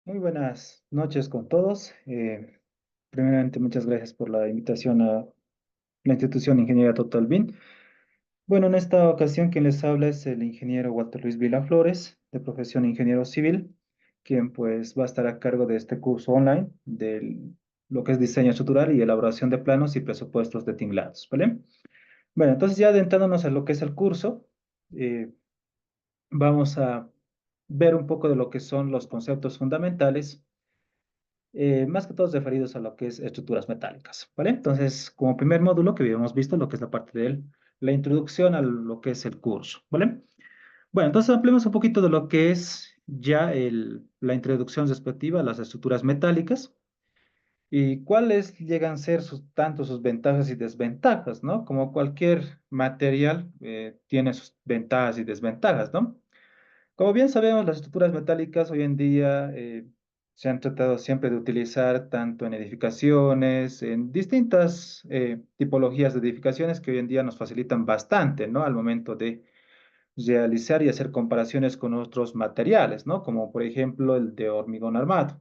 Muy buenas noches con todos. Primeramente, muchas gracias por la invitación a la institución Ingeniería Total BIN. Bueno, en esta ocasión quien les habla es el ingeniero Walter Luis Vila Flores, de profesión ingeniero civil, quien pues va a estar a cargo de este curso online de lo que es diseño estructural y elaboración de planos y presupuestos de tinglados, ¿vale? Bueno, entonces ya adentrándonos a lo que es el curso, eh, vamos a ver un poco de lo que son los conceptos fundamentales más que todos referidos a lo que es estructuras metálicas, ¿vale? Entonces, como primer módulo que habíamos visto, lo que es la parte de la introducción a lo que es el curso, ¿vale? Bueno, entonces hablemos un poquito de lo que es ya la introducción respectiva a las estructuras metálicas y cuáles llegan a ser tanto sus ventajas y desventajas, ¿no? Como cualquier material tiene sus ventajas y desventajas, ¿no? Como bien sabemos, las estructuras metálicas hoy en día se han tratado siempre de utilizar tanto en edificaciones, en distintas tipologías de edificaciones que hoy en día nos facilitan bastante, ¿no? Al momento de realizar y hacer comparaciones con otros materiales, ¿no? Como por ejemplo el de hormigón armado.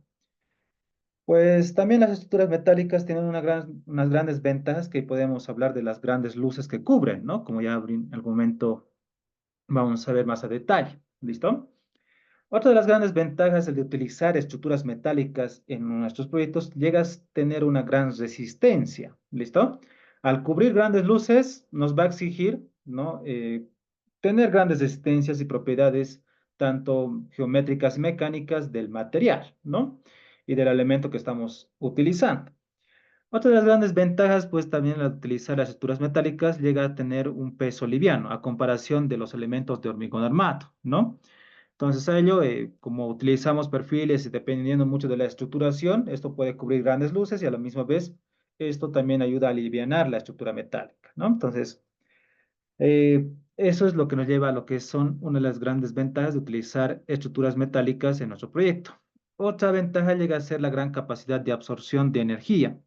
Pues también las estructuras metálicas tienen unas grandes ventajas que podemos hablar de las grandes luces que cubren, ¿no? Como ya en algún momento vamos a ver más a detalle. ¿Listo? Otra de las grandes ventajas de utilizar estructuras metálicas en nuestros proyectos llega a tener una gran resistencia, ¿listo? Al cubrir grandes luces nos va a exigir, ¿no? Tener grandes resistencias y propiedades tanto geométricas y mecánicas del material, ¿no? Y del elemento que estamos utilizando. Otra de las grandes ventajas, pues también al utilizar las estructuras metálicas llega a tener un peso liviano a comparación de los elementos de hormigón armado, ¿no? Entonces, a ello, como utilizamos perfiles y dependiendo mucho de la estructuración, esto puede cubrir grandes luces y a la misma vez, esto también ayuda a alivianar la estructura metálica, ¿no? Entonces, eso es lo que nos lleva a lo que son una de las grandes ventajas de utilizar estructuras metálicas en nuestro proyecto. Otra ventaja llega a ser la gran capacidad de absorción de energía,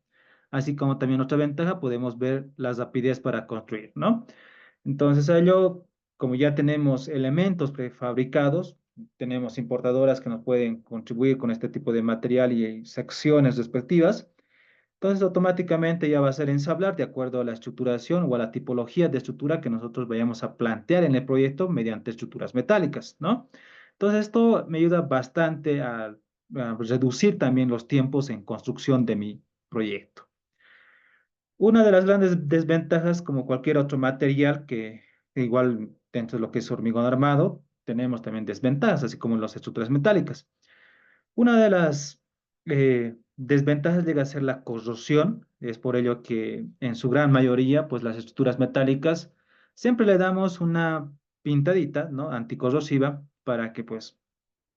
así como también otra ventaja podemos ver la rapidez para construir, ¿no? Entonces, a ello, como ya tenemos elementos prefabricados, tenemos importadoras que nos pueden contribuir con este tipo de material y secciones respectivas. Entonces, automáticamente ya va a ser ensamblar de acuerdo a la estructuración o a la tipología de estructura que nosotros vayamos a plantear en el proyecto mediante estructuras metálicas, ¿no? Entonces, esto me ayuda bastante a reducir también los tiempos en construcción de mi proyecto. Una de las grandes desventajas, como cualquier otro material que igual dentro de lo que es hormigón armado, tenemos también desventajas, así como en las estructuras metálicas. Una de las desventajas llega a ser la corrosión, es por ello que en su gran mayoría, pues las estructuras metálicas siempre le damos una pintadita, ¿no? Anticorrosiva para que pues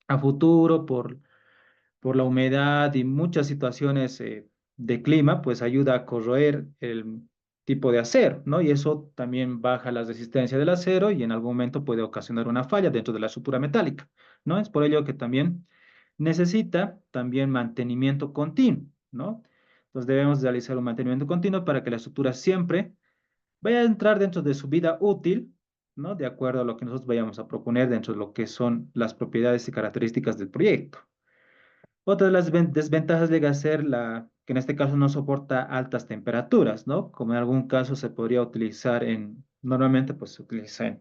a futuro, por la humedad y muchas situaciones de clima, pues ayuda a corroer el tipo de acero, ¿no? Y eso también baja la resistencia del acero y en algún momento puede ocasionar una falla dentro de la estructura metálica, ¿no? Es por ello que también necesita también mantenimiento continuo, ¿no? Entonces debemos realizar un mantenimiento continuo para que la estructura siempre vaya a entrar dentro de su vida útil, ¿no? De acuerdo a lo que nosotros vayamos a proponer dentro de lo que son las propiedades y características del proyecto. Otra de las desventajas llega a ser que en este caso no soporta altas temperaturas, ¿no? Como en algún caso se podría utilizar normalmente pues se utiliza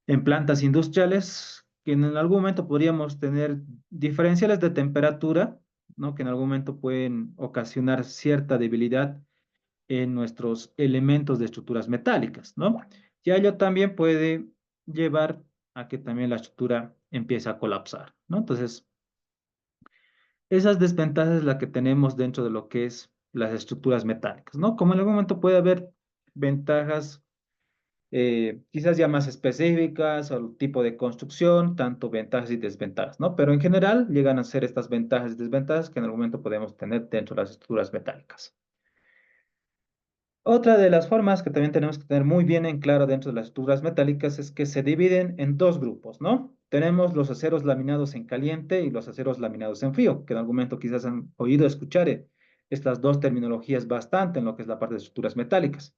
en plantas industriales, que en algún momento podríamos tener diferenciales de temperatura, ¿no? Que en algún momento pueden ocasionar cierta debilidad en nuestros elementos de estructuras metálicas, ¿no? Y ello también puede llevar a que también la estructura empiece a colapsar, ¿no? Entonces, esas desventajas es la que tenemos dentro de lo que es las estructuras metálicas, ¿no? Como en algún momento puede haber ventajas quizás ya más específicas al tipo de construcción, tanto ventajas y desventajas, ¿no? Pero en general llegan a ser estas ventajas y desventajas que en algún momento podemos tener dentro de las estructuras metálicas. Otra de las formas que también tenemos que tener muy bien en claro dentro de las estructuras metálicas es que se dividen en dos grupos, ¿no? Tenemos los aceros laminados en caliente y los aceros laminados en frío, que en algún momento quizás han oído escuchar estas dos terminologías bastante en lo que es la parte de estructuras metálicas.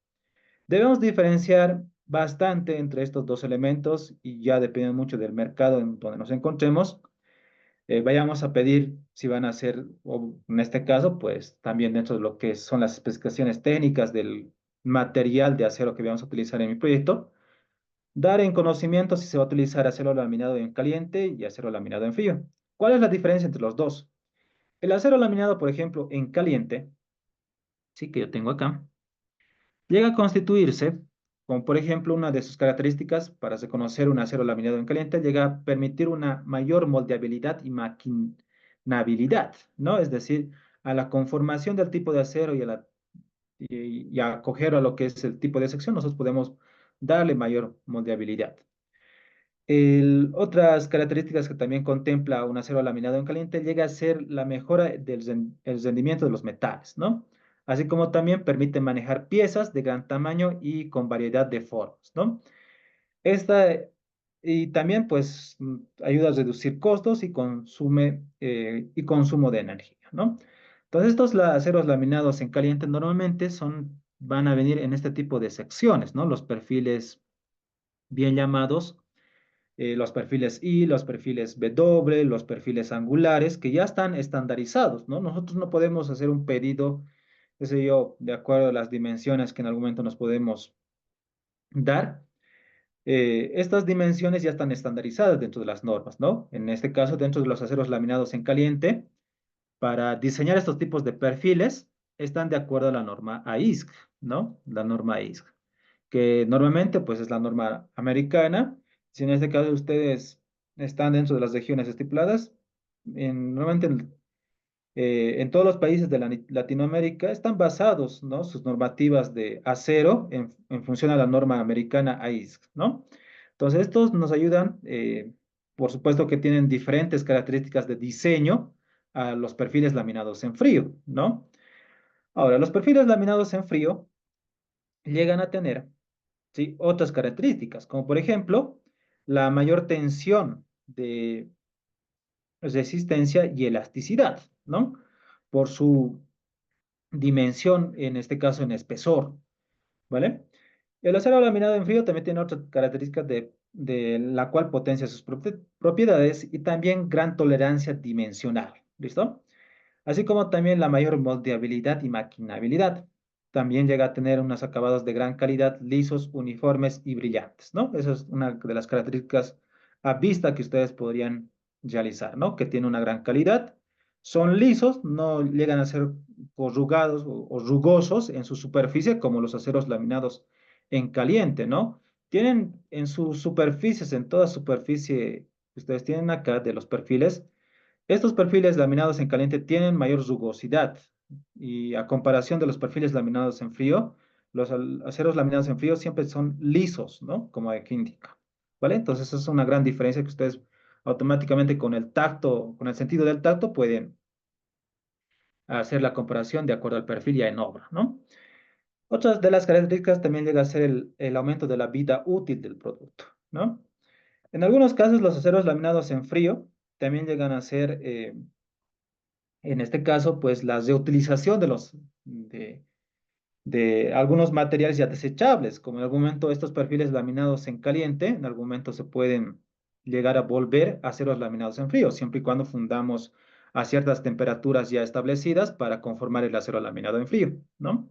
Debemos diferenciar bastante entre estos dos elementos y ya depende mucho del mercado en donde nos encontremos, vayamos a pedir si van a hacer, o en este caso, pues también dentro de lo que son las especificaciones técnicas del material de acero que vamos a utilizar en mi proyecto, dar en conocimiento si se va a utilizar acero laminado en caliente y acero laminado en frío. ¿Cuál es la diferencia entre los dos? El acero laminado, por ejemplo, en caliente, sí que yo tengo acá, llega a constituirse, como por ejemplo una de sus características para reconocer un acero laminado en caliente, llega a permitir una mayor moldeabilidad y maquinabilidad, ¿no? Es decir, a la conformación del tipo de acero y a acoger a lo que es el tipo de sección, nosotros podemos darle mayor moldeabilidad. Otras características que también contempla un acero laminado en caliente llega a ser la mejora el rendimiento de los metales, ¿no? Así como también permite manejar piezas de gran tamaño y con variedad de formas, ¿no? Esta, y también, pues, ayuda a reducir costos y consumo de energía, ¿no? Entonces, estos aceros laminados en caliente normalmente van a venir en este tipo de secciones, ¿no? Los perfiles bien llamados los perfiles I, los perfiles W, los perfiles angulares, que ya están estandarizados, ¿no? Nosotros no podemos hacer un pedido, qué sé yo, de acuerdo a las dimensiones que en algún momento nos podemos dar. Estas dimensiones ya están estandarizadas dentro de las normas, ¿no? En este caso, dentro de los aceros laminados en caliente, para diseñar estos tipos de perfiles, están de acuerdo a la norma AISC, ¿no? La norma AISC que normalmente pues es la norma americana. Si en este caso ustedes están dentro de las regiones estipuladas, normalmente en todos los países de Latinoamérica están basados, ¿no? Sus normativas de acero en función a la norma americana AISC, ¿no? Entonces estos nos ayudan, por supuesto que tienen diferentes características de diseño a los perfiles laminados en frío, ¿no? Ahora, los perfiles laminados en frío llegan a tener ¿sí? Otras características, como por ejemplo, la mayor tensión de resistencia y elasticidad, ¿no? Por su dimensión, en este caso en espesor, ¿vale? El acero laminado en frío también tiene otras características de la cual potencia sus propiedades y también gran tolerancia dimensional, ¿listo? Así como también la mayor moldeabilidad y maquinabilidad. También llega a tener unos acabados de gran calidad, lisos, uniformes y brillantes, ¿no? Esa es una de las características a vista que ustedes podrían realizar, ¿no? Que tiene una gran calidad, son lisos, no llegan a ser corrugados o rugosos en su superficie como los aceros laminados en caliente, ¿no? Tienen en sus superficies, en toda superficie que ustedes tienen acá de los perfiles, estos perfiles laminados en caliente tienen mayor rugosidad y a comparación de los perfiles laminados en frío, los aceros laminados en frío siempre son lisos, ¿no? Como aquí indica, ¿vale? Entonces, esa es una gran diferencia que ustedes automáticamente con el tacto, con el sentido del tacto, pueden hacer la comparación de acuerdo al perfil ya en obra, ¿no? Otras de las características también llega a ser el aumento de la vida útil del producto, ¿no? En algunos casos, los aceros laminados en frío también llegan a ser en este caso, pues la reutilización de algunos materiales ya desechables, como en algún momento estos perfiles laminados en caliente, en algún momento se pueden llegar a volver a aceros laminados en frío, siempre y cuando fundamos a ciertas temperaturas ya establecidas para conformar el acero laminado en frío, ¿no?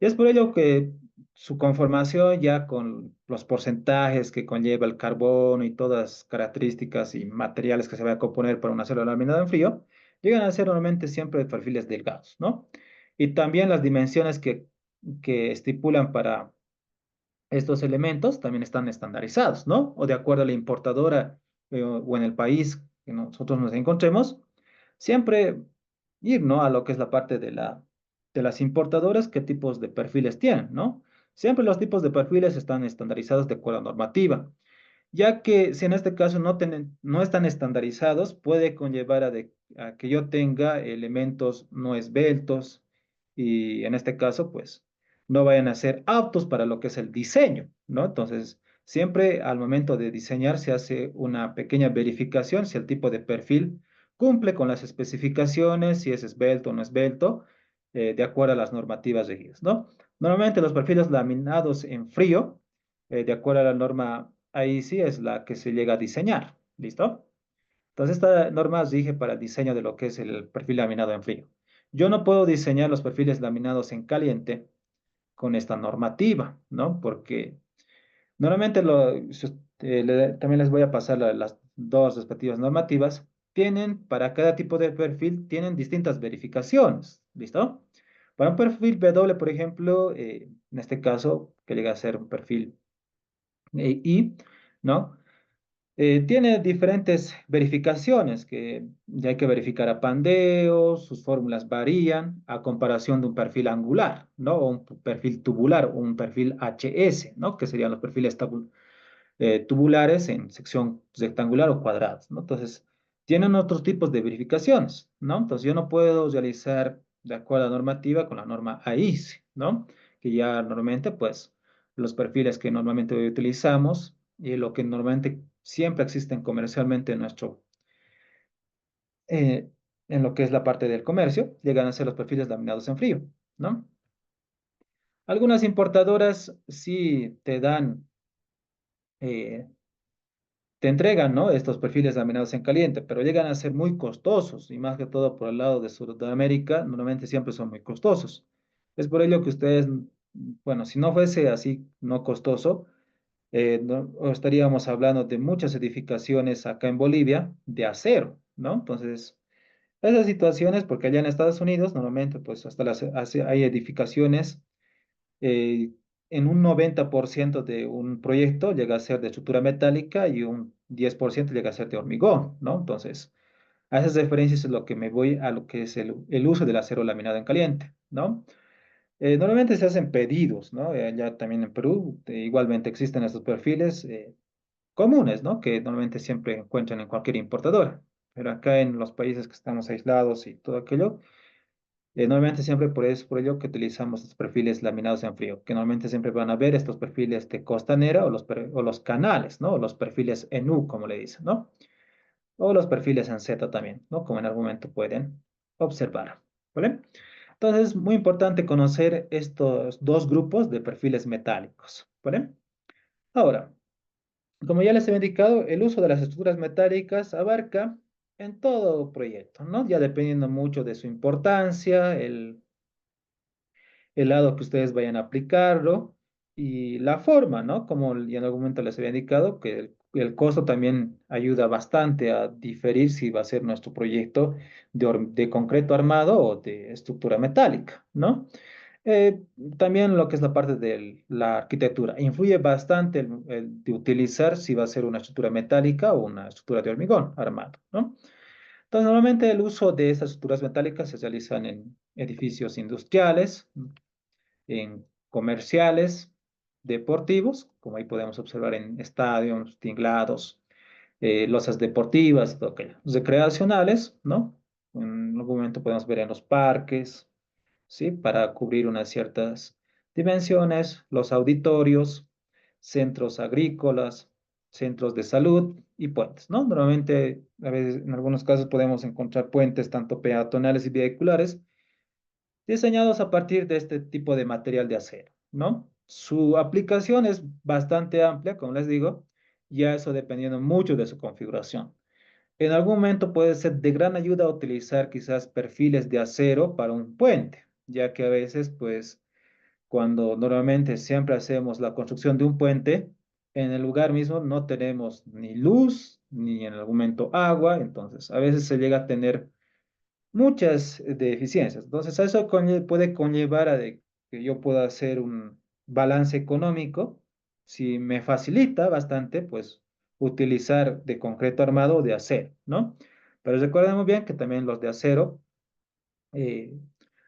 Y es por ello que su conformación ya con los porcentajes que conlleva el carbono y todas las características y materiales que se va a componer para un acero laminado en frío, llegan a ser normalmente siempre de perfiles delgados, ¿no? Y también las dimensiones que estipulan para estos elementos también están estandarizados, ¿no? O de acuerdo a la importadora o en el país que nosotros nos encontremos, siempre ir, ¿no? A lo que es la parte de las importadoras, qué tipos de perfiles tienen, ¿no? Siempre los tipos de perfiles están estandarizados de acuerdo a normativa, ya que si en este caso no están estandarizados, puede conllevar a que yo tenga elementos no esbeltos y en este caso, pues, no vayan a ser aptos para lo que es el diseño, ¿no? Entonces, siempre al momento de diseñar se hace una pequeña verificación si el tipo de perfil cumple con las especificaciones, si es esbelto o no esbelto, de acuerdo a las normativas regidas, ¿no? Normalmente los perfiles laminados en frío, de acuerdo a la norma, ahí sí es la que se llega a diseñar, ¿listo? Entonces, esta norma rige para el diseño de lo que es el perfil laminado en frío. Yo no puedo diseñar los perfiles laminados en caliente con esta normativa, ¿no? Porque normalmente también les voy a pasar las dos respectivas normativas. Tienen, para cada tipo de perfil, tienen distintas verificaciones, ¿listo? Para un perfil B doble, por ejemplo, en este caso, que llega a ser un perfil I, ¿no? Tiene diferentes verificaciones que ya hay que verificar a pandeo, sus fórmulas varían a comparación de un perfil angular, ¿no? O un perfil tubular o un perfil HS, ¿no? Que serían los perfiles tubulares en sección rectangular o cuadrados, ¿no? Entonces, tienen otros tipos de verificaciones, ¿no? Entonces, yo no puedo realizar de acuerdo a la normativa con la norma AIS, ¿no? Que ya normalmente, pues, los perfiles que normalmente hoy utilizamos y lo que normalmente siempre existen comercialmente eh, en lo que es la parte del comercio, llegan a ser los perfiles laminados en frío, ¿no? Algunas importadoras sí eh, te entregan, ¿no? Estos perfiles laminados en caliente, pero llegan a ser muy costosos y más que todo por el lado de Sudamérica, normalmente siempre son muy costosos. Es por ello que ustedes, bueno, si no fuese así, no costoso, estaríamos hablando de muchas edificaciones acá en Bolivia de acero, ¿no? Entonces, esas situaciones, porque allá en Estados Unidos, normalmente, pues hasta hay edificaciones eh, en un 90% de un proyecto llega a ser de estructura metálica y un 10% llega a ser de hormigón, ¿no? Entonces, a esas referencias es lo que me voy a lo que es el uso del acero laminado en caliente, ¿no? Normalmente se hacen pedidos, ¿no? Allá también en Perú, igualmente existen estos perfiles comunes, ¿no? Que normalmente siempre encuentran en cualquier importadora. Pero acá en los países que estamos aislados y todo aquello, normalmente siempre por ello que utilizamos los perfiles laminados en frío, que normalmente siempre van a ver estos perfiles de costanera o los canales, ¿no? O los perfiles en U, como le dicen, ¿no? O los perfiles en Z también, ¿no? Como en algún momento pueden observar, ¿vale? Entonces, muy importante conocer estos dos grupos de perfiles metálicos, ¿vale? Ahora, como ya les he indicado, el uso de las estructuras metálicas abarca en todo proyecto, ¿no? Ya dependiendo mucho de su importancia, el lado que ustedes vayan a aplicarlo y la forma, ¿no? Como ya en algún momento les había indicado, que el costo también ayuda bastante a diferir si va a ser nuestro proyecto de concreto armado o de estructura metálica, ¿no? Eh, También lo que es la parte de la arquitectura. Influye bastante el de utilizar si va a ser una estructura metálica o una estructura de hormigón armado, ¿no? Entonces, normalmente el uso de estas estructuras metálicas se realizan en edificios industriales, en comerciales, deportivos, como ahí podemos observar en estadios, tinglados, losas deportivas, todo aquello. Recreacionales, ¿no? En algún momento podemos ver en los parques, ¿sí? Para cubrir unas ciertas dimensiones, los auditorios, centros agrícolas, centros de salud y puentes, ¿no? Normalmente, a veces, en algunos casos podemos encontrar puentes tanto peatonales y vehiculares diseñados a partir de este tipo de material de acero, ¿no? Su aplicación es bastante amplia, como les digo, ya eso dependiendo mucho de su configuración. En algún momento puede ser de gran ayuda utilizar quizás perfiles de acero para un puente, ya que a veces, pues, cuando normalmente siempre hacemos la construcción de un puente, en el lugar mismo no tenemos ni luz, ni en algún momento agua, entonces a veces se llega a tener muchas deficiencias. Entonces, eso puede conllevar a que yo pueda hacer un balance económico. Si me facilita bastante, pues utilizar de concreto armado o de acero, ¿no? Pero recuerden muy bien que también los de acero, eh,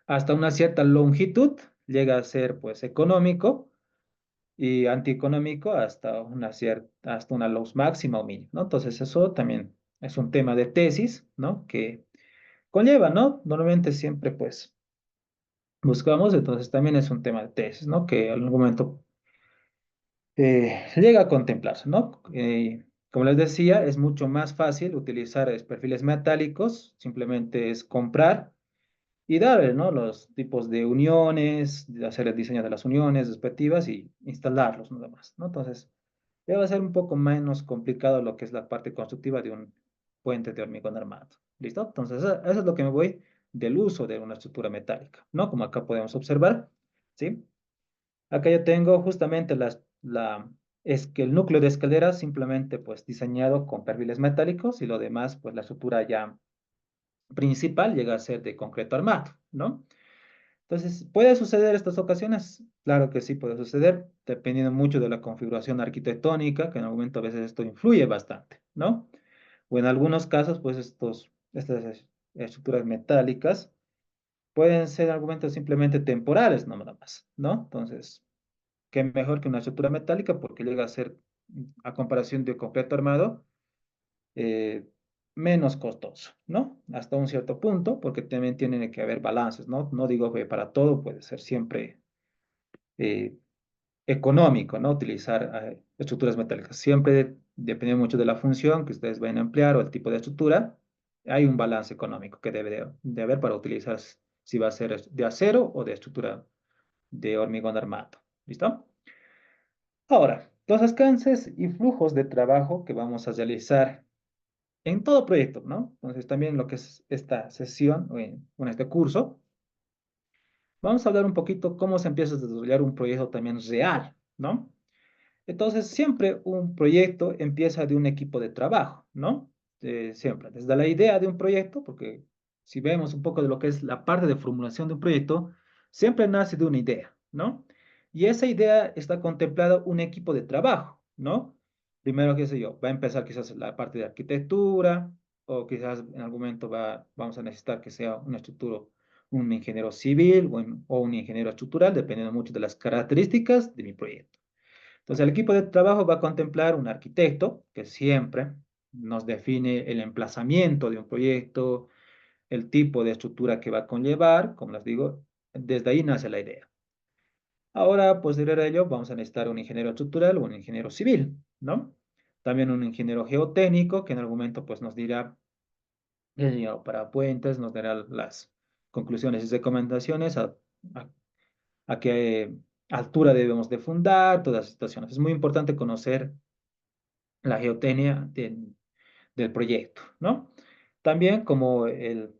hasta una cierta longitud, llega a ser pues económico y antieconómico hasta una luz máxima o mínima, ¿no? Entonces, eso también es un tema de tesis, ¿no? Que conlleva, ¿no? Normalmente siempre, pues, buscamos, entonces también es un tema de tesis, ¿no? Que en algún momento llega a contemplarse, ¿no? Como les decía, es mucho más fácil utilizar perfiles metálicos, simplemente es comprar y darle, ¿no? Los tipos de uniones, de hacer el diseño de las uniones respectivas y instalarlos, nada más, ¿no? Entonces, ya va a ser un poco menos complicado lo que es la parte constructiva puente de hormigón armado. ¿Listo? Entonces, eso es lo que me voy del uso de una estructura metálica, ¿no? Como acá podemos observar, ¿sí? Acá yo tengo justamente es que el núcleo de escalera simplemente pues diseñado con perfiles metálicos y lo demás pues la estructura ya principal llega a ser de concreto armado, ¿no? Entonces, ¿puede suceder estas ocasiones? Claro que sí puede suceder, dependiendo mucho de la configuración arquitectónica, que en algún momento a veces esto influye bastante, ¿no? O en algunos casos, pues estas estructuras metálicas pueden ser argumentos simplemente temporales, no nada más, ¿no? Entonces, qué mejor que una estructura metálica porque llega a ser, a comparación de concreto armado, eh, menos costoso, ¿no? Hasta un cierto punto, porque también tienen que haber balances, ¿no? No digo que para todo puede ser siempre eh, económico, ¿no? Utilizar estructuras metálicas. Siempre depende mucho de la función que ustedes vayan a emplear o el tipo de estructura. Hay un balance económico que debe de haber para utilizar si va a ser de acero o de estructura de hormigón armado. ¿Listo? Ahora, los alcances y flujos de trabajo que vamos a realizar en todo proyecto, ¿no? Entonces, también lo que es esta sesión o en este curso, vamos a hablar un poquito cómo se empieza a desarrollar un proyecto también real, ¿no? Entonces, siempre un proyecto empieza de un equipo de trabajo, ¿no? Siempre, desde la idea de un proyecto, porque si vemos un poco de lo que es la parte de formulación de un proyecto, siempre nace de una idea, ¿no? Y esa idea está contemplada un equipo de trabajo, ¿no? Primero, qué sé yo, va a empezar quizás la parte de arquitectura, o quizás en algún momento vamos a necesitar que sea una estructura, un ingeniero civil o un ingeniero estructural, dependiendo mucho de las características de mi proyecto. Entonces, el equipo de trabajo va a contemplar un arquitecto que siempre nos define el emplazamiento de un proyecto, el tipo de estructura que va a conllevar, como les digo, desde ahí nace la idea. Ahora, posterior a ello, vamos a necesitar un ingeniero estructural o un ingeniero civil, ¿no? También un ingeniero geotécnico que en algún momento pues nos dirá, para puentes, nos dará las conclusiones y recomendaciones a a qué altura debemos de fundar, todas las situaciones. Es muy importante conocer la geotecnia del proyecto, ¿no? También como el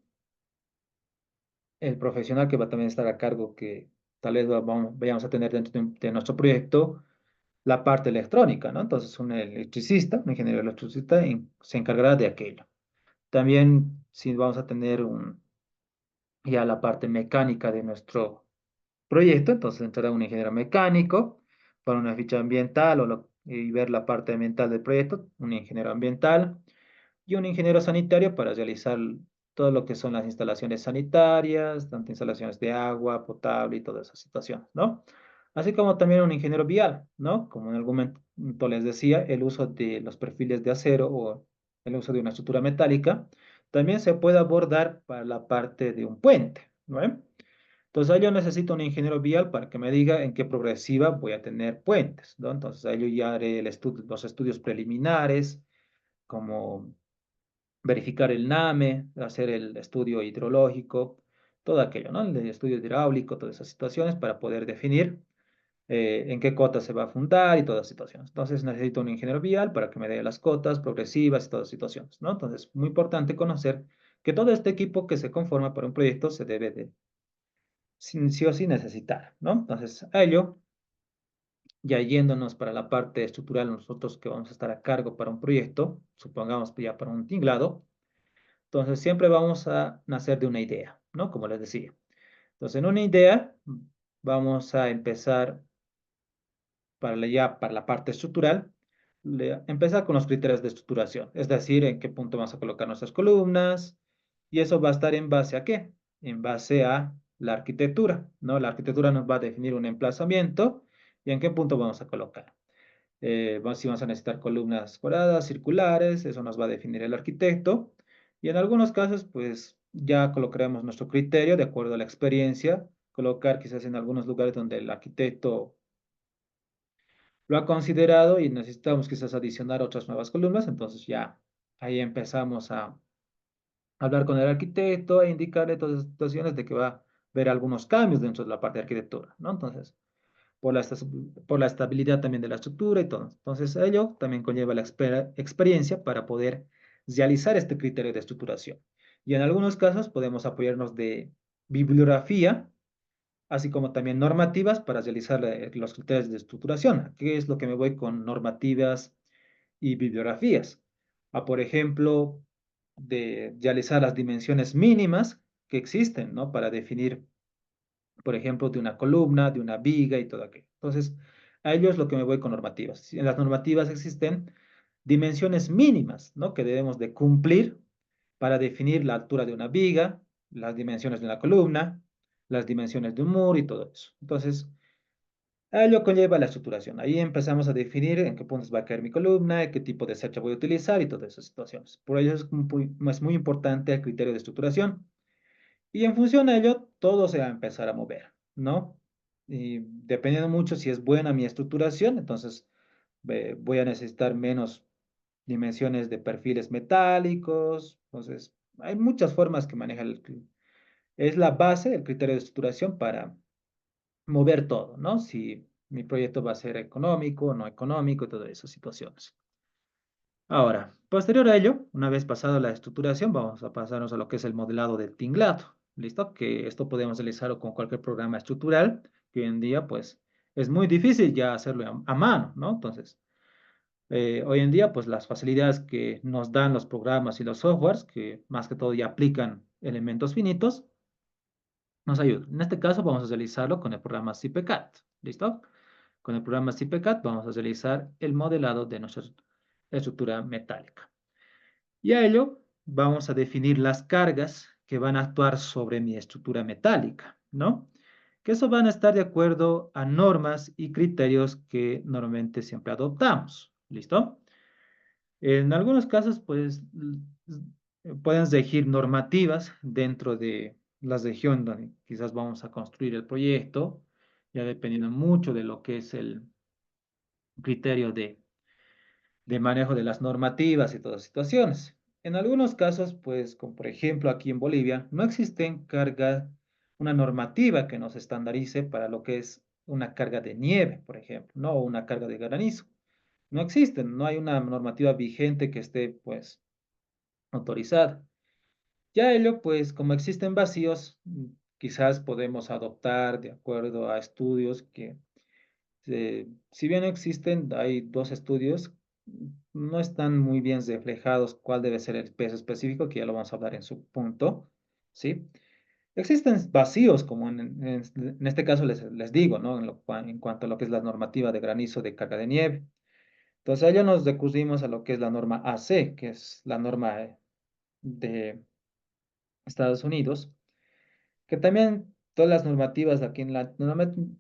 profesional que va a también estar a cargo, que tal vez vayamos a tener dentro de nuestro proyecto, la parte electrónica, ¿no? Entonces, un electricista, un ingeniero electricista, se encargará de aquello. También, si vamos a tener ya la parte mecánica de nuestro proyecto, entonces entrará un ingeniero mecánico para una ficha ambiental y ver la parte ambiental del proyecto, un ingeniero ambiental y un ingeniero sanitario para realizar todo lo que son las instalaciones sanitarias, tanto instalaciones de agua potable y todas esas situaciones, ¿no? Así como también un ingeniero vial, ¿no? Como en algún momento les decía, el uso de los perfiles de acero o el uso de una estructura metálica también se puede abordar para la parte de un puente, ¿no? Entonces, ahí yo necesito un ingeniero vial para que me diga en qué progresiva voy a tener puentes, ¿no? Entonces, ahí yo ya haré los estudios preliminares, como verificar el NAME, hacer el estudio hidrológico, todo aquello, ¿no? El estudio hidráulico, todas esas situaciones para poder definir en qué cota se va a fundar y todas las situaciones. Entonces, necesito un ingeniero vial para que me dé las cotas progresivas y todas las situaciones, ¿no? Entonces, muy importante conocer que todo este equipo que se conforma para un proyecto se debe de sí o sí necesitar, ¿no? Entonces, a ello, ya yéndonos para la parte estructural, nosotros que vamos a estar a cargo para un proyecto, supongamos ya para un tinglado, entonces siempre vamos a nacer de una idea, ¿no? Como les decía. Entonces, en una idea, vamos a empezar para la parte estructural, empezar con los criterios de estructuración, es decir, en qué punto vamos a colocar nuestras columnas, y eso va a estar en base a qué? En base a la arquitectura, ¿no? La arquitectura nos va a definir un emplazamiento y en qué punto vamos a colocar. Si vamos a necesitar columnas cuadradas, circulares, eso nos va a definir el arquitecto, y en algunos casos, pues ya colocaremos nuestro criterio de acuerdo a la experiencia, colocar quizás en algunos lugares donde el arquitecto lo ha considerado y necesitamos quizás adicionar otras nuevas columnas, entonces ya ahí empezamos a hablar con el arquitecto e indicarle todas las situaciones de que va a haber algunos cambios dentro de la parte de arquitectura, ¿no? Entonces, por la estabilidad también de la estructura y todo. Entonces, ello también conlleva la experiencia para poder realizar este criterio de estructuración. Y en algunos casos podemos apoyarnos de bibliografía, así como también normativas para realizar los criterios de estructuración. ¿Qué es lo que me voy con normativas y bibliografías? Por ejemplo, de realizar las dimensiones mínimas que existen, ¿no? Para definir, por ejemplo, de una columna, de una viga y todo aquello. Entonces, a ello es lo que me voy con normativas. Si en las normativas existen dimensiones mínimas, ¿no? Que debemos de cumplir para definir la altura de una viga, las dimensiones de una columna, las dimensiones de un muro y todo eso. Entonces, a ello conlleva la estructuración. Ahí empezamos a definir en qué puntos va a caer mi columna, qué tipo de secha voy a utilizar y todas esas situaciones. Por ello es muy importante el criterio de estructuración. Y en función a ello, todo se va a empezar a mover, ¿no? Y dependiendo mucho si es buena mi estructuración, entonces voy a necesitar menos dimensiones de perfiles metálicos. Entonces, hay muchas formas que maneja es la base, el criterio de estructuración para mover todo, ¿no? Si mi proyecto va a ser económico o no económico, todas esas situaciones. Ahora, posterior a ello, una vez pasada la estructuración, vamos a pasarnos a lo que es el modelado del tinglado. ¿Listo? Que esto podemos realizarlo con cualquier programa estructural, que hoy en día, pues, es muy difícil ya hacerlo a mano, ¿no? Entonces, hoy en día, pues, las facilidades que nos dan los programas y los softwares, que más que todo ya aplican elementos finitos, nos ayudan. En este caso, vamos a realizarlo con el programa CPCAD. ¿Listo? Con el programa CPCAD vamos a realizar el modelado de nuestra estructura metálica. Y a ello vamos a definir las cargas que van a actuar sobre mi estructura metálica, ¿no? Que eso van a estar de acuerdo a normas y criterios que normalmente siempre adoptamos, ¿listo? En algunos casos, pues, pueden regir normativas dentro de la región donde quizás vamos a construir el proyecto, ya dependiendo mucho de lo que es el criterio de manejo de las normativas y todas las situaciones. En algunos casos, pues, como por ejemplo aquí en Bolivia, no existen cargas, una normativa que nos estandarice para lo que es una carga de nieve, por ejemplo, ¿no? O una carga de granizo. No existen, no hay una normativa vigente que esté, pues, autorizada. Ya ello, pues, como existen vacíos, quizás podemos adoptar de acuerdo a estudios que si bien existen, hay dos estudios, no están muy bien reflejados cuál debe ser el peso específico, que ya lo vamos a hablar en su punto, ¿sí? Existen vacíos, como en este caso les digo, ¿no? En cuanto a lo que es la normativa de granizo de carga de nieve. Entonces, a ello nos recurrimos a lo que es la norma AC, que es la norma de Estados Unidos, que también todas las normativas aquí en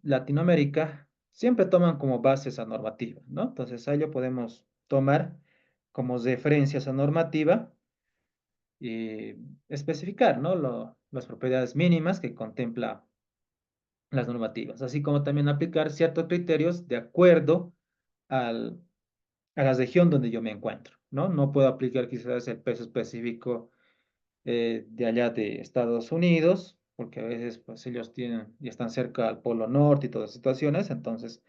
Latinoamérica siempre toman como base esa normativa, ¿no? Entonces, a ello podemos tomar como referencia esa normativa y especificar, ¿no? Las propiedades mínimas que contempla las normativas, así como también aplicar ciertos criterios de acuerdo al, a la región donde yo me encuentro, ¿no? No puedo aplicar quizás el peso específico de allá de Estados Unidos, porque a veces pues ellos tienen y están cerca al Polo Norte y todas las situaciones, entonces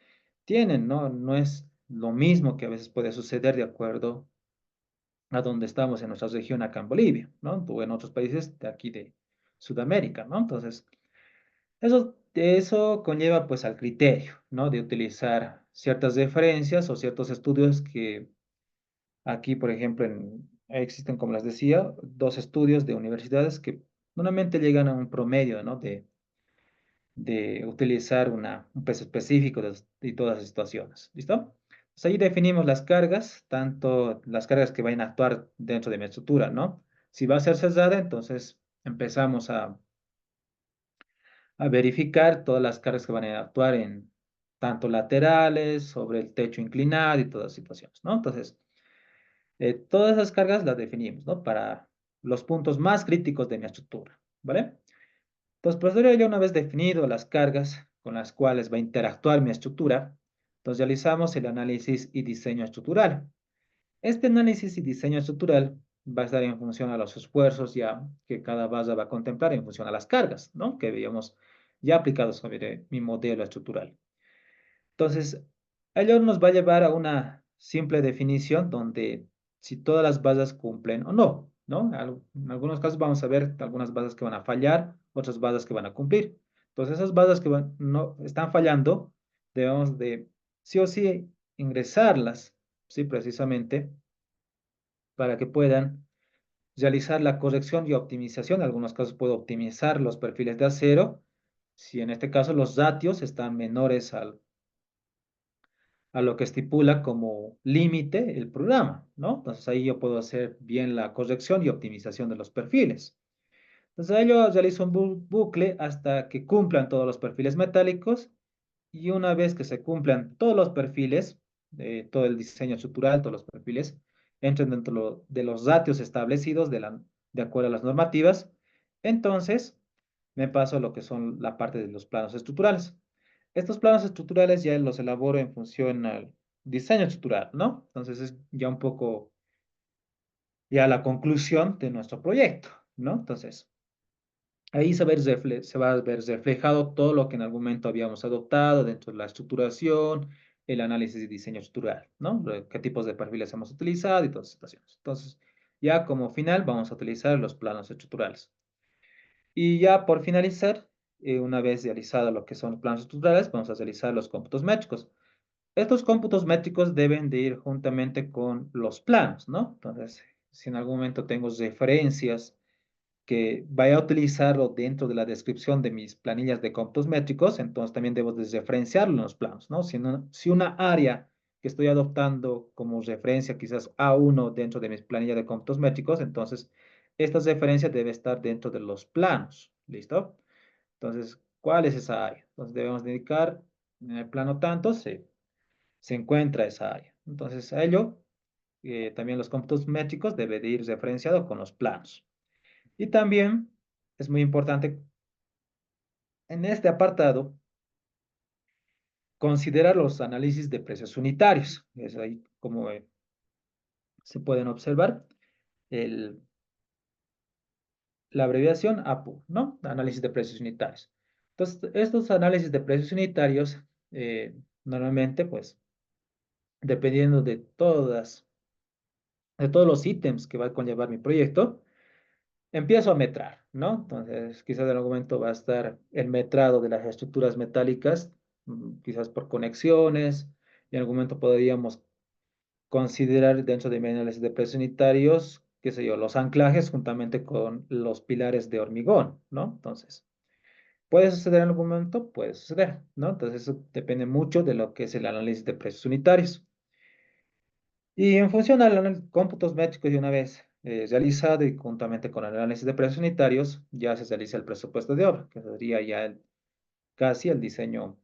tienen, ¿no? No es lo mismo que a veces puede suceder de acuerdo a donde estamos en nuestra región acá en Bolivia, ¿no? O en otros países de aquí de Sudamérica, ¿no? Entonces, eso conlleva pues al criterio, ¿no? De utilizar ciertas referencias o ciertos estudios que aquí, por ejemplo, existen, como les decía, dos estudios de universidades que normalmente llegan a un promedio, ¿no? De utilizar un peso específico de todas las situaciones. ¿Listo? Pues ahí definimos las cargas, tanto las cargas que vayan a actuar dentro de mi estructura, ¿no? Si va a ser cerrada, entonces empezamos a verificar todas las cargas que van a actuar en tanto laterales, sobre el techo inclinado y todas las situaciones, ¿no? Entonces, todas esas cargas las definimos, ¿no? Para los puntos más críticos de mi estructura, ¿vale? Entonces, posterior a ello, una vez definido las cargas con las cuales va a interactuar mi estructura, entonces realizamos el análisis y diseño estructural. Este análisis y diseño estructural va a estar en función a los esfuerzos ya que cada base va a contemplar en función a las cargas, ¿no? Que veíamos ya aplicados sobre mi modelo estructural. Entonces, ello nos va a llevar a una simple definición donde si todas las bases cumplen o no, ¿no? En algunos casos vamos a ver algunas bases que van a fallar, otras bases que van a cumplir. Entonces, esas bases que no están fallando, debemos de sí o sí ingresarlas, ¿sí? Precisamente para que puedan realizar la corrección y optimización. En algunos casos puedo optimizar los perfiles de acero, si en este caso los ratios están menores a lo que estipula como límite el programa, ¿no? Entonces ahí yo puedo hacer bien la corrección y optimización de los perfiles. Entonces ahí yo realizo un bucle hasta que cumplan todos los perfiles metálicos y una vez que se cumplan todos los perfiles, todo el diseño estructural, todos los perfiles, entren dentro de los ratios establecidos de acuerdo a las normativas, entonces me paso a lo que son la parte de los planos estructurales. Estos planos estructurales ya los elaboro en función al diseño estructural, ¿no? Entonces es ya un poco ya la conclusión de nuestro proyecto, ¿no? Entonces, ahí se va a ver reflejado todo lo que en algún momento habíamos adoptado dentro de la estructuración, el análisis y diseño estructural, ¿no? Qué tipos de perfiles hemos utilizado y todas esas situaciones. Entonces, ya como final vamos a utilizar los planos estructurales. Y ya por finalizar, una vez realizado lo que son los planos estructurales, vamos a realizar los cómputos métricos. Estos cómputos métricos deben de ir juntamente con los planos, ¿no? Entonces, si en algún momento tengo referencias que vaya a utilizarlo dentro de la descripción de mis planillas de cómputos métricos, entonces también debo de referenciarlo en los planos, ¿no? Si una área que estoy adoptando como referencia quizás A1 dentro de mis planillas de cómputos métricos, entonces esta referencia debe estar dentro de los planos, ¿listo? Entonces, ¿cuál es esa área? Entonces debemos dedicar en el plano tanto, se encuentra esa área. Entonces, a ello, también los cómputos métricos debe de ir referenciado con los planos. Y también es muy importante en este apartado considerar los análisis de precios unitarios. Es ahí como se pueden observar el, la abreviación APU, ¿no? Análisis de precios unitarios. Entonces, estos análisis de precios unitarios, normalmente, pues, dependiendo de todos los ítems que va a conllevar mi proyecto, empiezo a metrar, ¿no? Entonces, quizás en algún momento va a estar el metrado de las estructuras metálicas, quizás por conexiones, y en algún momento podríamos considerar dentro de mi análisis de precios unitarios, qué sé yo, los anclajes juntamente con los pilares de hormigón, ¿no? Entonces, ¿puede suceder en algún momento? Puede suceder, ¿no? Entonces, eso depende mucho de lo que es el análisis de precios unitarios. Y en función de cómputos métricos, y una vez realizado y juntamente con el análisis de precios unitarios, ya se realiza el presupuesto de obra, que sería ya casi el diseño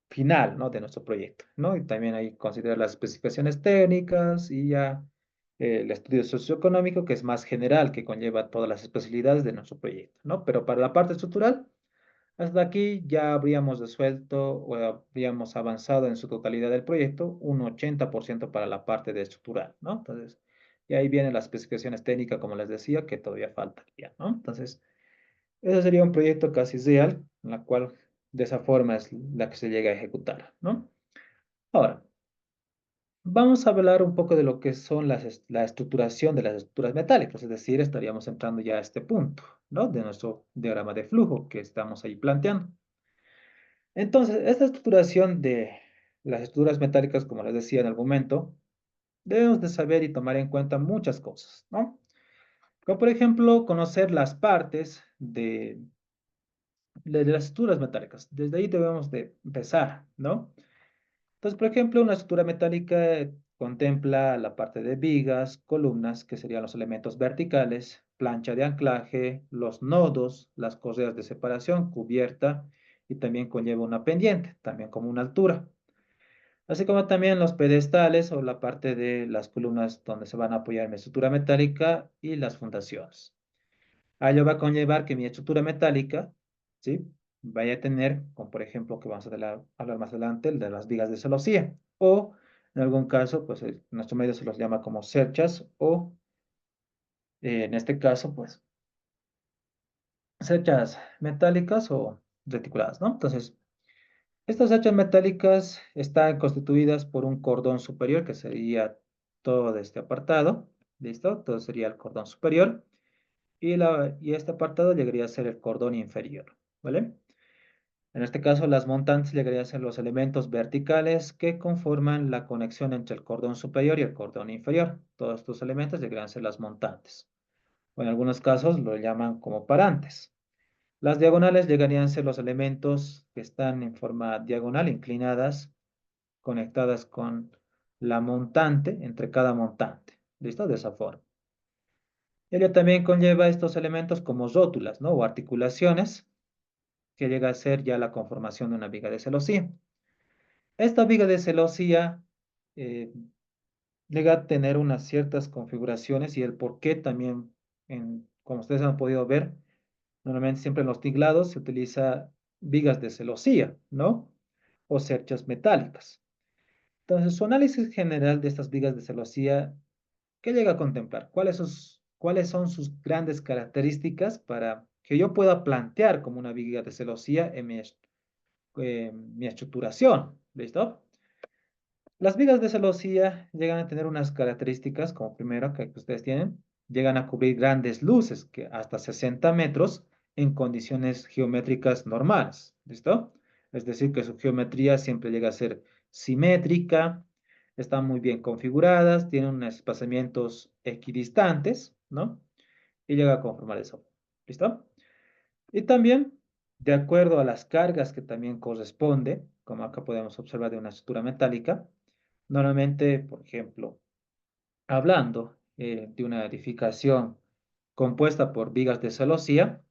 final, ¿no? De nuestro proyecto, ¿no? Y también ahí considerar las especificaciones técnicas y ya el estudio socioeconómico, que es más general, que conlleva todas las especialidades de nuestro proyecto, ¿no? Pero para la parte estructural, hasta aquí ya habríamos resuelto o habríamos avanzado en su totalidad del proyecto, un 80% para la parte de estructural, ¿no? Entonces, y ahí vienen las especificaciones técnicas, como les decía, que todavía faltaría, ¿no? Entonces, ese sería un proyecto casi real, en la cual de esa forma es la que se llega a ejecutar, ¿no? Ahora, vamos a hablar un poco de lo que son la estructuración de las estructuras metálicas, es decir, estaríamos entrando ya a este punto, ¿no? De nuestro diagrama de flujo que estamos ahí planteando. Entonces, esta estructuración de las estructuras metálicas, como les decía en algún momento, debemos de saber y tomar en cuenta muchas cosas, ¿no? Como por ejemplo, conocer las partes de las estructuras metálicas. Desde ahí debemos de empezar, ¿no? Entonces, por ejemplo, una estructura metálica contempla la parte de vigas, columnas, que serían los elementos verticales, plancha de anclaje, los nodos, las correas de separación, cubierta, y también conlleva una pendiente, también como una altura. Así como también los pedestales o la parte de las columnas donde se van a apoyar mi estructura metálica y las fundaciones. A ello va a conllevar que mi estructura metálica, ¿sí? Vaya a tener, como por ejemplo, que vamos a hablar más adelante, el de las vigas de celosía. O, en algún caso, pues en nuestro medio se los llama como cerchas o, en este caso, pues, cerchas metálicas o reticuladas, ¿no? Entonces, estas cerchas metálicas están constituidas por un cordón superior, que sería todo este apartado. ¿Listo? Todo sería el cordón superior. Y este apartado llegaría a ser el cordón inferior. ¿Vale? En este caso, las montantes llegarían a ser los elementos verticales que conforman la conexión entre el cordón superior y el cordón inferior. Todos estos elementos llegarían a ser las montantes. O en algunos casos lo llaman como parantes. Las diagonales llegarían a ser los elementos que están en forma diagonal, inclinadas, conectadas con la montante, entre cada montante. ¿Listo? De esa forma. Ello también conlleva estos elementos como rótulas, ¿no? O articulaciones, que llega a ser ya la conformación de una viga de celosía. Esta viga de celosía eh, llega a tener unas ciertas configuraciones y el por qué también, como ustedes han podido ver, normalmente siempre en los tinglados se utiliza vigas de celosía, ¿no? O cerchas metálicas. Entonces, su análisis general de estas vigas de celosía, ¿qué llega a contemplar? ¿Cuáles son sus grandes características para que yo pueda plantear como una viga de celosía en mi estructuración? ¿Listo? Las vigas de celosía llegan a tener unas características, como primero que ustedes tienen, llegan a cubrir grandes luces, que hasta 60 metros en condiciones geométricas normales, ¿listo? Es decir, que su geometría siempre llega a ser simétrica, están muy bien configuradas, tienen unos espaciamientos equidistantes, ¿no? Y llega a conformar eso, ¿listo? Y también, de acuerdo a las cargas que también corresponde, como acá podemos observar de una estructura metálica, normalmente, por ejemplo, hablando de una edificación compuesta por vigas de celosía,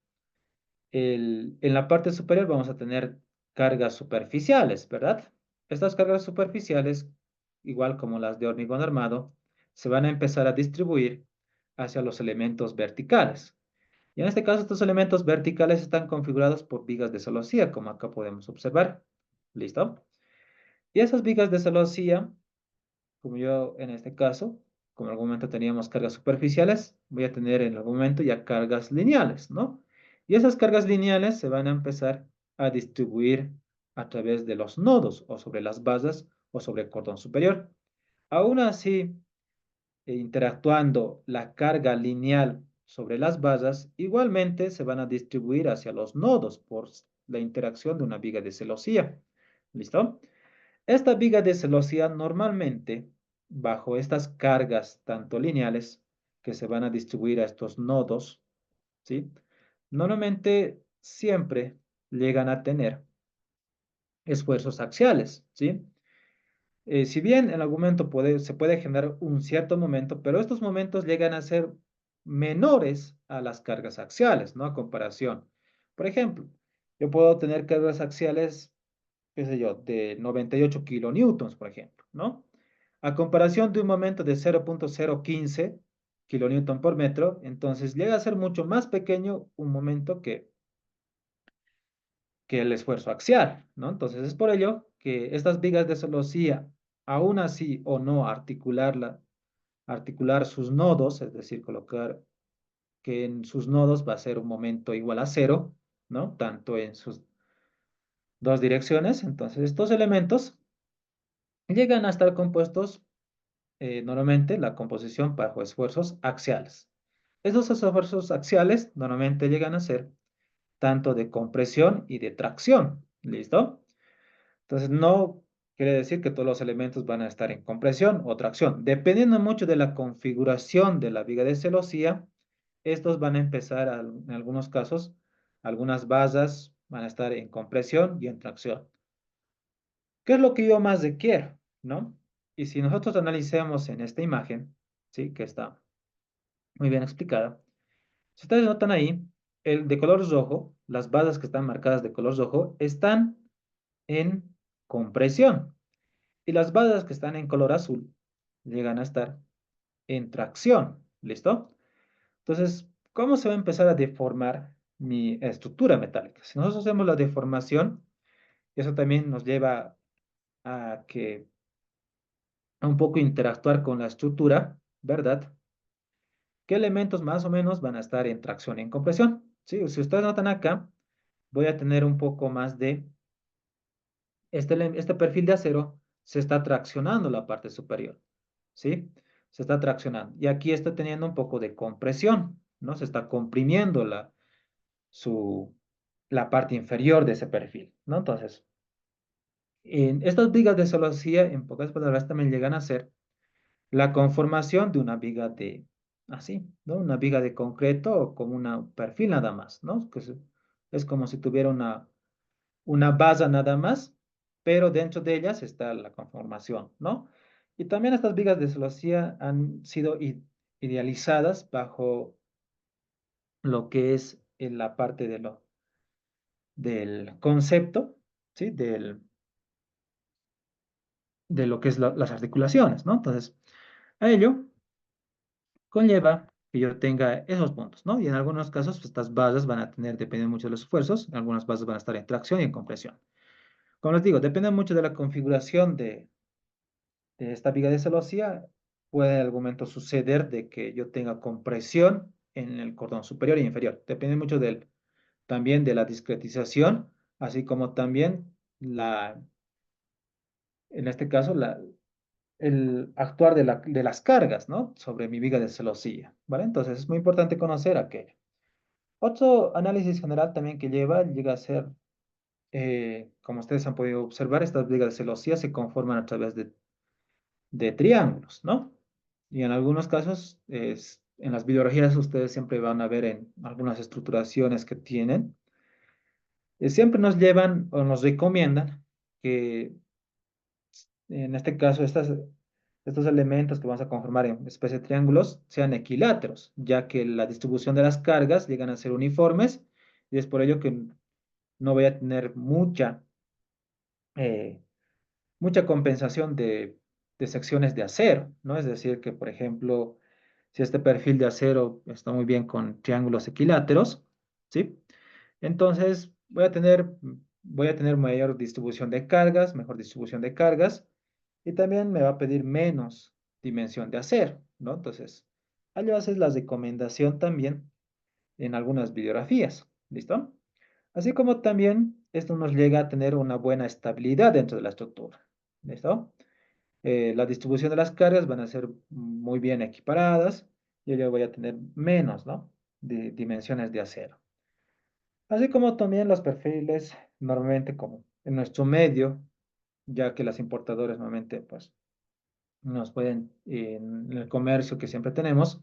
en la parte superior vamos a tener cargas superficiales, ¿verdad? Estas cargas superficiales, igual como las de hormigón armado, se van a empezar a distribuir hacia los elementos verticales. Y en este caso, estos elementos verticales están configurados por vigas de celosía, como acá podemos observar. ¿Listo? Y esas vigas de celosía, como yo en este caso, como en algún momento teníamos cargas superficiales, voy a tener en algún momento ya cargas lineales, ¿no? Y esas cargas lineales se van a empezar a distribuir a través de los nodos, o sobre las basas, o sobre el cordón superior. Aún así, interactuando la carga lineal sobre las basas, igualmente se van a distribuir hacia los nodos por la interacción de una viga de celosía. ¿Listo? Esta viga de celosía normalmente, bajo estas cargas tanto lineales que se van a distribuir a estos nodos, ¿sí? Normalmente siempre llegan a tener esfuerzos axiales, ¿sí? Si bien en algún momento se puede generar un cierto momento, pero estos momentos llegan a ser menores a las cargas axiales, ¿no? A comparación. Por ejemplo, yo puedo tener cargas axiales, qué sé yo, de 98 kilonewtons, por ejemplo, ¿no? A comparación de un momento de 0.015 kilonewton por metro, entonces llega a ser mucho más pequeño un momento que el esfuerzo axial, ¿no? Entonces es por ello que estas vigas de celosía, aún así o no articular sus nodos, es decir, colocar que en sus nodos va a ser un momento igual a cero, ¿no? Tanto en sus dos direcciones. Entonces estos elementos llegan a estar compuestos normalmente la composición bajo esfuerzos axiales. Estos esfuerzos axiales normalmente llegan a ser tanto de compresión y de tracción. ¿Listo? Entonces, no quiere decir que todos los elementos van a estar en compresión o tracción. Dependiendo mucho de la configuración de la viga de celosía, estos van a empezar, en algunos casos, algunas basas van a estar en compresión y en tracción. ¿Qué es lo que yo más requiero? ¿No? Y si nosotros analicemos en esta imagen, ¿sí? Que está muy bien explicada. Si ustedes notan ahí, el de color rojo, las basas que están marcadas de color rojo, están en compresión. Y las basas que están en color azul llegan a estar en tracción. ¿Listo? Entonces, ¿cómo se va a empezar a deformar mi estructura metálica? Si nosotros hacemos la deformación, eso también nos lleva a que a un poco interactuar con la estructura, ¿verdad? ¿Qué elementos más o menos van a estar en tracción y en compresión? ¿Sí? Si ustedes notan acá, voy a tener un poco más de este perfil de acero se está traccionando la parte superior, ¿sí? se está traccionando. Y aquí está teniendo un poco de compresión, ¿no? Se está comprimiendo su, la parte inferior de ese perfil, ¿no? Entonces, en estas vigas de celosía, en pocas palabras, también llegan a ser la conformación de una viga de, así, ¿no? Una viga de concreto o como un perfil nada más, ¿no? Es como si tuviera una base nada más, pero dentro de ellas está la conformación, ¿no? Y también estas vigas de celosía han sido idealizadas bajo lo que es en la parte del concepto, ¿sí? De lo que es las articulaciones, ¿no? Entonces, a ello conlleva que yo tenga esos puntos, ¿no? Y en algunos casos, pues, estas bases van a tener, depende mucho de los esfuerzos, algunas bases van a estar en tracción y en compresión. Como les digo, depende mucho de la configuración de esta viga de celosía. Puede en algún momento suceder de que yo tenga compresión en el cordón superior e inferior. Depende mucho también de la discretización, así como también en este caso, el actuar de las cargas, ¿no? Sobre mi viga de celosía, ¿vale? Entonces es muy importante conocer aquello. Otro análisis general también que llega a ser, como ustedes han podido observar, estas vigas de celosía se conforman a través de triángulos, ¿no? Y en algunos casos, en las biologías ustedes siempre van a ver en algunas estructuraciones que tienen, siempre nos llevan o nos recomiendan que en este caso estos elementos que vamos a conformar en especie de triángulos sean equiláteros, ya que la distribución de las cargas llegan a ser uniformes y es por ello que no voy a tener eh, mucha compensación de secciones de acero, ¿no? Es decir, que por ejemplo, si este perfil de acero está muy bien con triángulos equiláteros, ¿sí? Entonces voy a tener mayor distribución de cargas, mejor distribución de cargas, y también me va a pedir menos dimensión de acero, ¿no? Entonces, hay veces la recomendación también en algunas videografías, ¿listo? Así como también esto nos llega a tener una buena estabilidad dentro de la estructura, ¿listo? La distribución de las cargas van a ser muy bien equiparadas y yo voy a tener menos, ¿no? De dimensiones de acero. Así como también los perfiles, normalmente como en nuestro medio, ya que las importadoras normalmente pues nos pueden, en el comercio que siempre tenemos,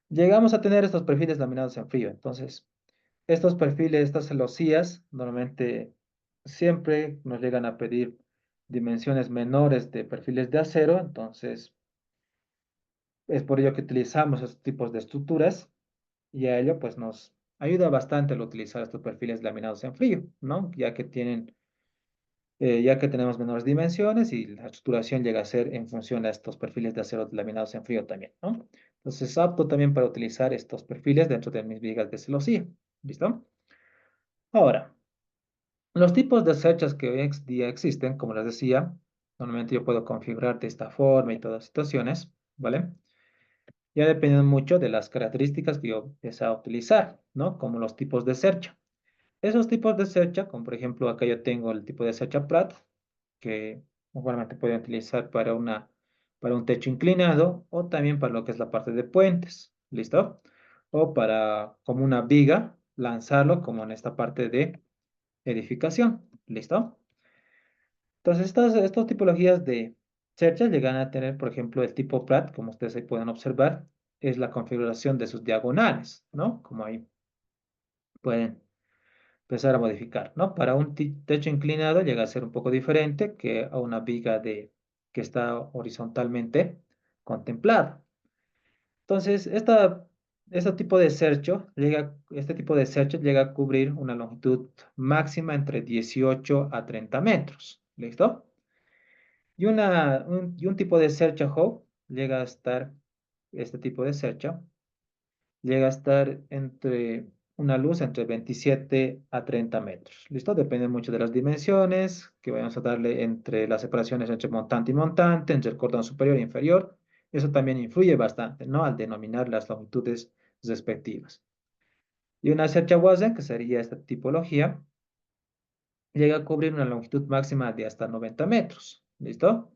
llegamos a tener estos perfiles laminados en frío. Entonces, estos perfiles, estas celosías, normalmente siempre nos llegan a pedir dimensiones menores de perfiles de acero. Entonces, es por ello que utilizamos estos tipos de estructuras y a ello pues nos ayuda bastante el utilizar estos perfiles laminados en frío, ¿no? Ya que tenemos menores dimensiones y la estructuración llega a ser en función a estos perfiles de acero laminados en frío también, ¿no? Entonces es apto también para utilizar estos perfiles dentro de mis vigas de celosía. ¿Listo? Ahora, los tipos de cerchas que hoy en día existen, como les decía, normalmente yo puedo configurar de esta forma y todas las situaciones, ¿vale? Ya depende mucho de las características que yo deseo utilizar, ¿no? Como los tipos de cercha. Esos tipos de cercha, como por ejemplo acá yo tengo el tipo de cercha Pratt, que igualmente pueden utilizar para un techo inclinado o también para lo que es la parte de puentes, ¿listo? O para como una viga, lanzarlo como en esta parte de edificación, ¿listo? Entonces estas tipologías de cerchas llegan a tener, por ejemplo, el tipo Pratt, como ustedes ahí pueden observar, es la configuración de sus diagonales, ¿no? Como ahí pueden empezar a modificar, ¿no? Para un techo inclinado llega a ser un poco diferente que a una viga que está horizontalmente contemplada. Entonces, este tipo de cercho llega a cubrir una longitud máxima entre 18 a 30 metros. ¿Listo? Y un tipo de cercha Hope llega a estar, este tipo de cercha, llega a estar entre una luz entre 27 a 30 metros. ¿Listo? Depende mucho de las dimensiones que vayamos a darle entre las separaciones entre montante y montante, entre el cordón superior e inferior. Eso también influye bastante, ¿no? Al denominar las longitudes respectivas. Y una cercha Wazen, que sería esta tipología, llega a cubrir una longitud máxima de hasta 90 metros. ¿Listo?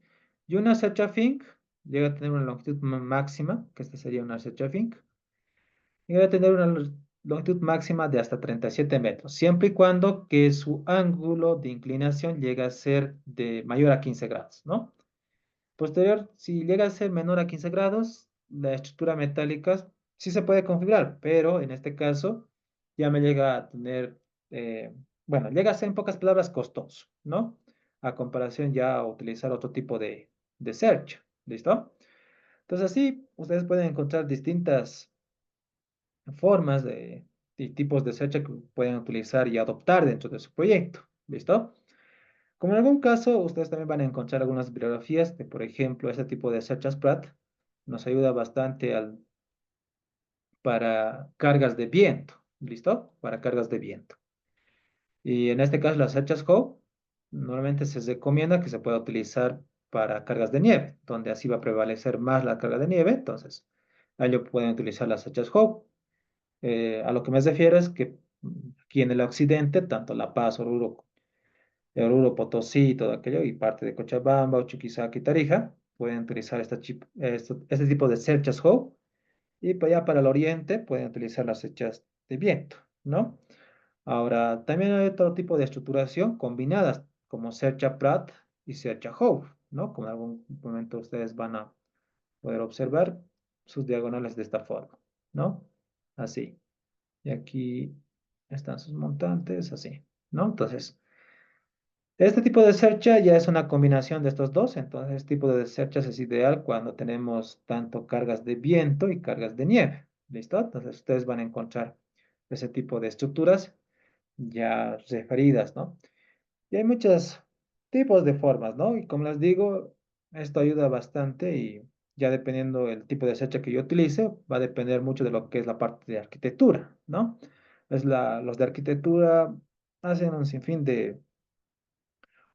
Y una cercha Fink llega a tener una longitud máxima, que esta sería una cercha Fink, llega a tener una longitud máxima de hasta 37 metros, siempre y cuando que su ángulo de inclinación llegue a ser de mayor a 15 grados, ¿no? Posterior, si llega a ser menor a 15 grados, la estructura metálica sí se puede configurar, pero en este caso ya me llega a tener, bueno, llega a ser en pocas palabras costoso, ¿no? A comparación ya a utilizar otro tipo de search, ¿listo? Entonces así ustedes pueden encontrar distintas formas de tipos de search que pueden utilizar y adoptar dentro de su proyecto, ¿listo? Como en algún caso, ustedes también van a encontrar algunas bibliografías de, por ejemplo, este tipo de Search as Pratt nos ayuda bastante para cargas de viento, ¿listo? Para cargas de viento. Y en este caso, la Search as Hope normalmente se recomienda que se pueda utilizar para cargas de nieve, donde así va a prevalecer más la carga de nieve, entonces, a ello pueden utilizar la Search as Hope. A lo que me refiero es que aquí en el occidente, tanto La Paz, Oruro de Oruro, Potosí, todo aquello, y parte de Cochabamba, Chuquisaca y Tarija, pueden utilizar este tipo de cerchas Hope, y para allá para el oriente pueden utilizar las cerchas de viento, ¿no? Ahora, también hay otro tipo de estructuración combinadas, como cercha Pratt y cercha Hope, ¿no? Como en algún momento ustedes van a poder observar sus diagonales de esta forma, ¿no? Así. Y aquí están sus montantes, así, ¿no? Entonces, este tipo de cercha ya es una combinación de estos dos, entonces este tipo de cerchas es ideal cuando tenemos tanto cargas de viento y cargas de nieve. ¿Listo? Entonces ustedes van a encontrar ese tipo de estructuras ya referidas, ¿no? Y hay muchos tipos de formas, ¿no? Y como les digo, esto ayuda bastante y ya dependiendo el tipo de cercha que yo utilice, va a depender mucho de lo que es la parte de arquitectura, ¿no? Los de arquitectura hacen un sinfín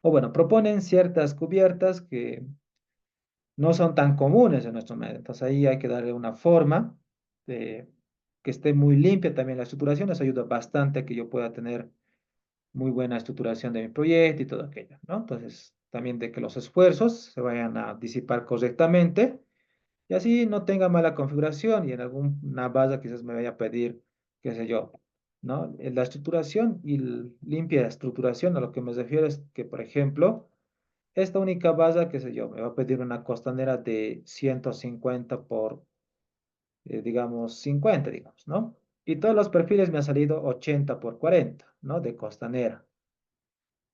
o bueno, proponen ciertas cubiertas que no son tan comunes en nuestro medio. Entonces ahí hay que darle una forma de que esté muy limpia también la estructuración. Eso ayuda bastante a que yo pueda tener muy buena estructuración de mi proyecto y todo aquello, ¿no? Entonces también de que los esfuerzos se vayan a disipar correctamente y así no tenga mala configuración y en alguna base quizás me vaya a pedir, qué sé yo, ¿no? La estructuración y limpia estructuración a lo que me refiero es que, por ejemplo, esta única base, qué sé yo, me va a pedir una costanera de 150 por, digamos, 50, digamos, ¿no? Y todos los perfiles me han salido 80 por 40, ¿no? De costanera.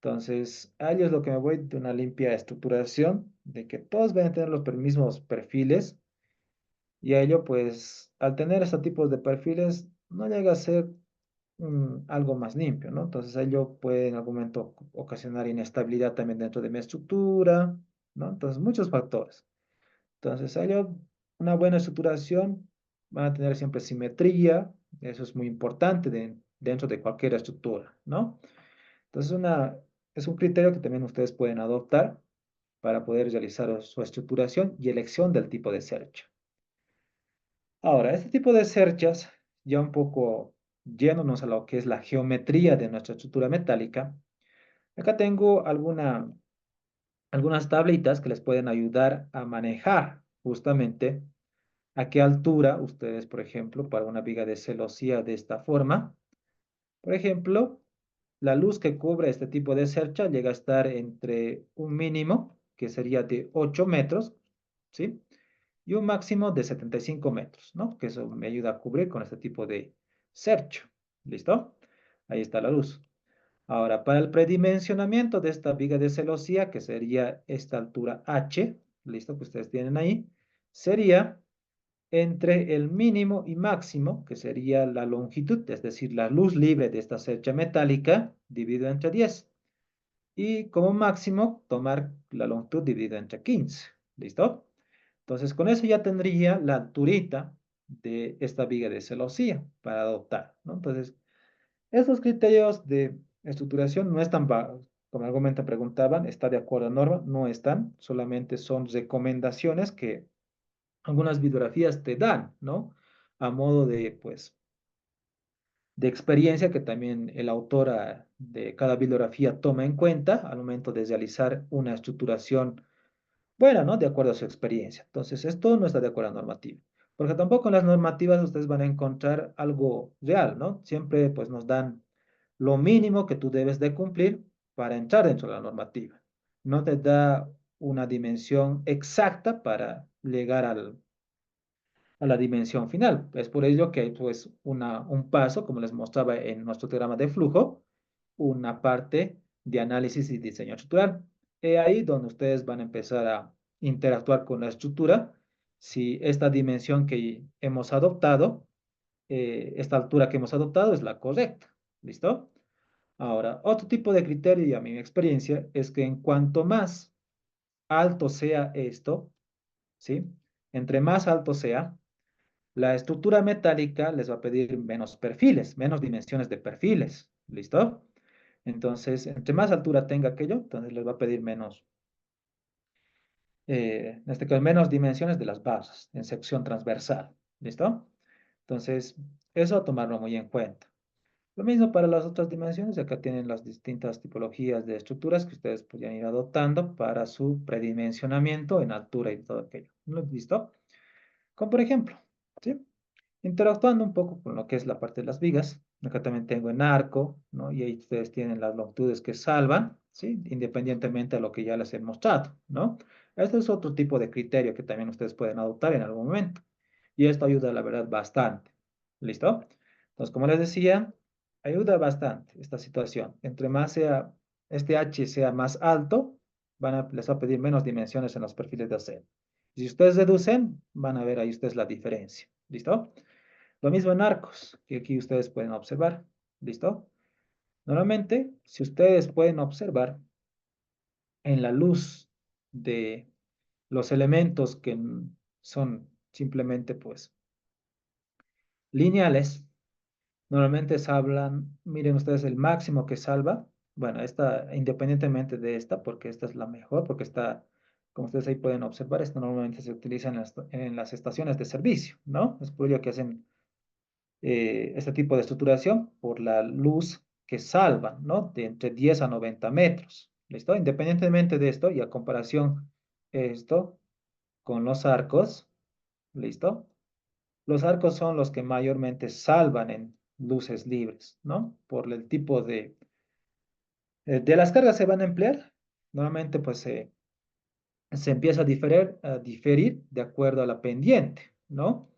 Entonces, a ello es lo que me voy de una limpia estructuración, de que todos van a tener los mismos perfiles, y a ello, pues, al tener este tipo de perfiles, no llega a ser algo más limpio, ¿no? Entonces, ello puede en algún momento ocasionar inestabilidad también dentro de mi estructura, ¿no? Entonces, muchos factores. Entonces, ello, una buena estructuración, van a tener siempre simetría, eso es muy importante dentro de cualquier estructura, ¿no? Entonces, es un criterio que también ustedes pueden adoptar para poder realizar su estructuración y elección del tipo de search. Ahora, este tipo de cerchas, ya un poco yéndonos a lo que es la geometría de nuestra estructura metálica, acá tengo algunas tablitas que les pueden ayudar a manejar justamente a qué altura ustedes, por ejemplo, para una viga de celosía de esta forma, por ejemplo, la luz que cubre este tipo de cercha llega a estar entre un mínimo, que sería de 8 metros, ¿sí? Y un máximo de 75 metros, ¿no? Que eso me ayuda a cubrir con este tipo de cercho. ¿Listo? Ahí está la luz. Ahora, para el predimensionamiento de esta viga de celosía, que sería esta altura H, ¿listo? Que ustedes tienen ahí, sería entre el mínimo y máximo, que sería la longitud, es decir, la luz libre de esta cercha metálica, dividido entre 10. Y como máximo, tomar la longitud dividida entre 15. ¿Listo? Entonces, con eso ya tendría la alturita de esta viga de celosía para adoptar, ¿no? Entonces, estos criterios de estructuración no están, como argumento preguntaban, ¿está de acuerdo a norma? No están, solamente son recomendaciones que algunas bibliografías te dan, ¿no? A modo de, pues, de experiencia que también el autor de cada bibliografía toma en cuenta al momento de realizar una estructuración buena, ¿no? De acuerdo a su experiencia. Entonces, esto no está de acuerdo a la normativa. Porque tampoco en las normativas ustedes van a encontrar algo real, ¿no? Siempre pues nos dan lo mínimo que tú debes de cumplir para entrar dentro de la normativa. No te da una dimensión exacta para llegar a la dimensión final. Es por ello que hay pues un paso, como les mostraba en nuestro diagrama de flujo, una parte de análisis y diseño estructural. Ahí donde ustedes van a empezar a interactuar con la estructura, si esta dimensión que hemos adoptado, esta altura que hemos adoptado es la correcta. ¿Listo? Ahora, otro tipo de criterio, y a mi experiencia, es que en cuanto más alto sea esto, ¿sí? Entre más alto sea, la estructura metálica les va a pedir menos perfiles, menos dimensiones de perfiles. ¿Listo? Entonces, entre más altura tenga aquello, entonces les va a pedir menos, en este caso, menos dimensiones de las bases en sección transversal. ¿Listo? Entonces, eso a tomarlo muy en cuenta. Lo mismo para las otras dimensiones, acá tienen las distintas tipologías de estructuras que ustedes podrían ir adoptando para su predimensionamiento en altura y todo aquello. ¿Listo? Como por ejemplo, ¿sí? Interactuando un poco con lo que es la parte de las vigas. Acá también tengo en arco, ¿no? Y ahí ustedes tienen las longitudes que salvan, ¿sí? Independientemente de lo que ya les he mostrado, ¿no? Este es otro tipo de criterio que también ustedes pueden adoptar en algún momento. Y esto ayuda, la verdad, bastante. ¿Listo? Entonces, como les decía, ayuda bastante esta situación. Entre más sea, este H sea más alto, les va a pedir menos dimensiones en los perfiles de acero. Si ustedes reducen, van a ver ahí ustedes la diferencia. ¿Listo? Lo mismo en arcos, que aquí ustedes pueden observar. ¿Listo? Normalmente, si ustedes pueden observar en la luz de los elementos que son simplemente pues lineales, normalmente salvan, miren ustedes el máximo que salva. Bueno, esta, independientemente de esta, porque esta es la mejor, porque está, como ustedes ahí pueden observar, esto normalmente se utiliza en las estaciones de servicio, ¿no? Es por ello que hacen este tipo de estructuración por la luz que salvan, ¿no? De entre 10 a 90 metros. ¿Listo? Independientemente de esto y a comparación esto con los arcos, ¿listo? Los arcos son los que mayormente salvan en luces libres, ¿no? Por el tipo de las cargas se van a emplear. Normalmente, pues, se empieza a diferir de acuerdo a la pendiente, ¿no?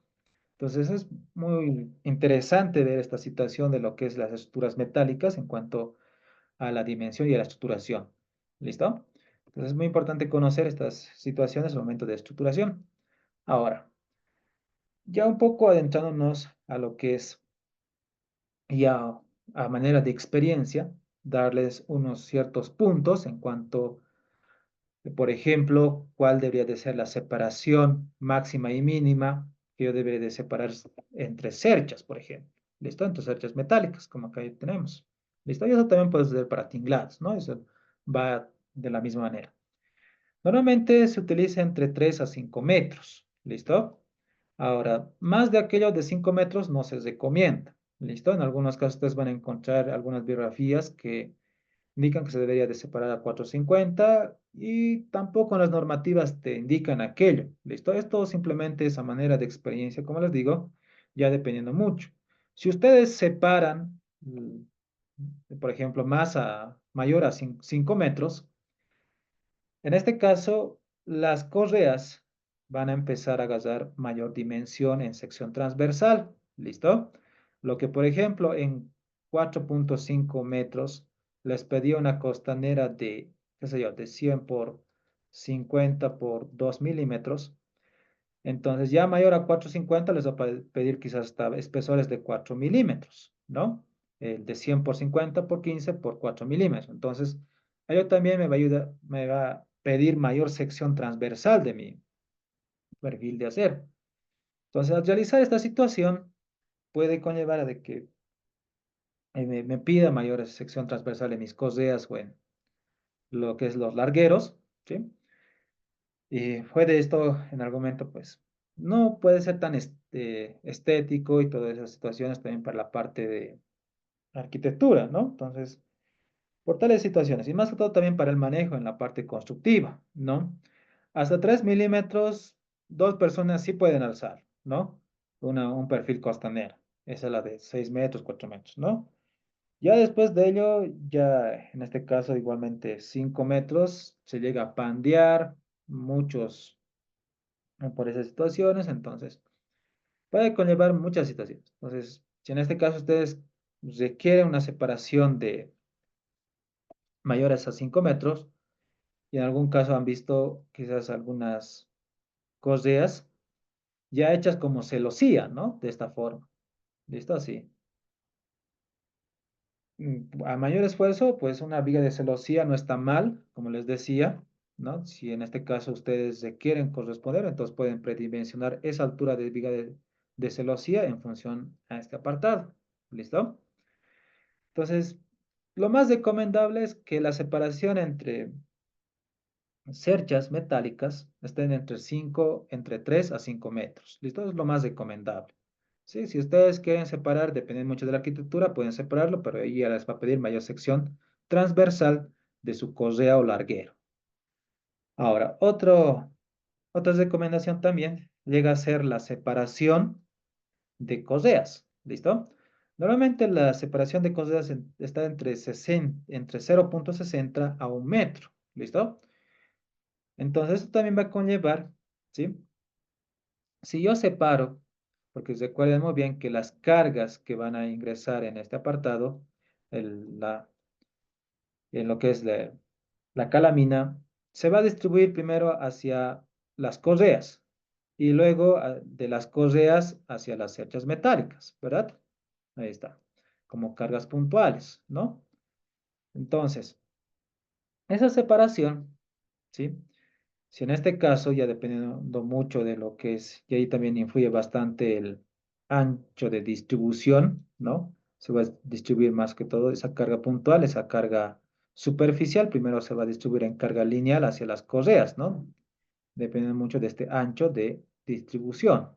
Entonces es muy interesante ver esta situación de lo que es las estructuras metálicas en cuanto a la dimensión y a la estructuración. ¿Listo? Entonces es muy importante conocer estas situaciones al momento de estructuración. Ahora, ya un poco adentrándonos a lo que es ya a manera de experiencia, darles unos ciertos puntos en cuanto, por ejemplo, cuál debería de ser la separación máxima y mínima que yo debería de separar entre cerchas, por ejemplo. ¿Listo? Entre cerchas metálicas, como acá tenemos. ¿Listo? Y eso también puede ser para tinglados, ¿no? Eso va de la misma manera. Normalmente se utiliza entre 3 a 5 metros. ¿Listo? Ahora, más de aquello de 5 metros no se recomienda. ¿Listo? En algunos casos ustedes van a encontrar algunas biografías que indican que se debería de separar a 450 y tampoco en las normativas te indican aquello. ¿Listo? Esto simplemente es a manera de experiencia, como les digo, ya dependiendo mucho. Si ustedes separan, por ejemplo, mayor a 5 metros, en este caso, las correas van a empezar a agarrar mayor dimensión en sección transversal. ¿Listo? Lo que, por ejemplo, en 4.5 metros les pedía una costanera de, qué sé yo, de 100 por 50 por 2 milímetros. Entonces, ya mayor a 450 les va a pedir quizás hasta espesores de 4 milímetros, ¿no? De 100 por 50 por 15 por 4 milímetros. Entonces, ello también me va a ayudar, me va a pedir mayor sección transversal de mi perfil de acero. Entonces, al realizar esta situación, puede conllevar a de que me pida mayor sección transversal en mis correas o en lo que es los largueros, ¿sí? Y fue de esto en algún momento, pues, no puede ser tan estético y todas esas situaciones también para la parte de arquitectura, ¿no? Entonces, por tales situaciones, y más que todo también para el manejo en la parte constructiva, ¿no? Hasta 3 milímetros, dos personas sí pueden alzar, ¿no? Un perfil costanero. Esa es la de 6 metros, 4 metros, ¿no? Ya después de ello, ya en este caso igualmente 5 metros, se llega a pandear muchos por esas situaciones, entonces puede conllevar muchas situaciones. Entonces, si en este caso ustedes requieren una separación de mayores a 5 metros, y en algún caso han visto quizás algunas correas ya hechas como celosía, ¿no? De esta forma. ¿Listo? Así. A mayor esfuerzo, pues una viga de celosía no está mal, como les decía, ¿no? Si en este caso ustedes quieren corresponder, entonces pueden predimensionar esa altura de viga de celosía en función a este apartado. ¿Listo? Entonces, lo más recomendable es que la separación entre cerchas metálicas estén entre 3 a 5 metros. ¿Listo? Es lo más recomendable. Sí, si ustedes quieren separar, dependiendo mucho de la arquitectura, pueden separarlo, pero ahí ya les va a pedir mayor sección transversal de su correa o larguero. Ahora, otra recomendación también llega a ser la separación de correas. ¿Listo? Normalmente la separación de correas está entre 0,60 a 1 metro. ¿Listo? Entonces, esto también va a conllevar, ¿sí? Si yo separo, porque recuerden muy bien que las cargas que van a ingresar en este apartado, en lo que es la calamina, se va a distribuir primero hacia las correas y luego de las correas hacia las cerchas metálicas, ¿verdad? Ahí está, como cargas puntuales, ¿no? Entonces, esa separación, ¿sí? Si en este caso, ya dependiendo mucho de lo que es, y ahí también influye bastante el ancho de distribución, ¿no? Se va a distribuir más que todo esa carga puntual, esa carga superficial, primero se va a distribuir en carga lineal hacia las correas, ¿no? Depende mucho de este ancho de distribución.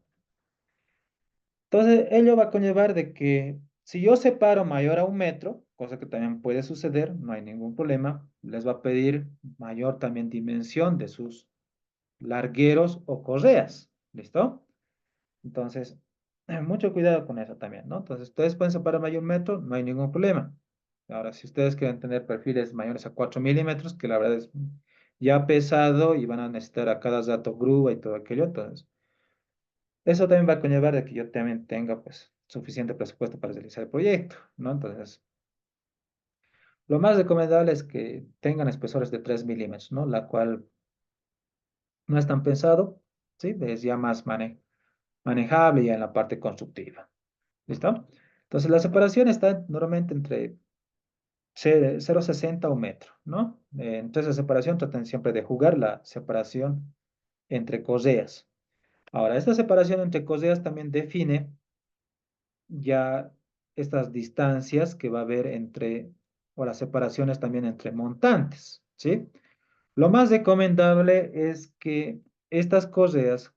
Entonces, ello va a conllevar de que si yo separo mayor a 1 metro, cosa que también puede suceder, no hay ningún problema, les va a pedir mayor también dimensión de sus largueros o correas. ¿Listo? Entonces, mucho cuidado con eso también, ¿no? Entonces, ustedes pueden separar mayor 1 metro, no hay ningún problema. Ahora, si ustedes quieren tener perfiles mayores a 4 milímetros, que la verdad es ya pesado y van a necesitar a cada rato grúa y todo aquello, entonces, eso también va a conllevar de que yo también tenga, pues, suficiente presupuesto para realizar el proyecto, ¿no? Entonces, lo más recomendable es que tengan espesores de 3 milímetros, ¿no? La cual no es tan pesado, ¿sí? Es ya más manejable ya en la parte constructiva. ¿Listo? Entonces la separación está normalmente entre 0,60 a 1 metro, ¿no? Entonces la separación tratan siempre de jugar la separación entre correas. Ahora, esta separación entre correas también define ya estas distancias que va a haber o las separaciones también entre montantes, ¿sí? Lo más recomendable es que estas correas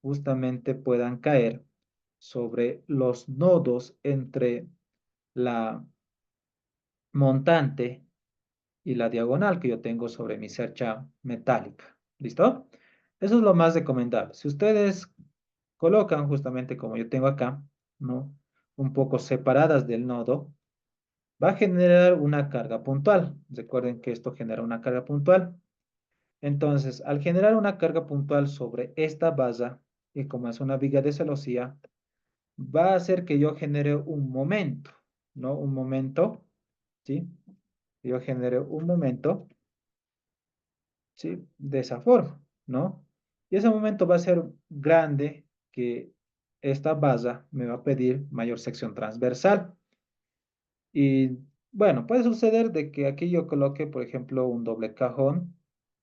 justamente puedan caer sobre los nodos entre la montante y la diagonal que yo tengo sobre mi cercha metálica. ¿Listo? Eso es lo más recomendable. Si ustedes colocan justamente como yo tengo acá, ¿no? Un poco separadas del nodo, va a generar una carga puntual. Recuerden que esto genera una carga puntual. Entonces, al generar una carga puntual sobre esta base, y como es una viga de celosía, va a hacer que yo genere un momento, ¿no? Un momento, ¿sí? Yo genere un momento, ¿sí? De esa forma, ¿no? Y ese momento va a ser grande que esta base me va a pedir mayor sección transversal. Y bueno, puede suceder de que aquí yo coloque, por ejemplo, un doble cajón,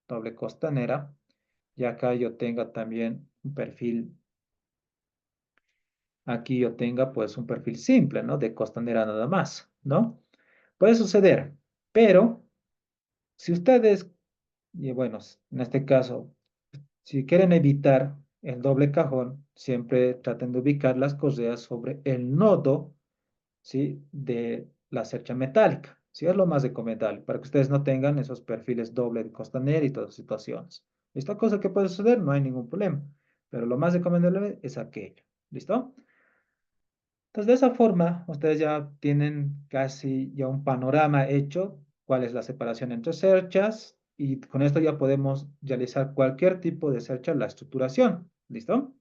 doble costanera, y acá yo tenga también un perfil, aquí yo tenga pues un perfil simple, ¿no? De costanera nada más, ¿no? Puede suceder, pero si ustedes, y bueno, en este caso, si quieren evitar el doble cajón, siempre traten de ubicar las correas sobre el nodo, ¿sí? De la cercha metálica, ¿sí? Es lo más recomendable para que ustedes no tengan esos perfiles doble de costanera y todas las situaciones. ¿Esta cosa que puede suceder? No hay ningún problema. Pero lo más recomendable es aquello. ¿Listo? Entonces, de esa forma, ustedes ya tienen casi ya un panorama hecho, cuál es la separación entre cerchas, y con esto ya podemos realizar cualquier tipo de cercha, la estructuración. ¿Listo?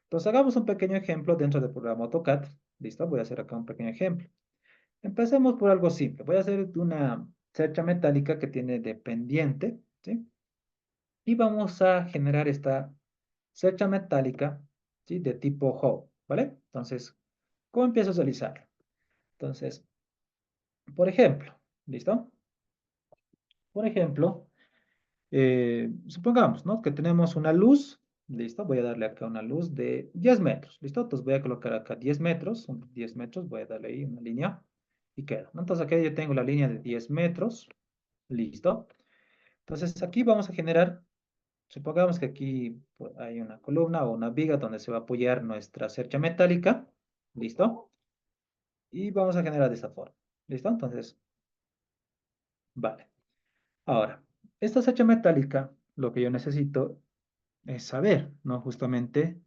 Entonces, hagamos un pequeño ejemplo dentro del programa AutoCAD. ¿Listo? Voy a hacer acá un pequeño ejemplo. Empecemos por algo simple. Voy a hacer una cercha metálica que tiene de pendiente, ¿sí? Y vamos a generar esta cercha metálica, ¿sí? De tipo Howe, ¿vale? Entonces, ¿cómo empiezo a realizarlo? Entonces, por ejemplo, ¿listo? Por ejemplo, supongamos, ¿no? Que tenemos una luz, ¿listo? Voy a darle acá una luz de 10 metros, ¿listo? Entonces voy a colocar acá 10 metros, son 10 metros, voy a darle ahí una línea y queda, ¿no? Entonces aquí yo tengo la línea de 10 metros, ¿listo? Entonces aquí vamos a generar, supongamos que aquí pues, hay una columna o una viga donde se va a apoyar nuestra cercha metálica, ¿listo? Y vamos a generar de esta forma, ¿listo? Entonces, vale. Ahora, esta cercha metálica, lo que yo necesito es saber, ¿no? Justamente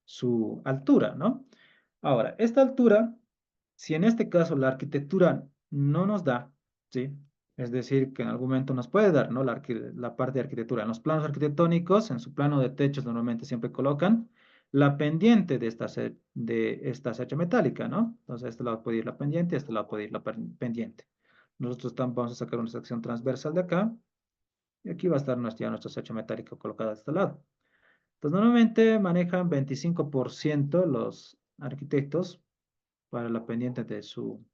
su altura, ¿no? Ahora, esta altura, si en este caso la arquitectura no nos da, ¿sí? Es decir, que en algún momento nos puede dar, ¿no? La parte de arquitectura. En los planos arquitectónicos, en su plano de techos, normalmente siempre colocan la pendiente de esta cercha metálica, ¿no? Entonces, este lado puede ir la pendiente, este lado puede ir la pendiente. Nosotros vamos a sacar una sección transversal de acá, y aquí va a estar ya nuestra cercha metálica colocada de este lado. Pues normalmente manejan 25% los arquitectos para la pendiente de su...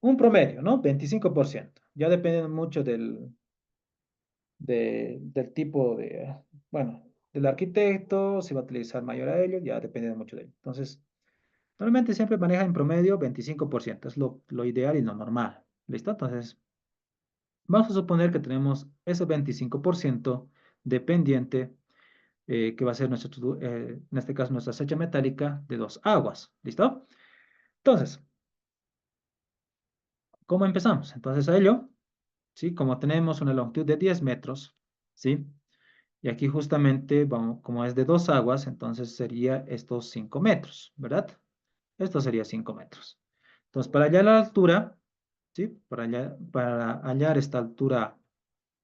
Un promedio, ¿no? 25%. Ya depende mucho del tipo de... Bueno, del arquitecto, si va a utilizar mayor a ello, ya depende mucho de ello. Entonces, normalmente siempre maneja en promedio 25%. Es lo ideal y lo normal. ¿Listo? Entonces, vamos a suponer que tenemos ese 25% de pendiente que va a ser en este caso nuestra cercha metálica de dos aguas. ¿Listo? Entonces, ¿cómo empezamos? Entonces a ello, ¿sí? Como tenemos una longitud de 10 metros, ¿sí? Y aquí justamente, vamos, como es de dos aguas, entonces sería estos 5 metros, ¿verdad? Esto sería 5 metros. Entonces, para hallar la altura, ¿sí? Para hallar esta altura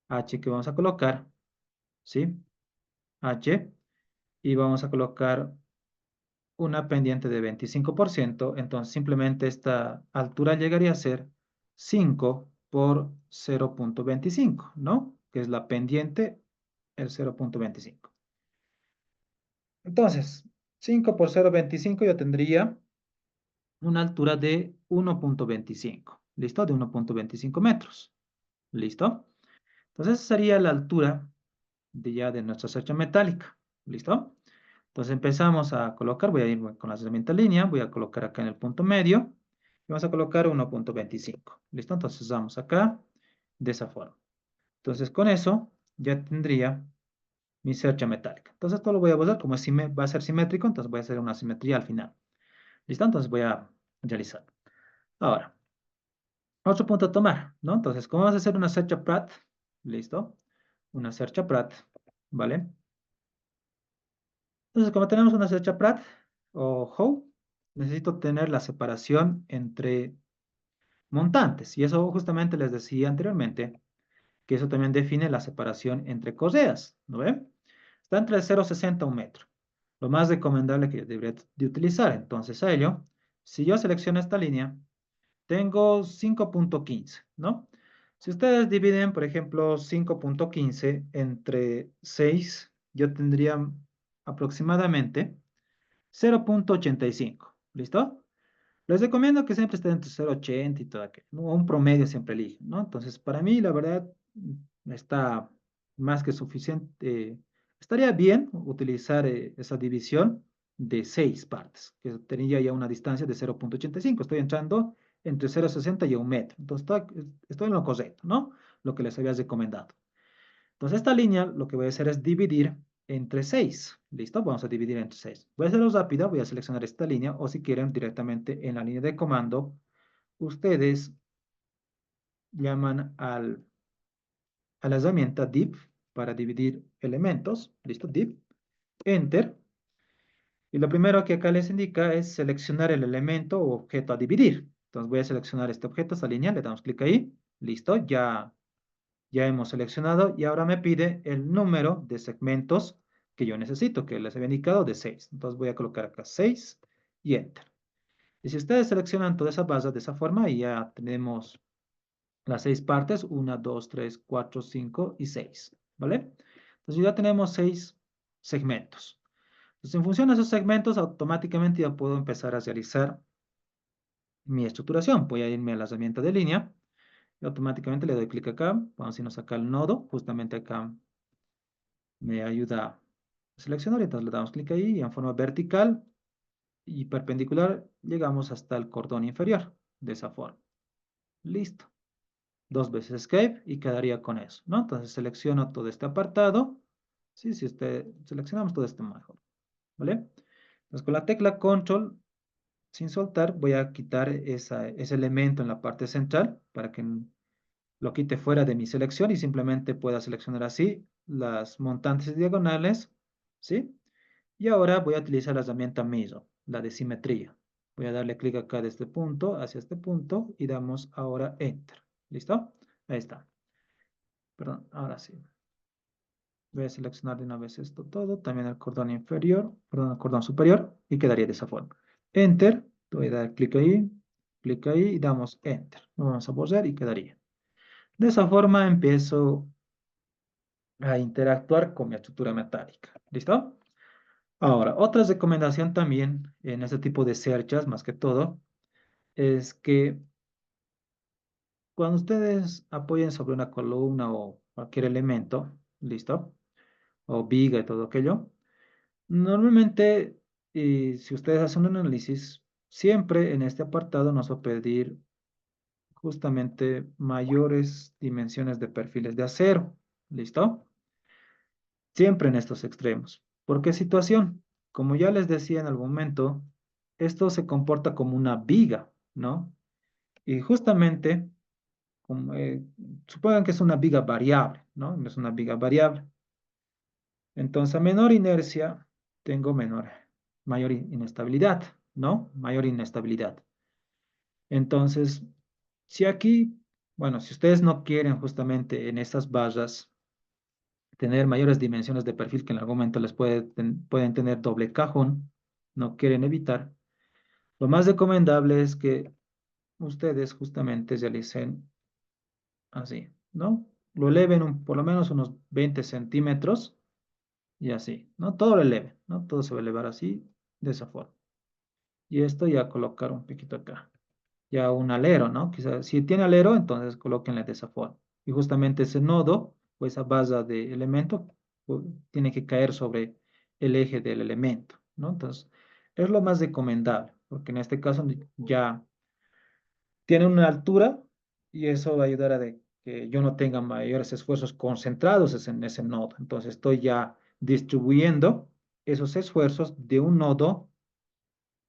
H que vamos a colocar, ¿sí? H, y vamos a colocar una pendiente de 25%, entonces simplemente esta altura llegaría a ser 5 por 0,25, ¿no? Que es la pendiente, el 0,25. Entonces, 5 por 0,25 yo tendría una altura de 1,25, ¿listo? De 1,25 metros, ¿listo? Entonces, esa sería la altura de nuestra cercha metálica, ¿listo? Entonces empezamos a colocar, voy a ir con la herramienta línea, voy a colocar acá en el punto medio, y vamos a colocar 1,25. ¿Listo? Entonces vamos acá, de esa forma. Entonces con eso ya tendría mi cercha metálica. Entonces esto lo voy a usar como va a ser simétrico, entonces voy a hacer una simetría al final. ¿Listo? Entonces voy a realizar. Ahora, otro punto a tomar, ¿no? Entonces, ¿cómo vamos a hacer una cercha Pratt? ¿Listo? Una cercha Pratt, ¿vale? Entonces, como tenemos una cercha Pratt o Howe, necesito tener la separación entre montantes. Y eso justamente les decía anteriormente, que eso también define la separación entre correas, ¿no ven? Está entre 0,60 y 1 metro. Lo más recomendable que yo debería de utilizar. Entonces, a ello, si yo selecciono esta línea, tengo 5,15, ¿no? Si ustedes dividen, por ejemplo, 5,15 entre 6, yo tendría aproximadamente 0,85. ¿Listo? Les recomiendo que siempre estén entre 0,80 y todo aquello, ¿no? Un promedio siempre eligen, ¿no? Entonces, para mí, la verdad, está más que suficiente. Estaría bien utilizar esa división de 6 partes, que tenía ya una distancia de 0,85. Estoy entrando entre 0,60 y 1 metro. Entonces, estoy en lo correcto, ¿no? Lo que les había recomendado. Entonces, esta línea lo que voy a hacer es dividir entre 6. ¿Listo? Vamos a dividir entre 6. Voy a hacerlo rápido, voy a seleccionar esta línea o si quieren directamente en la línea de comando, ustedes llaman a la herramienta div, para dividir elementos. ¿Listo? Div. Enter. Y lo primero que acá les indica es seleccionar el elemento o objeto a dividir. Entonces voy a seleccionar este objeto, esta línea, le damos clic ahí. Listo, ya hemos seleccionado y ahora me pide el número de segmentos que yo necesito, que les había indicado de 6. Entonces voy a colocar acá 6 y Enter. Y si ustedes seleccionan toda esa base de esa forma, y ya tenemos las 6 partes, 1, 2, 3, 4, 5 y 6, ¿vale? Entonces ya tenemos 6 segmentos. Entonces en función de esos segmentos, automáticamente ya puedo empezar a realizar mi estructuración. Voy a irme a la herramienta de línea y automáticamente le doy clic acá. Vamos a irnos acá al nodo, justamente acá me ayuda a seleccionar, entonces le damos clic ahí y en forma vertical y perpendicular llegamos hasta el cordón inferior, de esa forma. Listo. 2 veces Escape y quedaría con eso, ¿no? Entonces selecciono todo este apartado. Sí, si seleccionamos todo esto mejor, ¿vale? Entonces con la tecla Control, sin soltar, voy a quitar ese elemento en la parte central para que lo quite fuera de mi selección y simplemente pueda seleccionar así las montantes diagonales, ¿sí? Y ahora voy a utilizar la herramienta Measure, la de simetría. Voy a darle clic acá de este punto hacia este punto y damos ahora Enter. ¿Listo? Ahí está. Perdón, ahora sí. Voy a seleccionar de una vez esto todo, también el cordón inferior, perdón, el cordón superior y quedaría de esa forma. Enter, voy a dar clic ahí y damos Enter. Lo vamos a borrar y quedaría. De esa forma empiezo a interactuar con mi estructura metálica. ¿Listo? Ahora, otra recomendación también en este tipo de cerchas, más que todo, es que cuando ustedes apoyen sobre una columna o cualquier elemento, ¿listo? O viga y todo aquello, normalmente, si ustedes hacen un análisis, siempre en este apartado nos va a pedir justamente mayores dimensiones de perfiles de acero. ¿Listo? Siempre en estos extremos. ¿Por qué situación? Como ya les decía en algún momento, esto se comporta como una viga, ¿no? Y justamente, como, supongan que es una viga variable, ¿no? Es una viga variable. Entonces, a menor inercia, tengo mayor inestabilidad, ¿no? Mayor inestabilidad. Entonces, si aquí, bueno, si ustedes no quieren justamente en estas barras tener mayores dimensiones de perfil que en algún momento les pueden tener doble cajón, no quieren evitar, lo más recomendable es que ustedes justamente realicen así, ¿no? Lo eleven por lo menos unos 20 centímetros y así, ¿no? Todo lo eleven, ¿no? Todo se va a elevar así, de esa forma. Y esto ya colocar un poquito acá. Ya un alero, ¿no? Quizás si tiene alero, entonces colóquenle de esa forma. Y justamente ese nodo o esa base de elemento tiene que caer sobre el eje del elemento, ¿no? Entonces, es lo más recomendable, porque en este caso ya tiene una altura y eso va a ayudar que yo no tenga mayores esfuerzos concentrados en ese nodo. Entonces, estoy ya distribuyendo esos esfuerzos de un nodo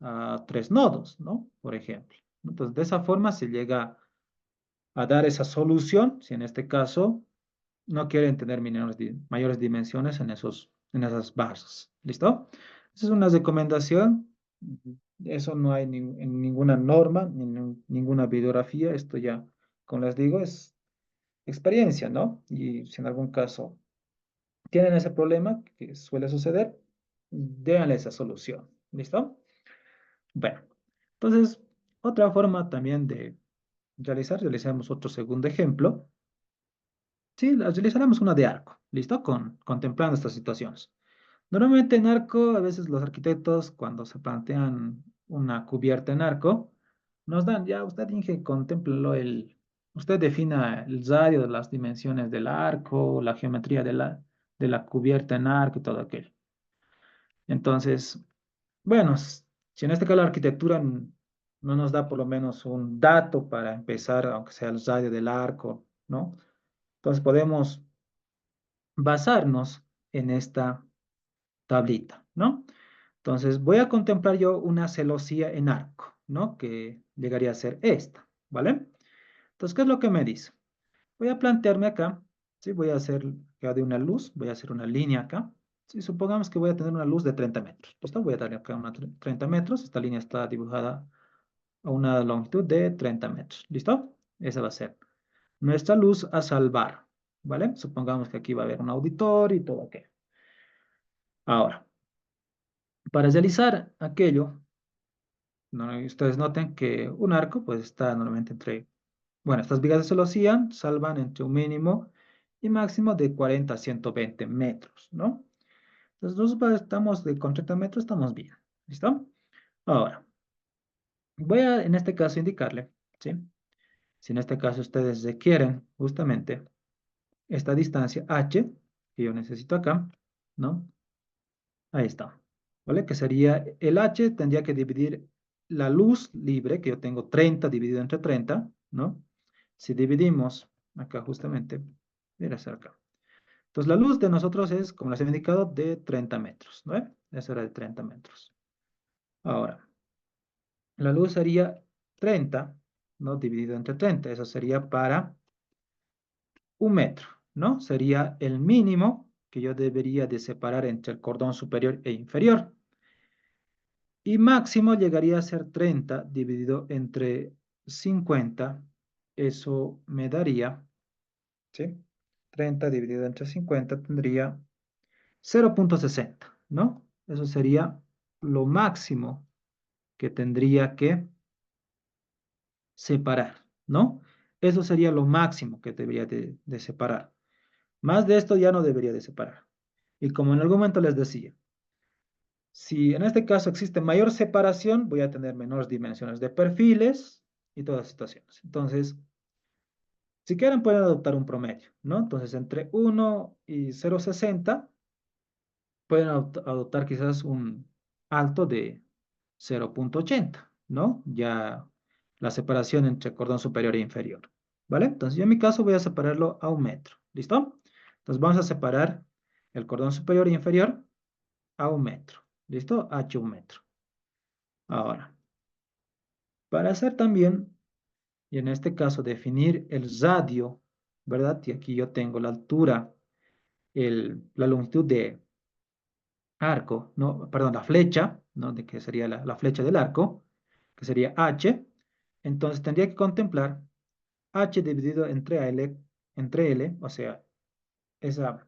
a 3 nodos, ¿no? Por ejemplo. Entonces, de esa forma se llega a dar esa solución, si en este caso no quieren tener mayores dimensiones en esas bases. ¿Listo? Esa es una recomendación. Eso no hay en ninguna norma, ni en ninguna bibliografía. Esto ya, como les digo, es experiencia, ¿no? Y si en algún caso tienen ese problema, que suele suceder, déanle esa solución. ¿Listo? Bueno, entonces, otra forma también de realizamos otro segundo ejemplo. Sí, realizaremos una de arco, ¿listo? Contemplando estas situaciones. Normalmente en arco, a veces los arquitectos, cuando se plantean una cubierta en arco, nos dan, ya usted Inge, contémplelo usted defina el radio de las dimensiones del arco, la geometría de la cubierta en arco y todo aquello. Entonces, bueno, si en este caso la arquitectura no nos da por lo menos un dato para empezar, aunque sea el radio del arco, ¿no? Entonces podemos basarnos en esta tablita, ¿no? Entonces voy a contemplar yo una celosía en arco, ¿no? Que llegaría a ser esta, ¿vale? Entonces, ¿qué es lo que me dice? Voy a plantearme acá Sí, voy a hacer que de una luz, voy a hacer una línea acá. Sí, supongamos que voy a tener una luz de 30 metros. ¿Listo? Voy a darle acá una 30 metros. Esta línea está dibujada a una longitud de 30 metros. ¿Listo? Esa va a ser nuestra luz a salvar. ¿Vale? Supongamos que aquí va a haber un auditor y todo aquello. Ahora, para realizar aquello, ¿no? Ustedes noten que un arco pues está normalmente entre, bueno, estas vigas de celosía salvan entre un mínimo y máximo de 40 a 120 metros, ¿no? Entonces nosotros estamos con 30 metros, estamos bien, ¿listo? Ahora, voy a en este caso indicarle, ¿sí? Si en este caso ustedes requieren justamente esta distancia h, que yo necesito acá, ¿no? Ahí está, ¿vale? Que sería el h, tendría que dividir la luz libre, que yo tengo 30 dividido entre 30, ¿no? Si dividimos acá justamente, mira hacia acá. Entonces la luz de nosotros es, como les he indicado, de 30 metros, ¿no? Eso era de 30 metros. Ahora, la luz sería 30, ¿no? Dividido entre 30, eso sería para un metro, ¿no? Sería el mínimo que yo debería de separar entre el cordón superior e inferior. Y máximo llegaría a ser 30 dividido entre 50. Eso me daría, ¿sí? 30 dividido entre 50 tendría 0,60, ¿no? Eso sería lo máximo que tendría que separar, ¿no? Eso sería lo máximo que debería de separar. Más de esto ya no debería de separar. Y como en algún momento les decía, si en este caso existe mayor separación, voy a tener menores dimensiones de perfiles y todas las situaciones. Entonces, si quieren pueden adoptar un promedio, ¿no? Entonces, entre 1 y 0,60 pueden adoptar quizás un alto de 0,80, ¿no? Ya la separación entre cordón superior e inferior, ¿vale? Entonces, yo en mi caso voy a separarlo a un metro, ¿listo? Entonces, vamos a separar el cordón superior e inferior a un metro, ¿listo? H un metro. Ahora, para hacer también, y en este caso definir el radio, ¿verdad? Y aquí yo tengo la altura, la longitud de arco, no, perdón, la flecha, ¿no? De que sería la flecha del arco, que sería H. Entonces tendría que contemplar H dividido entre L, o sea, esa,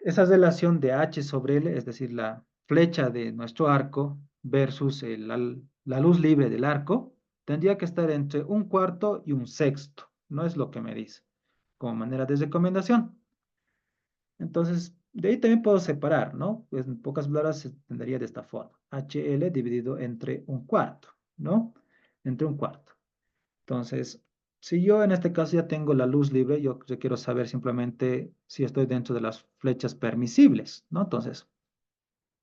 esa relación de H sobre L, es decir, la flecha de nuestro arco versus la luz libre del arco, tendría que estar entre un cuarto y un sexto, no es lo que me dice, como manera de recomendación. Entonces, de ahí también puedo separar, ¿no? Pues en pocas palabras se tendría de esta forma. HL dividido entre un cuarto, ¿no? Entre un cuarto. Entonces, si yo en este caso ya tengo la luz libre, yo quiero saber simplemente si estoy dentro de las flechas permisibles, ¿no? Entonces,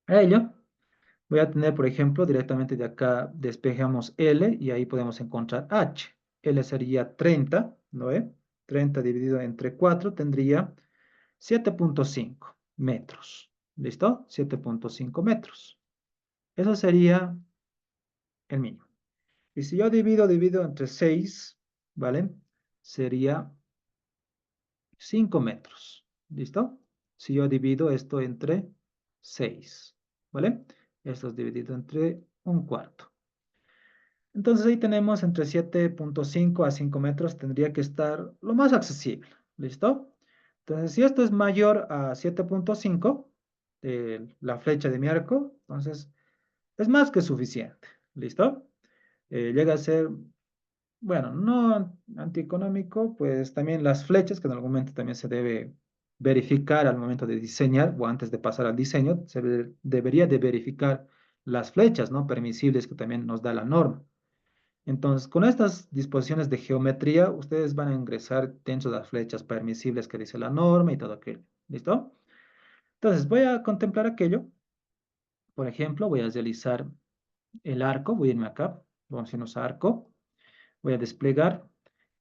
a ello voy a tener, por ejemplo, directamente de acá despejamos L y ahí podemos encontrar H. L sería 30, ¿no ve? 30 dividido entre 4 tendría 7,5 metros. ¿Listo? 7,5 metros. Eso sería el mínimo. Y si yo divido entre 6, ¿vale? Sería 5 metros. ¿Listo? Si yo divido esto entre 6, ¿vale? Esto es dividido entre un cuarto. Entonces ahí tenemos entre 7,5 a 5 metros tendría que estar lo más accesible. ¿Listo? Entonces, si esto es mayor a 7,5, la flecha de mi arco, entonces es más que suficiente. ¿Listo? Llega a ser, bueno, no antieconómico, pues también las flechas, que en algún momento también se debe verificar al momento de diseñar o antes de pasar al diseño, debería de verificar las flechas, ¿no? Permisibles que también nos da la norma. Entonces, con estas disposiciones de geometría, ustedes van a ingresar dentro de las flechas permisibles que dice la norma y todo aquello. ¿Listo? Entonces, voy a contemplar aquello. Por ejemplo, voy a realizar el arco. Voy a irme acá. Vamos a irnos a arco. Voy a desplegar.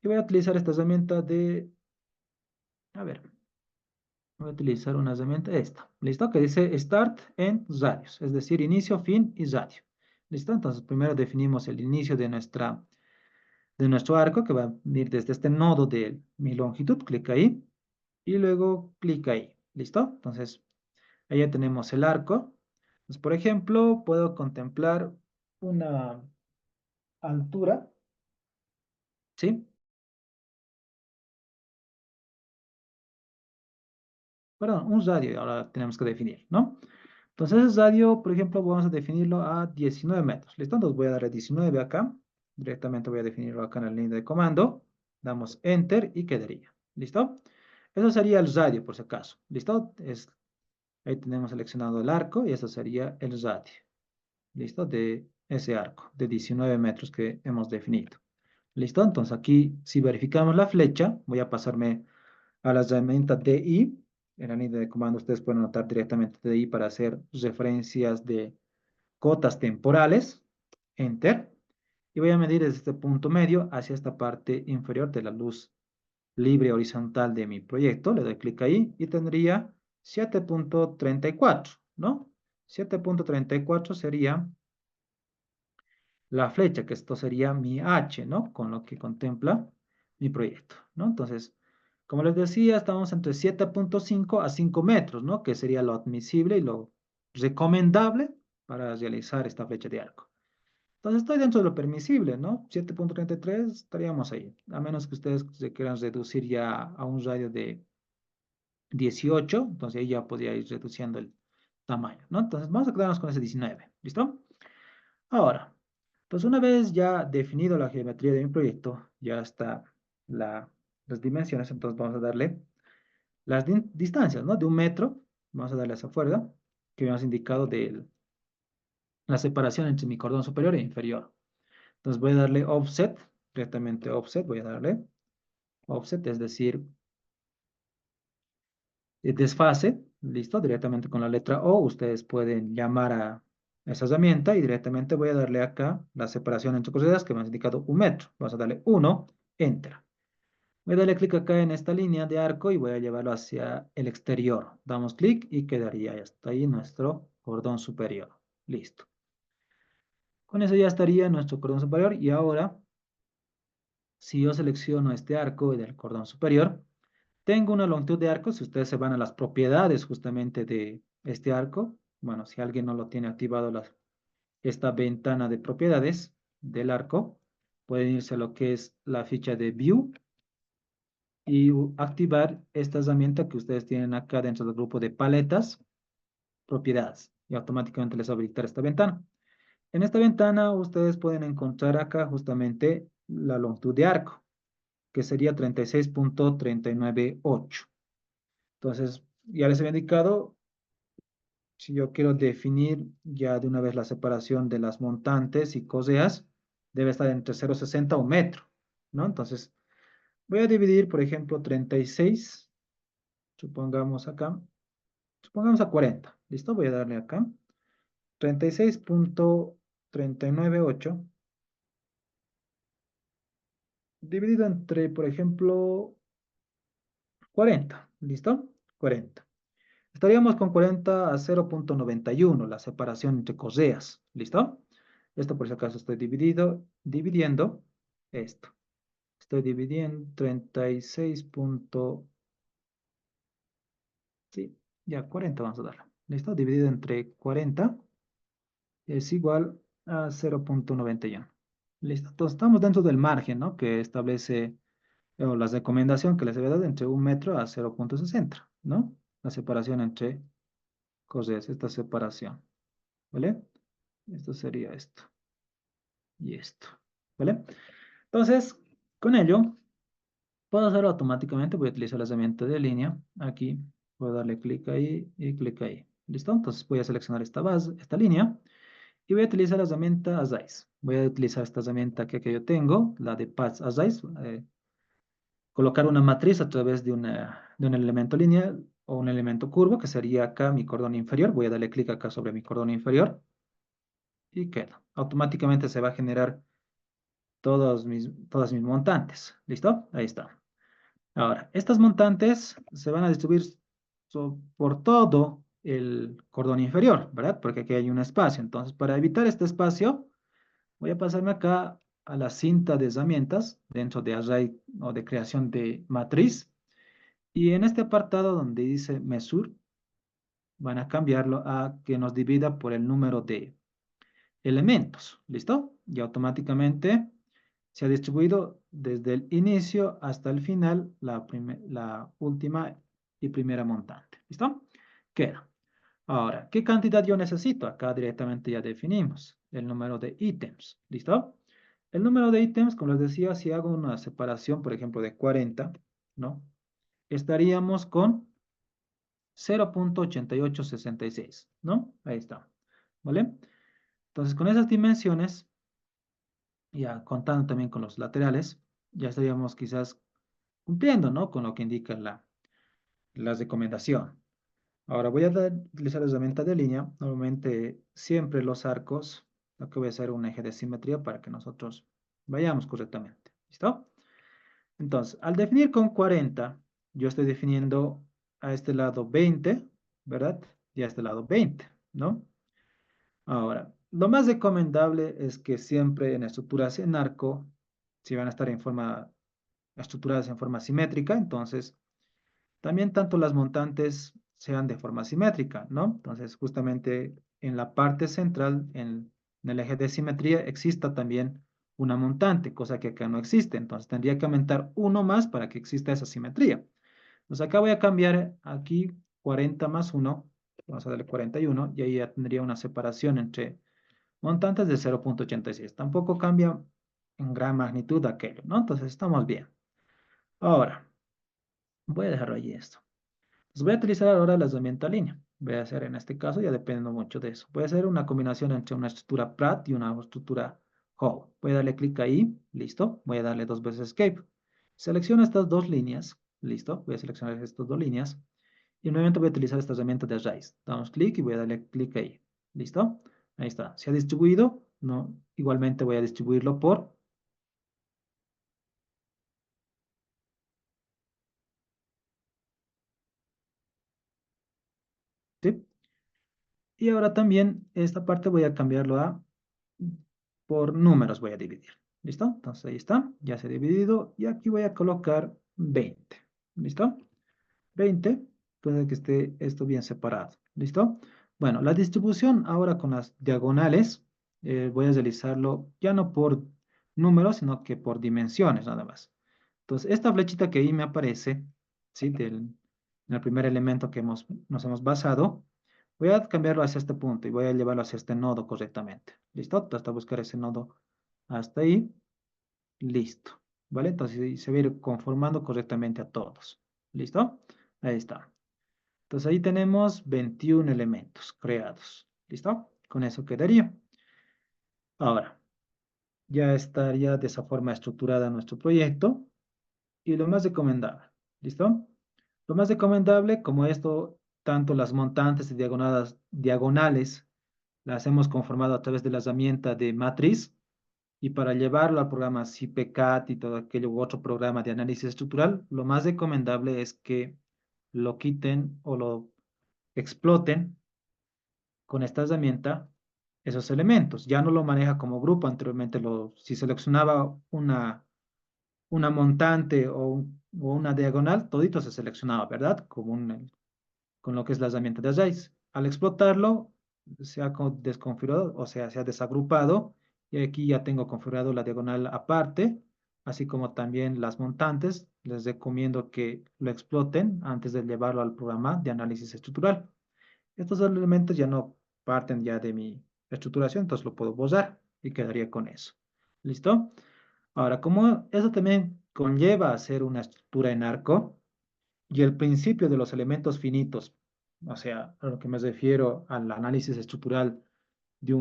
Y voy a utilizar esta herramienta de... A ver. Voy a utilizar una herramienta esta. ¿Listo? Que dice Start and Radius. Es decir, inicio, fin y radio. ¿Listo? Entonces, primero definimos el inicio de nuestra de nuestro arco, que va a venir desde este nodo de mi longitud. Clic ahí y luego clic ahí. ¿Listo? Entonces, ahí ya tenemos el arco. Entonces, por ejemplo, puedo contemplar una altura, ¿sí? Perdón, un radio ahora tenemos que definir, ¿no? Entonces, ese radio, por ejemplo, vamos a definirlo a 19 metros. ¿Listo? Entonces voy a darle 19 acá. Directamente voy a definirlo acá en la línea de comando. Damos Enter y quedaría. ¿Listo? Eso sería el radio, por si acaso. ¿Listo? Ahí tenemos seleccionado el arco y eso sería el radio. ¿Listo? De ese arco de 19 metros que hemos definido. ¿Listo? Entonces aquí, si verificamos la flecha, voy a pasarme a la herramienta DI. En la línea de comando ustedes pueden anotar directamente DI para hacer referencias de cotas temporales. Enter. Y voy a medir desde este punto medio hacia esta parte inferior de la luz libre horizontal de mi proyecto. Le doy clic ahí y tendría 7.34, ¿no? 7.34 sería la flecha, que esto sería mi H, ¿no? Con lo que contempla mi proyecto, ¿no? Entonces, como les decía, estamos entre 7.5 a 5 metros, ¿no? Que sería lo admisible y lo recomendable para realizar esta flecha de arco. Entonces, estoy dentro de lo permisible, ¿no? 7.33 estaríamos ahí, a menos que ustedes se quieran reducir ya a un radio de 18, entonces ahí ya podría ir reduciendo el tamaño, ¿no? Entonces, vamos a quedarnos con ese 19, ¿listo? Ahora, pues una vez ya definido la geometría de mi proyecto, ya está las dimensiones, entonces vamos a darle las distancias, ¿no? De 1 metro, vamos a darle esa fuerza que habíamos indicado de la separación entre mi cordón superior e inferior. Entonces voy a darle offset, directamente offset, voy a darle offset, es decir, desfase, listo, directamente con la letra O, ustedes pueden llamar a esa herramienta y directamente voy a darle acá la separación entre crucedas que me han indicado 1 metro. Vamos a darle 1, enter. Voy a darle clic acá en esta línea de arco y voy a llevarlo hacia el exterior. Damos clic y quedaría hasta ahí nuestro cordón superior. Listo. Con eso ya estaría nuestro cordón superior y ahora, si yo selecciono este arco del cordón superior, tengo una longitud de arco. Si ustedes se van a las propiedades justamente de este arco, bueno, si alguien no lo tiene activado esta ventana de propiedades del arco, pueden irse a lo que es la ficha de View y activar esta herramienta que ustedes tienen acá dentro del grupo de paletas, propiedades, y automáticamente les va a habilitar esta ventana. En esta ventana ustedes pueden encontrar acá justamente la longitud de arco, que sería 36.398. Entonces, ya les había indicado, si yo quiero definir ya de una vez la separación de las montantes y coseas, debe estar entre 0,60 o 1 metro, ¿no? Entonces, voy a dividir, por ejemplo, 36, supongamos acá, supongamos a 40, ¿listo? Voy a darle acá, 36.398, dividido entre, por ejemplo, 40, ¿listo? 40. Estaríamos con 40 a 0.91, la separación entre correas. ¿Listo? Esto por si acaso estoy dividiendo esto. Estoy dividiendo 36 sí, ya 40 vamos a darle. ¿Listo? Dividido entre 40 es igual a 0.91. ¿Listo? Entonces estamos dentro del margen, ¿no? Que establece, o la recomendación que les había dado entre 1 metro a 0.60, ¿no? La separación entre correas, esta separación. ¿Vale? Esto sería esto y esto, ¿vale? Entonces, con ello, puedo hacerlo automáticamente. Voy a utilizar la herramienta de línea. Aquí, voy a darle clic ahí y clic ahí. ¿Listo? Entonces voy a seleccionar esta base, esta línea, y voy a utilizar la herramienta Asize. Voy a utilizar esta herramienta que yo tengo, la de Paths Asize, colocar una matriz a través de un elemento lineal o un elemento curvo, que sería acá mi cordón inferior. Voy a darle clic acá sobre mi cordón inferior y queda. Automáticamente se va a generar todas mis montantes. ¿Listo? Ahí está. Ahora, estas montantes se van a distribuir por todo el cordón inferior, ¿verdad? Porque aquí hay un espacio. Entonces, para evitar este espacio, voy a pasarme acá a la cinta de herramientas dentro de array o de creación de matriz. Y en este apartado donde dice Mesure, van a cambiarlo a que nos divida por el número de elementos. ¿Listo? Y automáticamente se ha distribuido desde el inicio hasta el final la última y primera montante. ¿Listo? Queda. Ahora, ¿qué cantidad yo necesito? Acá directamente ya definimos el número de ítems. ¿Listo? El número de ítems, como les decía, si hago una separación, por ejemplo, de 40, ¿no? Estaríamos con 0.8866, ¿no? Ahí está. ¿Vale? Entonces, con esas dimensiones, ya contando también con los laterales, ya estaríamos quizás cumpliendo, ¿no? Con lo que indica la recomendación. Ahora voy a utilizar la herramienta de línea. Normalmente siempre los arcos, lo que voy a hacer es un eje de simetría para que nosotros vayamos correctamente. ¿Listo? Entonces, al definir con 40, yo estoy definiendo a este lado 20, ¿verdad? Y a este lado 20, ¿no? Ahora, lo más recomendable es que siempre en estructuras en arco, si van a estar estructuradas en forma simétrica, entonces también tanto las montantes sean de forma simétrica, ¿no? Entonces, justamente en la parte central, en el eje de simetría, exista también una montante, cosa que acá no existe. Entonces, tendría que aumentar uno más para que exista esa simetría. Entonces, acá voy a cambiar aquí 40 más 1, vamos a darle 41, y ahí ya tendría una separación entre montantes de 0.86. Tampoco cambia en gran magnitud aquello, ¿no? Entonces, estamos bien. Ahora, voy a dejarlo allí esto. Pues voy a utilizar ahora la herramienta línea. Voy a hacer en este caso, ya dependiendo mucho de eso. Voy a hacer una combinación entre una estructura Pratt y una estructura Howe. Voy a darle clic ahí, listo. Voy a darle dos veces Escape. Selecciono estas dos líneas, listo. Voy a seleccionar estas dos líneas. Y nuevamente voy a utilizar esta herramienta de Arrays. Damos clic y voy a darle clic ahí, listo. Ahí está. Se ha distribuido, no. Igualmente voy a distribuirlo por, ¿sí? Y ahora también esta parte voy a cambiarlo a por números voy a dividir. ¿Listo? Entonces ahí está, ya se ha dividido y aquí voy a colocar 20. ¿Listo? 20, puede que esté esto bien separado. ¿Listo? Bueno, la distribución ahora con las diagonales, voy a realizarlo ya no por números, sino que por dimensiones nada más. Entonces, esta flechita que ahí me aparece, ¿sí? En el primer elemento que nos hemos basado, voy a cambiarlo hacia este punto y voy a llevarlo hacia este nodo correctamente. ¿Listo? Hasta buscar ese nodo hasta ahí. Listo. ¿Vale? Entonces se va a ir conformando correctamente a todos. ¿Listo? Ahí está. Entonces ahí tenemos 21 elementos creados. ¿Listo? Con eso quedaría. Ahora, ya estaría de esa forma estructurada nuestro proyecto. Y lo más recomendable. ¿Listo? Lo más recomendable, como esto, tanto las montantes y diagonales las hemos conformado a través de la herramienta de matriz, y para llevarlo al programa CPCAT y todo aquello u otro programa de análisis estructural, lo más recomendable es que lo quiten o lo exploten con esta herramienta esos elementos. Ya no lo maneja como grupo. Anteriormente, si seleccionaba una montante o una diagonal, todito se seleccionaba, ¿verdad? Con lo que es la herramienta de Raíz. Al explotarlo, se ha desconfigurado, o sea, se ha desagrupado, y aquí ya tengo configurado la diagonal aparte, así como también las montantes. Les recomiendo que lo exploten antes de llevarlo al programa de análisis estructural. Estos elementos ya no parten ya de mi estructuración, entonces lo puedo borrar y quedaría con eso. ¿Listo? Ahora, como eso también conlleva hacer una estructura en arco, y el principio de los elementos finitos, o sea, a lo que me refiero al análisis estructural de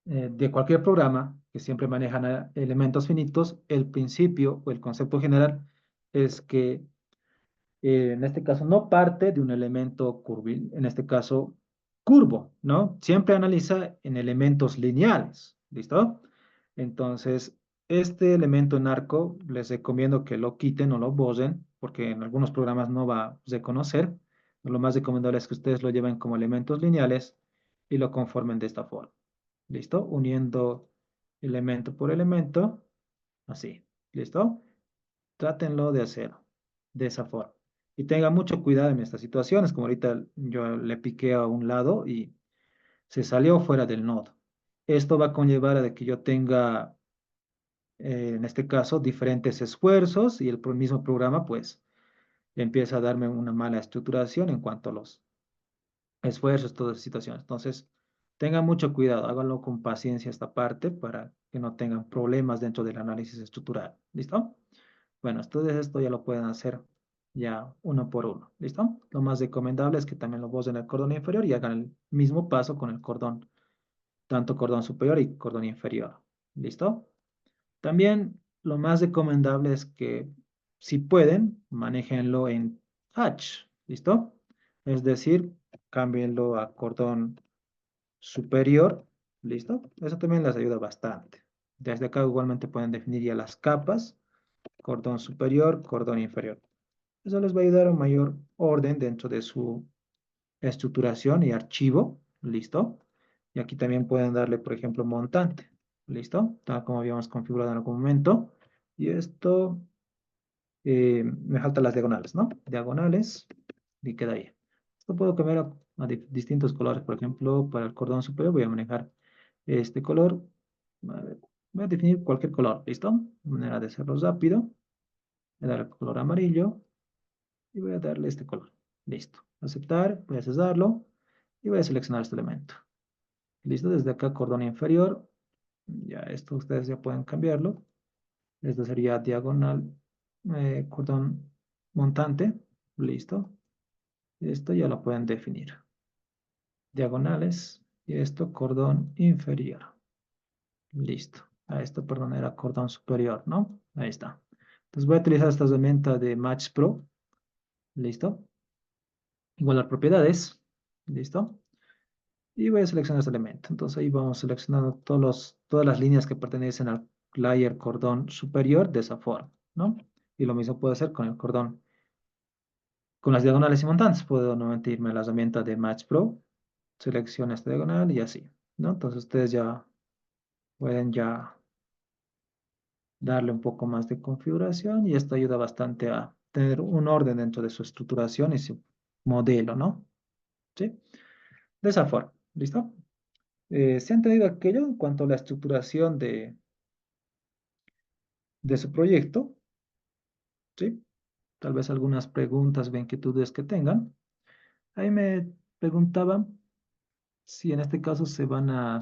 de cualquier programa que siempre manejan elementos finitos, el principio o el concepto general es que en este caso no parte de un elemento curvil, en este caso curvo, ¿no? Siempre analiza en elementos lineales, ¿listo? Entonces, este elemento en arco les recomiendo que lo quiten o lo borren, porque en algunos programas no va a reconocer. Lo más recomendable es que ustedes lo lleven como elementos lineales y lo conformen de esta forma, ¿listo? Uniendo elemento por elemento, así, ¿listo? Trátenlo de hacer de esa forma. Y tengan mucho cuidado en estas situaciones, como ahorita yo le piqué a un lado y se salió fuera del nodo. Esto va a conllevar a de que yo tenga, en este caso, diferentes esfuerzos y el mismo programa, pues, empieza a darme una mala estructuración en cuanto a los esfuerzos, todas esas situaciones. Entonces, tengan mucho cuidado, háganlo con paciencia esta parte para que no tengan problemas dentro del análisis estructural. ¿Listo? Bueno, entonces esto ya lo pueden hacer ya uno por uno. ¿Listo? Lo más recomendable es que también lo bosen el cordón inferior y hagan el mismo paso con el cordón, tanto cordón superior y cordón inferior. ¿Listo? También lo más recomendable es que, si pueden, manéjenlo en Hatch. ¿Listo? Es decir, cámbienlo a cordón superior. ¿Listo? Eso también les ayuda bastante. Desde acá igualmente pueden definir ya las capas, cordón superior, cordón inferior. Eso les va a ayudar a un mayor orden dentro de su estructuración y archivo. ¿Listo? Y aquí también pueden darle, por ejemplo, montante. ¿Listo? Tal como habíamos configurado en algún momento. Y esto, me faltan las diagonales, ¿no? Diagonales, y queda ahí. Esto puedo cambiar a distintos colores. Por ejemplo, para el cordón superior voy a manejar este color. A ver, voy a definir cualquier color, ¿listo? Manera de hacerlo rápido. Voy a dar el color amarillo y voy a darle este color. Listo. Aceptar, voy a cesarlo y voy a seleccionar este elemento. Listo, desde acá cordón inferior. Ya esto ustedes ya pueden cambiarlo. Esto sería diagonal, cordón montante. Listo. Esto ya lo pueden definir. Diagonales y esto cordón inferior. Listo. A esto, perdón, era cordón superior, ¿no? Ahí está. Entonces voy a utilizar esta herramienta de Match Pro. Listo. Igual a propiedades. Listo. Y voy a seleccionar este elemento. Entonces ahí vamos seleccionando todas las líneas que pertenecen al layer cordón superior de esa forma, ¿no? Y lo mismo puedo hacer con el cordón, con las diagonales y montantes. Puedo nuevamente irme a la herramienta de Match Pro, selecciono esta diagonal y así, ¿no? Entonces ustedes ya pueden ya darle un poco más de configuración y esto ayuda bastante a tener un orden dentro de su estructuración y su modelo, ¿no? ¿Sí? De esa forma, ¿listo? ¿Se ha entendido aquello en cuanto a la estructuración de su proyecto? ¿Sí? Tal vez algunas preguntas o inquietudes que tengan. Ahí me preguntaban si en este caso sí, se van a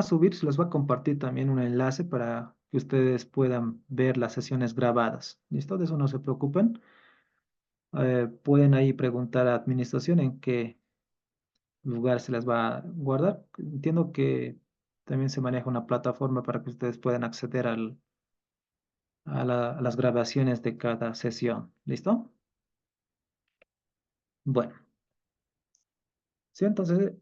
subir, se les va a compartir también un enlace para que ustedes puedan ver las sesiones grabadas. ¿Listo? De eso no se preocupen. Pueden ahí preguntar a administración en qué lugar se les va a guardar. Entiendo que también se maneja una plataforma para que ustedes puedan acceder a las grabaciones de cada sesión. ¿Listo? Bueno, sí, entonces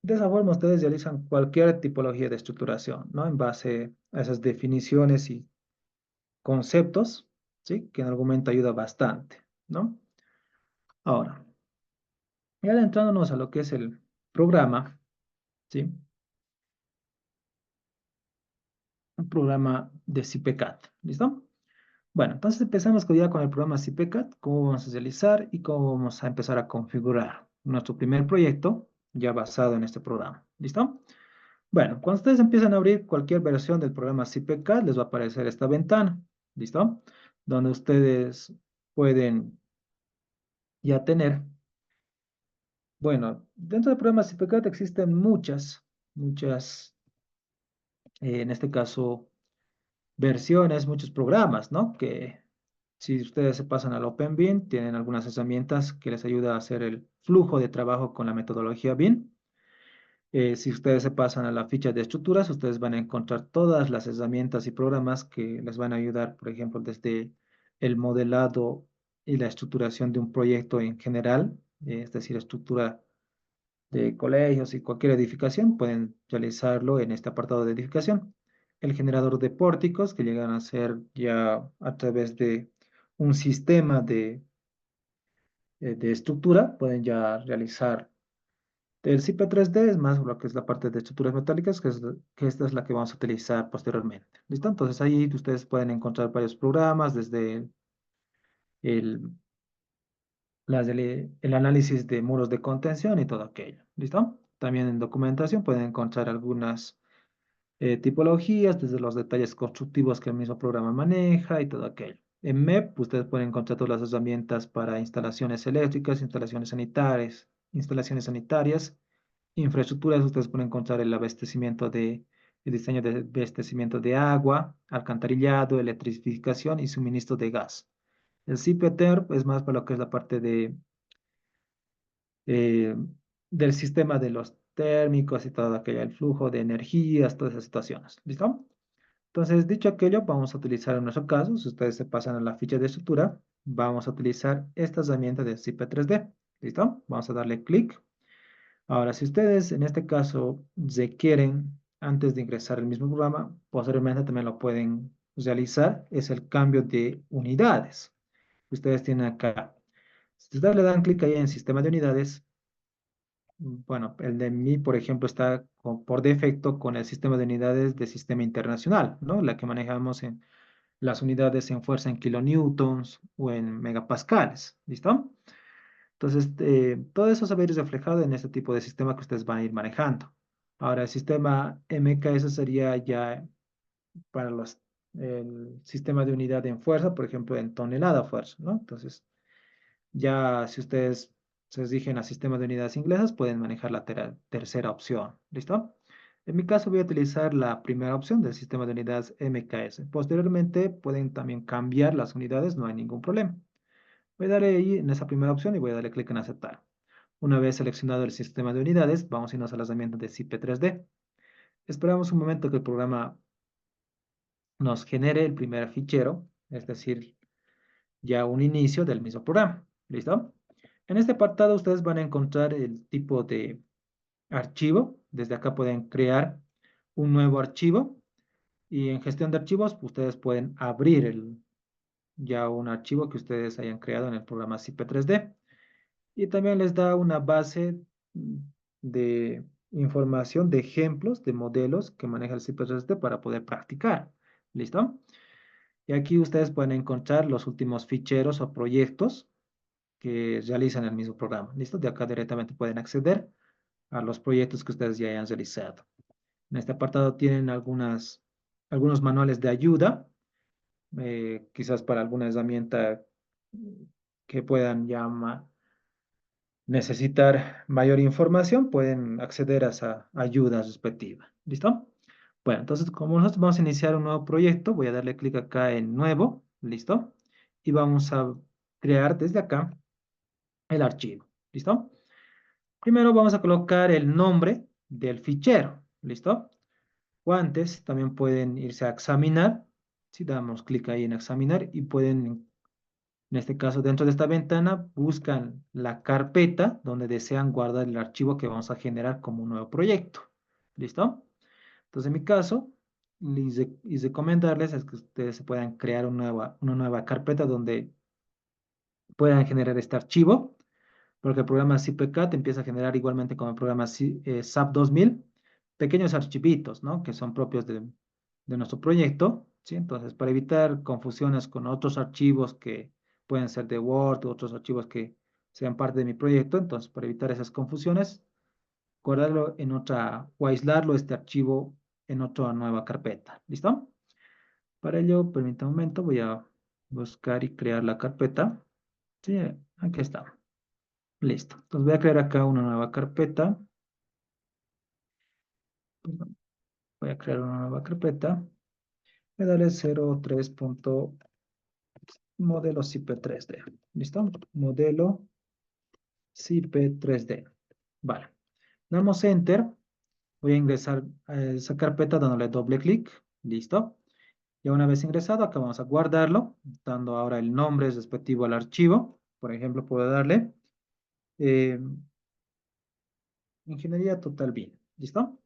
de esa forma ustedes realizan cualquier tipología de estructuración, ¿no? En base a esas definiciones y conceptos, ¿sí? Que en algún momento ayuda bastante, ¿no? Ahora, ya adentrándonos a lo que es el programa, ¿sí? Un programa de CPCAT, ¿listo? Bueno, entonces empezamos ya con el programa CPCAT, cómo vamos a realizar y cómo vamos a empezar a configurar nuestro primer proyecto ya basado en este programa, ¿listo? Bueno, cuando ustedes empiezan a abrir cualquier versión del programa CPCAT, les va a aparecer esta ventana, ¿listo? Donde ustedes pueden ya tener, bueno, dentro del programa CPCAT existen muchas, en este caso, versiones, muchos programas, ¿no? Que si ustedes se pasan al Open BIM, tienen algunas herramientas que les ayuda a hacer el flujo de trabajo con la metodología BIM. Si ustedes se pasan a la ficha de estructuras, ustedes van a encontrar todas las herramientas y programas que les van a ayudar, por ejemplo, desde el modelado y la estructuración de un proyecto en general, es decir, estructura de colegios y cualquier edificación, pueden realizarlo en este apartado de edificación. El generador de pórticos, que llegan a ser ya a través de un sistema de estructura, pueden ya realizar El CP3D es más lo que es la parte de estructuras metálicas, que esta es la que vamos a utilizar posteriormente. ¿Listo? Entonces ahí ustedes pueden encontrar varios programas, desde el, el análisis de muros de contención y todo aquello. ¿Listo? También en documentación pueden encontrar algunas tipologías, desde los detalles constructivos que el mismo programa maneja y todo aquello. En MEP ustedes pueden encontrar todas las herramientas para instalaciones eléctricas, instalaciones sanitarias, infraestructuras. Ustedes pueden encontrar el diseño de abastecimiento de agua, alcantarillado, electrificación y suministro de gas. El CPTER es más para lo que es la parte eh, del sistema de los térmicos y todo aquello, el flujo de energías, todas esas situaciones. ¿Listo? Entonces, dicho aquello, vamos a utilizar en nuestro caso, si ustedes se pasan a la ficha de estructura, vamos a utilizar esta herramienta de CP3D. ¿Listo? Vamos a darle clic. Ahora, si ustedes en este caso requieren, antes de ingresar el mismo programa, posteriormente también lo pueden realizar, es el cambio de unidades. Ustedes tienen acá. Si ustedes le dan clic ahí en sistema de unidades, bueno, el de mí, por ejemplo, está por defecto con el sistema de unidades de sistema internacional, ¿no? La que manejamos en las unidades en fuerza en kilonewtons o en megapascales, ¿listo? Entonces, todo eso se va a ir reflejado en este tipo de sistema que ustedes van a ir manejando. Ahora, el sistema MKS sería ya para el sistema de unidad en fuerza, por ejemplo, en tonelada fuerza, ¿no? Entonces, ya si ustedes se dirigen a sistema de unidades inglesas, pueden manejar la tercera opción, ¿listo? En mi caso voy a utilizar la primera opción del sistema de unidades MKS. Posteriormente pueden también cambiar las unidades, no hay ningún problema. Voy a darle ahí en esa primera opción y voy a darle clic en aceptar. Una vez seleccionado el sistema de unidades, vamos a irnos a la herramienta de CP3D. Esperamos un momento que el programa nos genere el primer fichero, es decir, ya un inicio del mismo programa. ¿Listo? En este apartado ustedes van a encontrar el tipo de archivo. Desde acá pueden crear un nuevo archivo y en gestión de archivos ustedes pueden abrir ya un archivo que ustedes hayan creado en el programa CP3D. Y también les da una base de información de ejemplos de modelos que maneja el CP3D para poder practicar. ¿Listo? Y aquí ustedes pueden encontrar los últimos ficheros o proyectos que realizan el mismo programa. ¿Listo? De acá directamente pueden acceder a los proyectos que ustedes ya hayan realizado. En este apartado tienen algunos manuales de ayuda, quizás para alguna herramienta que puedan necesitar mayor información, pueden acceder a esa ayuda respectiva. ¿Listo? Bueno, entonces como nosotros vamos a iniciar un nuevo proyecto, voy a darle clic acá en nuevo, ¿listo? Y vamos a crear desde acá el archivo, ¿listo? Primero vamos a colocar el nombre del fichero, ¿listo? O antes también pueden irse a examinar, si damos clic ahí en examinar y pueden, en este caso dentro de esta ventana, buscan la carpeta donde desean guardar el archivo que vamos a generar como un nuevo proyecto, ¿listo? Entonces en mi caso, y recomendarles es que ustedes se puedan crear una nueva carpeta donde puedan generar este archivo, porque el programa CPK te empieza a generar igualmente como el programa SAP 2000, pequeños archivitos, ¿no? Que son propios de nuestro proyecto, ¿sí? Entonces, para evitar confusiones con otros archivos que pueden ser de Word u otros archivos que sean parte de mi proyecto, entonces, para evitar esas confusiones, guardarlo en otra, o aislarlo este archivo en otra nueva carpeta, ¿listo? Para ello, permítame un momento, voy a buscar y crear la carpeta. Sí, aquí está. Listo. Entonces voy a crear acá una nueva carpeta. Voy a crear una nueva carpeta. Voy a darle 03. Modelo CP3D. ¿Listo? Modelo CP3D. Vale. Damos Enter. Voy a ingresar a esa carpeta dándole doble clic. Listo. Ya una vez ingresado, acá vamos a guardarlo, dando ahora el nombre respectivo al archivo. Por ejemplo, puedo darle eh, Ingeniería Total BIM. ¿Listo?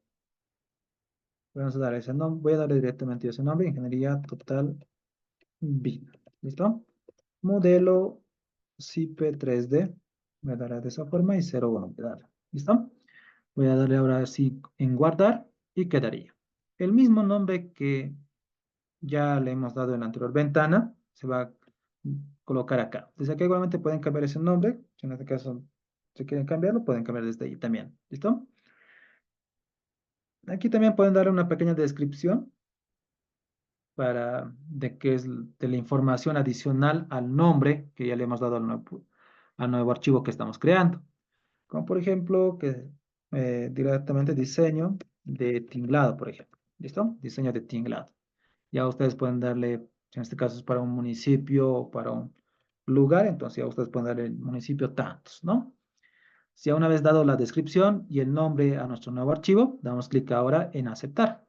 Vamos a dar ese nombre. Voy a darle directamente ese nombre, Ingeniería Total BIM. ¿Listo? Modelo CP3D. Me dará de esa forma y 01. Voy a darle. ¿Listo? Voy a darle ahora sí en guardar y quedaría. El mismo nombre que ya le hemos dado en la anterior ventana, se va a colocar acá. Desde acá igualmente pueden cambiar ese nombre. Si en este caso se quieren cambiarlo, pueden cambiar desde ahí también. ¿Listo? Aquí también pueden darle una pequeña descripción de qué es de la información adicional al nombre que ya le hemos dado al nuevo archivo que estamos creando. Como por ejemplo, que directamente diseño de tinglado, por ejemplo. ¿Listo? Diseño de tinglado. Ya ustedes pueden darle, en este caso es para un municipio o para un lugar, entonces ya ustedes pueden darle el municipio tantos, ¿no? Si ya una vez dado la descripción y el nombre a nuestro nuevo archivo, damos clic ahora en aceptar.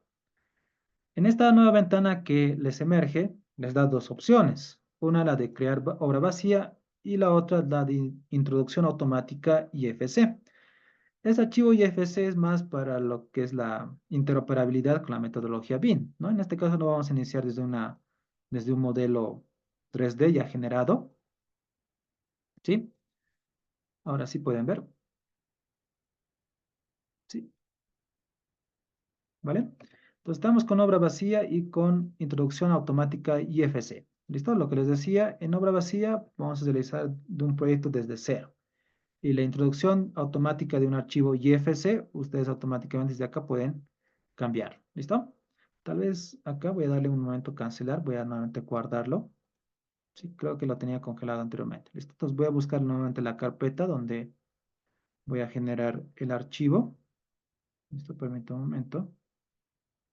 En esta nueva ventana que les emerge, les da dos opciones. Una la de crear obra vacía y la otra la de introducción automática IFC. Este archivo IFC es más para lo que es la interoperabilidad con la metodología BIM, ¿no? En este caso no vamos a iniciar desde un modelo 3D ya generado, ¿sí? Ahora sí pueden ver, ¿sí? ¿Vale? Entonces estamos con obra vacía y con introducción automática IFC. ¿Listo? Lo que les decía, en obra vacía vamos a realizar de un proyecto desde cero. Y la introducción automática de un archivo IFC, ustedes automáticamente desde acá pueden cambiar. ¿Listo? Tal vez acá voy a darle un momento cancelar, voy a nuevamente guardarlo. Sí, creo que lo tenía congelado anteriormente. ¿Listo? Entonces voy a buscar nuevamente la carpeta donde voy a generar el archivo. ¿Listo? Permítame un momento.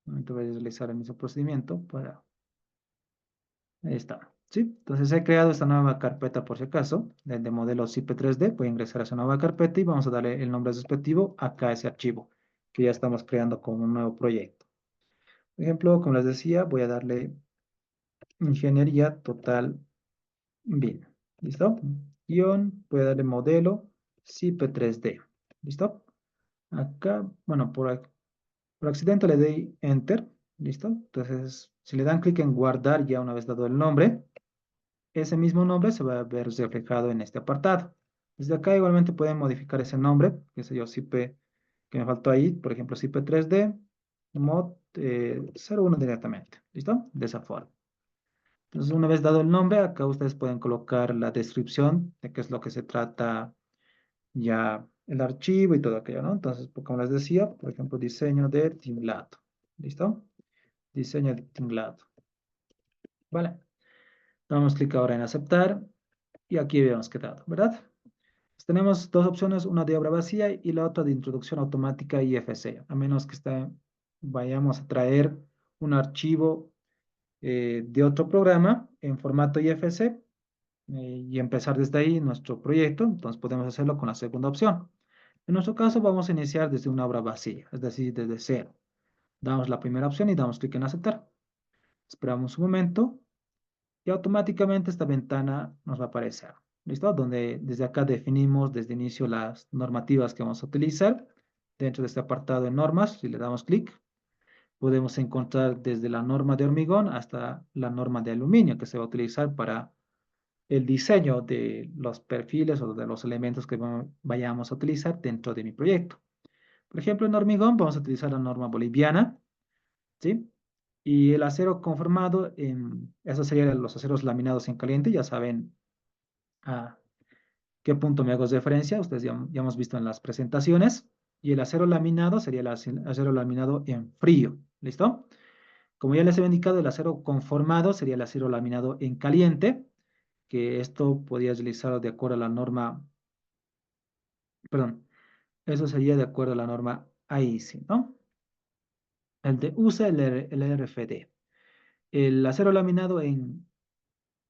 Un momento voy a realizar el mismo procedimiento para... Ahí está. ¿Sí? Entonces he creado esta nueva carpeta por si acaso, de modelo CP3D. Voy a ingresar a esa nueva carpeta y vamos a darle el nombre respectivo acá a ese archivo que ya estamos creando como un nuevo proyecto. Por ejemplo, como les decía, voy a darle Ingeniería Total BIM. ¿Listo? Guión, voy a darle modelo CP3D. ¿Listo? Acá, bueno, por accidente le doy Enter. ¿Listo? Entonces, si le dan clic en guardar ya una vez dado el nombre, ese mismo nombre se va a ver reflejado en este apartado. Desde acá igualmente pueden modificar ese nombre, que sé yo, CP, que me faltó ahí, por ejemplo, CP3D, mod 01 directamente. ¿Listo? De esa forma. Entonces, una vez dado el nombre, acá ustedes pueden colocar la descripción de qué es lo que se trata ya el archivo y todo aquello, ¿no? Entonces, como les decía, por ejemplo, diseño de tinglado. ¿Listo? Diseño de tinglado. Vale. Damos clic ahora en aceptar y aquí habíamos quedado, ¿verdad? Pues tenemos dos opciones, una de obra vacía y la otra de introducción automática IFC, a menos que vayamos a traer un archivo de otro programa en formato IFC y empezar desde ahí nuestro proyecto, entonces podemos hacerlo con la segunda opción. En nuestro caso vamos a iniciar desde una obra vacía, es decir, desde cero. Damos la primera opción y damos clic en aceptar. Esperamos un momento y automáticamente esta ventana nos va a aparecer. ¿Listo? Donde desde acá definimos desde inicio las normativas que vamos a utilizar. Dentro de este apartado de normas, si le damos clic, podemos encontrar desde la norma de hormigón hasta la norma de aluminio que se va a utilizar para el diseño de los perfiles o de los elementos que vayamos a utilizar dentro de mi proyecto. Por ejemplo, en hormigón vamos a utilizar la norma boliviana, ¿sí? Y el acero conformado, esos serían los aceros laminados en caliente, ya saben a qué punto me hago referencia, ustedes ya hemos visto en las presentaciones. Y el acero laminado sería el acero laminado en frío, ¿listo? Como ya les he indicado, el acero conformado sería el acero laminado en caliente, que esto podría realizarlo de acuerdo a la norma, perdón, eso sería de acuerdo a la norma AISI, ¿no? El de USA, el RFD. El acero laminado en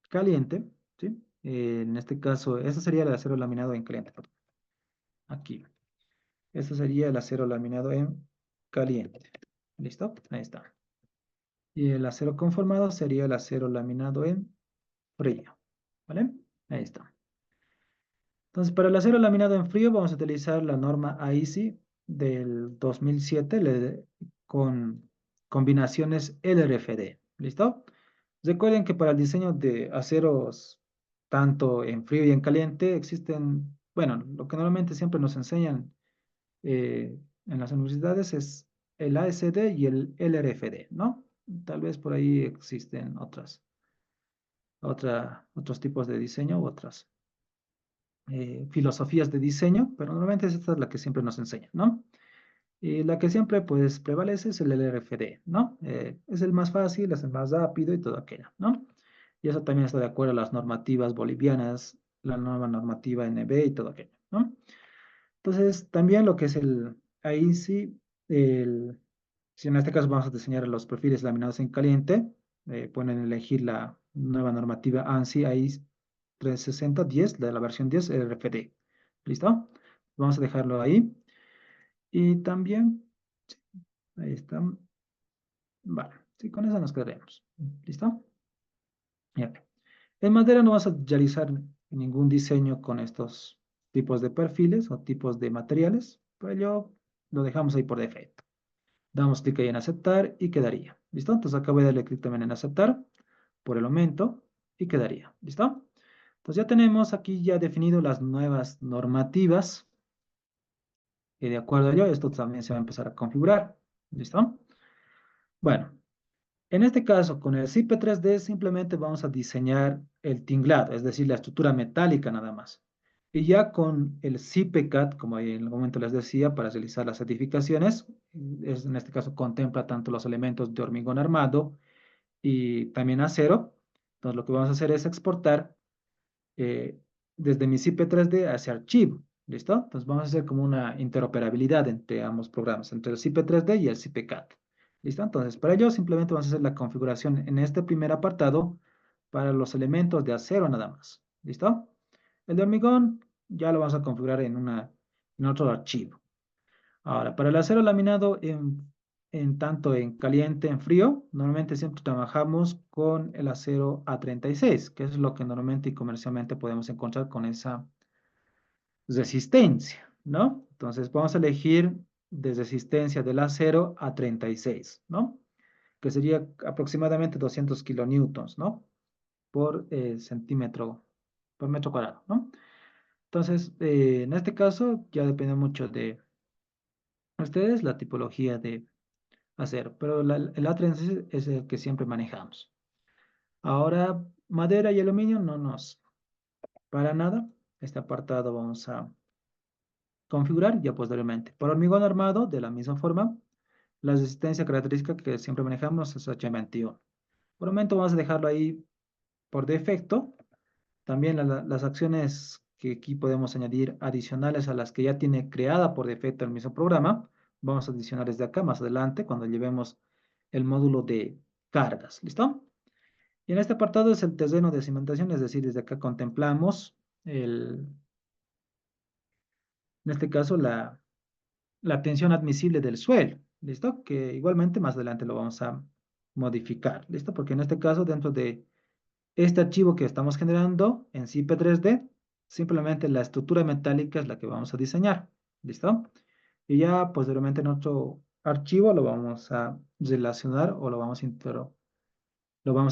caliente, ¿sí? En este caso, eso sería el acero laminado en caliente, perdón. Aquí. Esto sería el acero laminado en caliente. ¿Listo? Ahí está. Y el acero conformado sería el acero laminado en frío. ¿Vale? Ahí está. Entonces, para el acero laminado en frío vamos a utilizar la norma AISI del 2007 con combinaciones LRFD. ¿Listo? Recuerden que para el diseño de aceros tanto en frío y en caliente existen, bueno, lo que normalmente siempre nos enseñan en las universidades es el ASD y el LRFD, ¿no? Tal vez por ahí existen otros tipos de diseño u otras filosofías de diseño, pero normalmente esta es la que siempre nos enseñan, ¿no? Y la que siempre pues prevalece es el LRFD, ¿no? Es el más fácil, es el más rápido y todo aquello, ¿no? Y eso también está de acuerdo a las normativas bolivianas, la nueva normativa NB y todo aquello, ¿no? Entonces, también lo que es ahí sí, si en este caso vamos a diseñar los perfiles laminados en caliente, pueden elegir la nueva normativa ANSI ahí 360-10, la de la versión 10 RFD. ¿Listo? Vamos a dejarlo ahí. Y también, sí, ahí está. Vale, sí, con eso nos quedaremos. ¿Listo? Ya. En madera no vas a realizar ningún diseño con estos tipos de perfiles o tipos de materiales, pero yo lo dejamos ahí por defecto. Damos clic ahí en aceptar y quedaría. ¿Listo? Entonces acá voy a darle clic también en aceptar por el momento y quedaría. ¿Listo? Entonces ya tenemos aquí ya definido las nuevas normativas y de acuerdo a ello esto también se va a empezar a configurar. ¿Listo? Bueno, en este caso con el CIP 3D simplemente vamos a diseñar el tinglado, es decir, la estructura metálica nada más. Y ya con el CIPECAD, como ahí en el momento les decía, para realizar las certificaciones, en este caso contempla tanto los elementos de hormigón armado y también acero. Entonces lo que vamos a hacer es exportar eh, desde mi CIP 3D hacia archivo. ¿Listo? Entonces vamos a hacer como una interoperabilidad entre ambos programas, entre el CIP 3D y el CIPECAD. ¿Listo? Entonces para ello simplemente vamos a hacer la configuración en este primer apartado para los elementos de acero nada más. ¿Listo? El de hormigón ya lo vamos a configurar en otro archivo. Ahora, para el acero laminado en tanto en caliente, en frío, normalmente siempre trabajamos con el acero A36, que es lo que normalmente y comercialmente podemos encontrar con esa resistencia, ¿no? Entonces vamos a elegir de resistencia del acero A36, ¿no? Que sería aproximadamente 200 kilonewtons, ¿no? Por centímetro, por metro cuadrado, ¿no? Entonces, en este caso ya depende mucho de ustedes la tipología de acero, pero el A36 es el que siempre manejamos. Ahora, madera y aluminio no nos para nada. Este apartado vamos a configurar ya posteriormente. Para hormigón armado, de la misma forma, la resistencia característica que siempre manejamos es H21. Por el momento vamos a dejarlo ahí por defecto. También las acciones que aquí podemos añadir adicionales a las que ya tiene creada por defecto el mismo programa, vamos a adicionar desde acá más adelante cuando llevemos el módulo de cargas. ¿Listo? Y en este apartado es el terreno de cimentación, es decir, desde acá contemplamos en este caso la tensión admisible del suelo. ¿Listo? Que igualmente más adelante lo vamos a modificar. ¿Listo? Porque en este caso dentro de este archivo que estamos generando en CP3D, simplemente la estructura metálica es la que vamos a diseñar. ¿Listo? Y ya posteriormente en otro archivo lo vamos a relacionar o lo vamos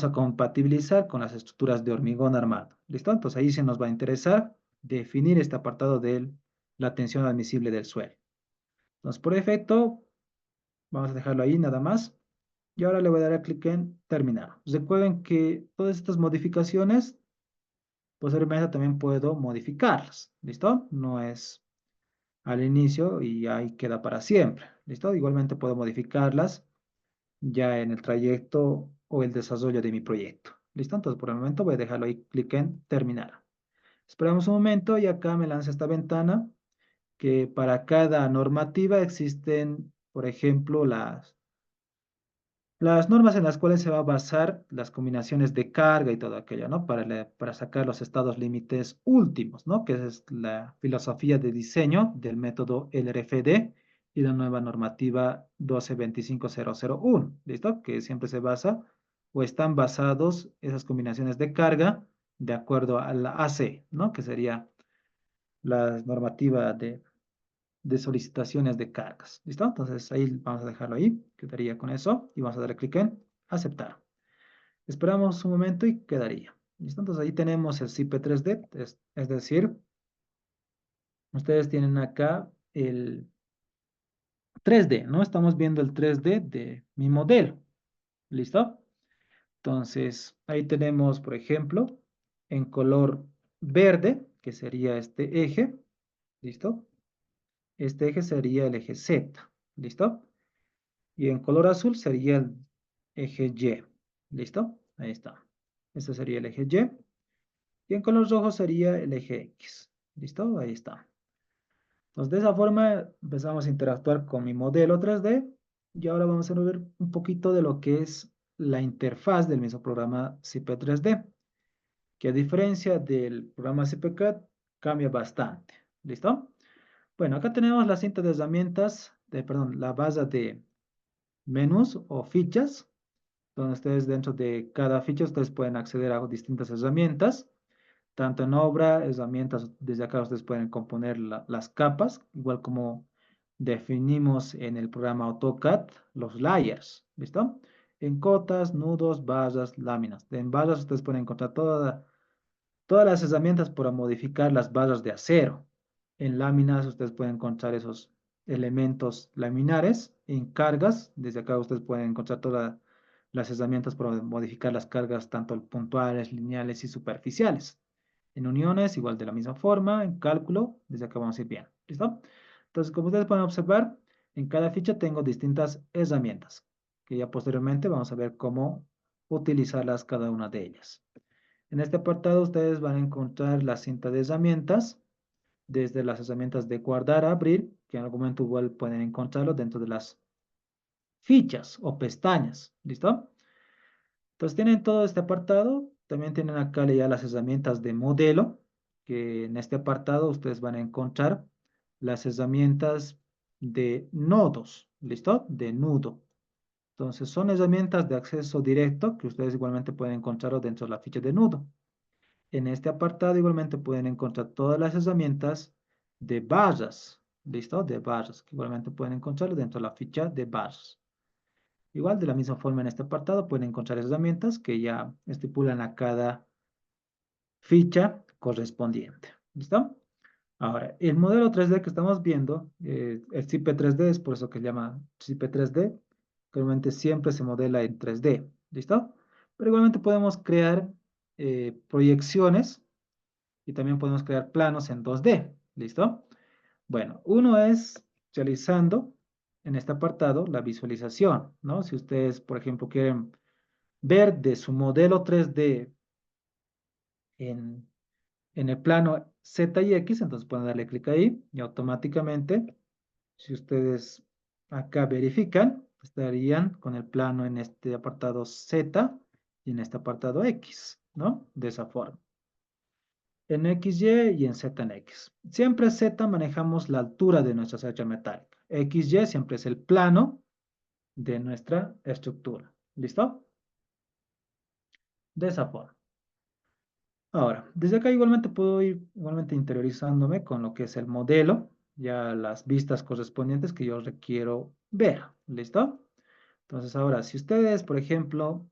a compatibilizar con las estructuras de hormigón armado. ¿Listo? Entonces ahí se nos va a interesar definir este apartado de la tensión admisible del suelo. Entonces por defecto vamos a dejarlo ahí nada más. Y ahora le voy a dar clic en terminar. Recuerden que todas estas modificaciones posteriormente también puedo modificarlas, ¿listo? No es al inicio y ahí queda para siempre, ¿listo? Igualmente puedo modificarlas ya en el trayecto o el desarrollo de mi proyecto, ¿listo? Entonces por el momento voy a dejarlo ahí, clic en terminar. Esperamos un momento y acá me lanza esta ventana que para cada normativa existen, por ejemplo, las normas en las cuales se va a basar las combinaciones de carga y todo aquello, ¿no? Para sacar los estados límites últimos, ¿no? Que es la filosofía de diseño del método LRFD y la nueva normativa 1225001, ¿listo? Que siempre se basa o están basados esas combinaciones de carga de acuerdo a la AC, ¿no? Que sería la normativa de solicitaciones de cargas. ¿Listo? Entonces ahí vamos a dejarlo ahí. Quedaría con eso y vamos a darle clic en aceptar. Esperamos un momento y quedaría. ¿Listo? Entonces ahí tenemos el CP3D, es decir, ustedes tienen acá 3D, ¿no? Estamos viendo el 3D de mi modelo. ¿Listo? Entonces, ahí tenemos, por ejemplo, en color verde, que sería este eje. ¿Listo? Este eje sería el eje Z. ¿Listo? Y en color azul sería el eje Y. ¿Listo? Ahí está. Este sería el eje Y. Y en color rojo sería el eje X. ¿Listo? Ahí está. Entonces, de esa forma empezamos a interactuar con mi modelo 3D. Y ahora vamos a ver un poquito de lo que es la interfaz del mismo programa CP 3D, que a diferencia del programa CPCAD cambia bastante. ¿Listo? Bueno, acá tenemos la cinta de herramientas, perdón, la base de menús o fichas, donde ustedes dentro de cada ficha ustedes pueden acceder a distintas herramientas, tanto en obra, herramientas, desde acá ustedes pueden componer las capas, igual como definimos en el programa AutoCAD los layers, ¿listo? En cotas, nudos, barras, láminas. En barras ustedes pueden encontrar todas las herramientas para modificar las barras de acero. En láminas ustedes pueden encontrar esos elementos laminares. En cargas, desde acá ustedes pueden encontrar todas las herramientas para modificar las cargas, tanto puntuales, lineales y superficiales. En uniones, igual de la misma forma. En cálculo, desde acá vamos a ir bien. ¿Listo? Entonces, como ustedes pueden observar, en cada ficha tengo distintas herramientas, que ya posteriormente vamos a ver cómo utilizarlas cada una de ellas. En este apartado ustedes van a encontrar la cinta de herramientas, desde las herramientas de guardar a abrir, que en algún momento igual pueden encontrarlo dentro de las fichas o pestañas. ¿Listo? Entonces tienen todo este apartado. También tienen acá ya las herramientas de modelo, que en este apartado ustedes van a encontrar las herramientas de nodos. ¿Listo? De nudo. Entonces son herramientas de acceso directo que ustedes igualmente pueden encontrarlo dentro de la ficha de nudo. En este apartado igualmente pueden encontrar todas las herramientas de barras, ¿listo? De barras, que igualmente pueden encontrarlo dentro de la ficha de barras. Igual, de la misma forma en este apartado pueden encontrar herramientas que ya estipulan a cada ficha correspondiente, ¿listo? Ahora, el modelo 3D que estamos viendo, el CIP 3D, es por eso que se llama CIP 3D, que realmente siempre se modela en 3D, ¿listo? Pero igualmente podemos crear proyecciones y también podemos crear planos en 2D. ¿Listo? Bueno, uno es realizando en este apartado la visualización, ¿no? Si ustedes, por ejemplo, quieren ver de su modelo 3D en, en el plano Z y X, entonces pueden darle clic ahí y automáticamente, si ustedes acá verifican, estarían con el plano en este apartado Z y en este apartado X, ¿no? De esa forma. En XY y en Z en X. Siempre Z manejamos la altura de nuestra cercha metálica. XY siempre es el plano de nuestra estructura. ¿Listo? De esa forma. Ahora, desde acá igualmente puedo ir igualmente interiorizándome con lo que es el modelo, ya las vistas correspondientes que yo requiero ver. ¿Listo? Entonces ahora, si ustedes, por ejemplo,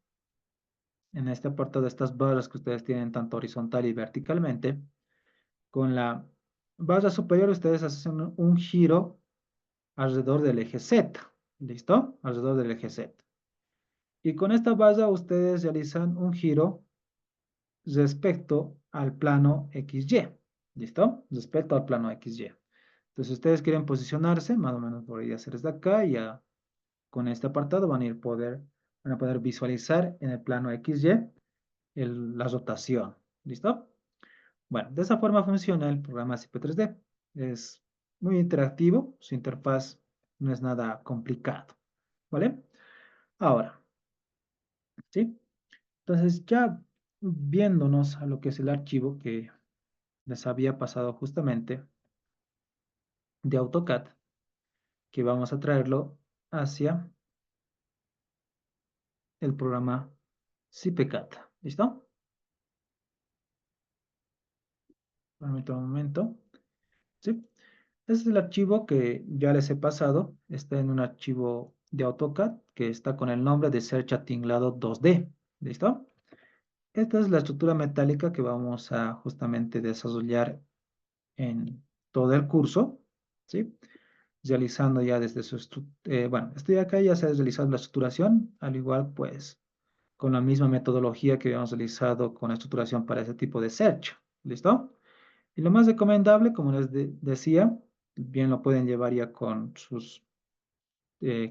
en este apartado de estas barras que ustedes tienen tanto horizontal y verticalmente, con la barra superior ustedes hacen un giro alrededor del eje Z. ¿Listo? Alrededor del eje Z. Y con esta barra ustedes realizan un giro respecto al plano XY. ¿Listo? Respecto al plano XY. Entonces, si ustedes quieren posicionarse, más o menos podría ser desde acá, y ya con este apartado van a poder visualizar en el plano XY la rotación. ¿Listo? Bueno, de esa forma funciona el programa CP3D. Es muy interactivo, su interfaz no es nada complicado. ¿Vale? Ahora, ¿sí? Entonces, ya viéndonos a lo que es el archivo que les había pasado justamente de AutoCAD, que vamos a traerlo hacia el programa CPCAD. ¿Listo? Permítame un momento. ¿Sí? Este es el archivo que ya les he pasado. Está en un archivo de AutoCAD que está con el nombre de Cercha Tinglado 2D. ¿Listo? Esta es la estructura metálica que vamos a justamente desarrollar en todo el curso, ¿sí? realizando ya desde bueno, estoy acá, ya se ha realizado la estructuración, al igual pues con la misma metodología que habíamos realizado con la estructuración para ese tipo de search. ¿Listo? Y lo más recomendable, como les decía, bien lo pueden llevar ya con sus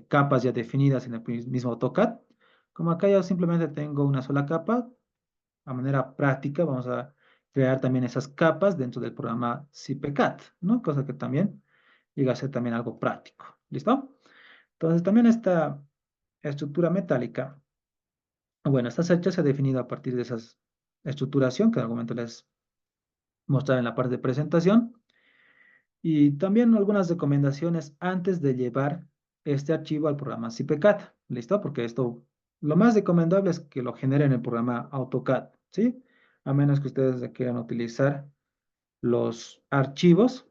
capas ya definidas en el mismo AutoCAD. Como acá ya simplemente tengo una sola capa, a manera práctica vamos a crear también esas capas dentro del programa CPCAD, ¿no? Cosa que también llega a ser también algo práctico. ¿Listo? Entonces también esta estructura metálica, bueno, esta secha se ha definido a partir de esa estructuración que en algún momento les mostraré en la parte de presentación. Y también algunas recomendaciones antes de llevar este archivo al programa CPCAD. ¿Listo? Porque esto, lo más recomendable es que lo generen en el programa AutoCAD, ¿sí? A menos que ustedes quieran utilizar los archivos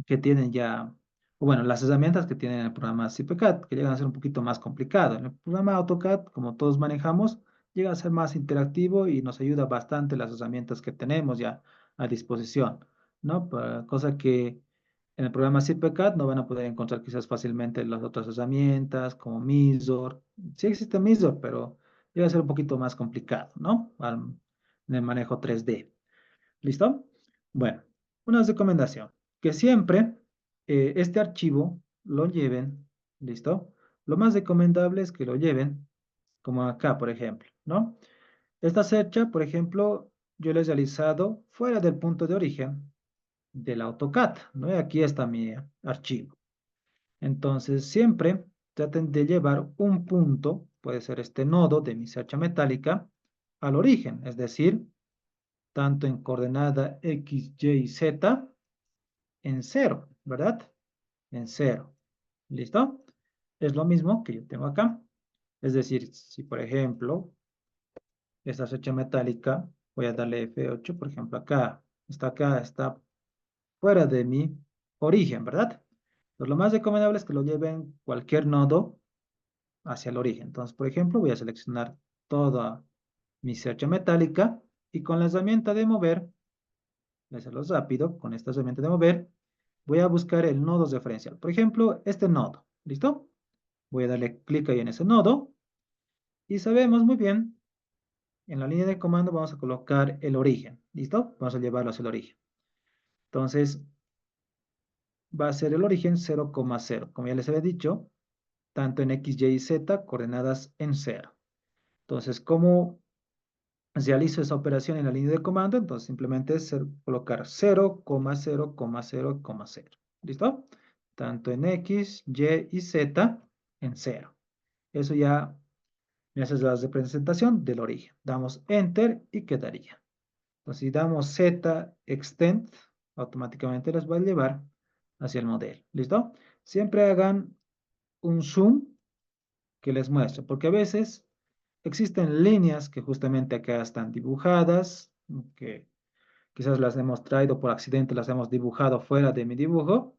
que tienen ya, o bueno, las herramientas que tienen el programa CPCAD, que llegan a ser un poquito más complicado. En el programa AutoCAD, como todos manejamos, llega a ser más interactivo y nos ayuda bastante las herramientas que tenemos ya a disposición, ¿no? Cosa que en el programa CPCAD no van a poder encontrar quizás fácilmente las otras herramientas como Misor. Sí existe Misor, pero llega a ser un poquito más complicado, ¿no? En el manejo 3D. ¿Listo? Bueno, una recomendación, que siempre este archivo lo lleven, ¿listo? Lo más recomendable es que lo lleven, como acá, por ejemplo, ¿no? Esta search, por ejemplo, yo la he realizado fuera del punto de origen del AutoCAD, ¿no? Y aquí está mi archivo. Entonces, siempre traten de llevar un punto, puede ser este nodo de mi search metálica, al origen, es decir, tanto en coordenada X, Y y Z en cero, ¿verdad? En cero. ¿Listo? Es lo mismo que yo tengo acá. Es decir, si por ejemplo, esta flecha metálica, voy a darle F8, por ejemplo, acá, está fuera de mi origen, ¿verdad? Entonces, lo más recomendable es que lo lleven cualquier nodo hacia el origen. Entonces, por ejemplo, voy a seleccionar toda mi search metálica y con la herramienta de mover, voy a hacerlo rápido, con esta herramienta de mover, voy a buscar el nodo referencial. Por ejemplo, este nodo. ¿Listo? Voy a darle clic ahí en ese nodo y sabemos muy bien, en la línea de comando vamos a colocar el origen. ¿Listo? Vamos a llevarlo hacia el origen. Entonces, va a ser el origen 0,0. Como ya les había dicho, tanto en X, Y y Z, coordenadas en 0. Entonces, ¿cómo realizo esa operación en la línea de comando? Entonces, simplemente es colocar 0,0,0,0. ¿Listo? Tanto en X, Y y Z en 0. Eso ya me hace la representación del origen. Damos Enter y quedaría. Entonces, si damos Z extend, automáticamente les va a llevar hacia el modelo. ¿Listo? Siempre hagan un zoom que les muestre, porque a veces existen líneas que justamente acá están dibujadas, que quizás las hemos traído por accidente, las hemos dibujado fuera de mi dibujo,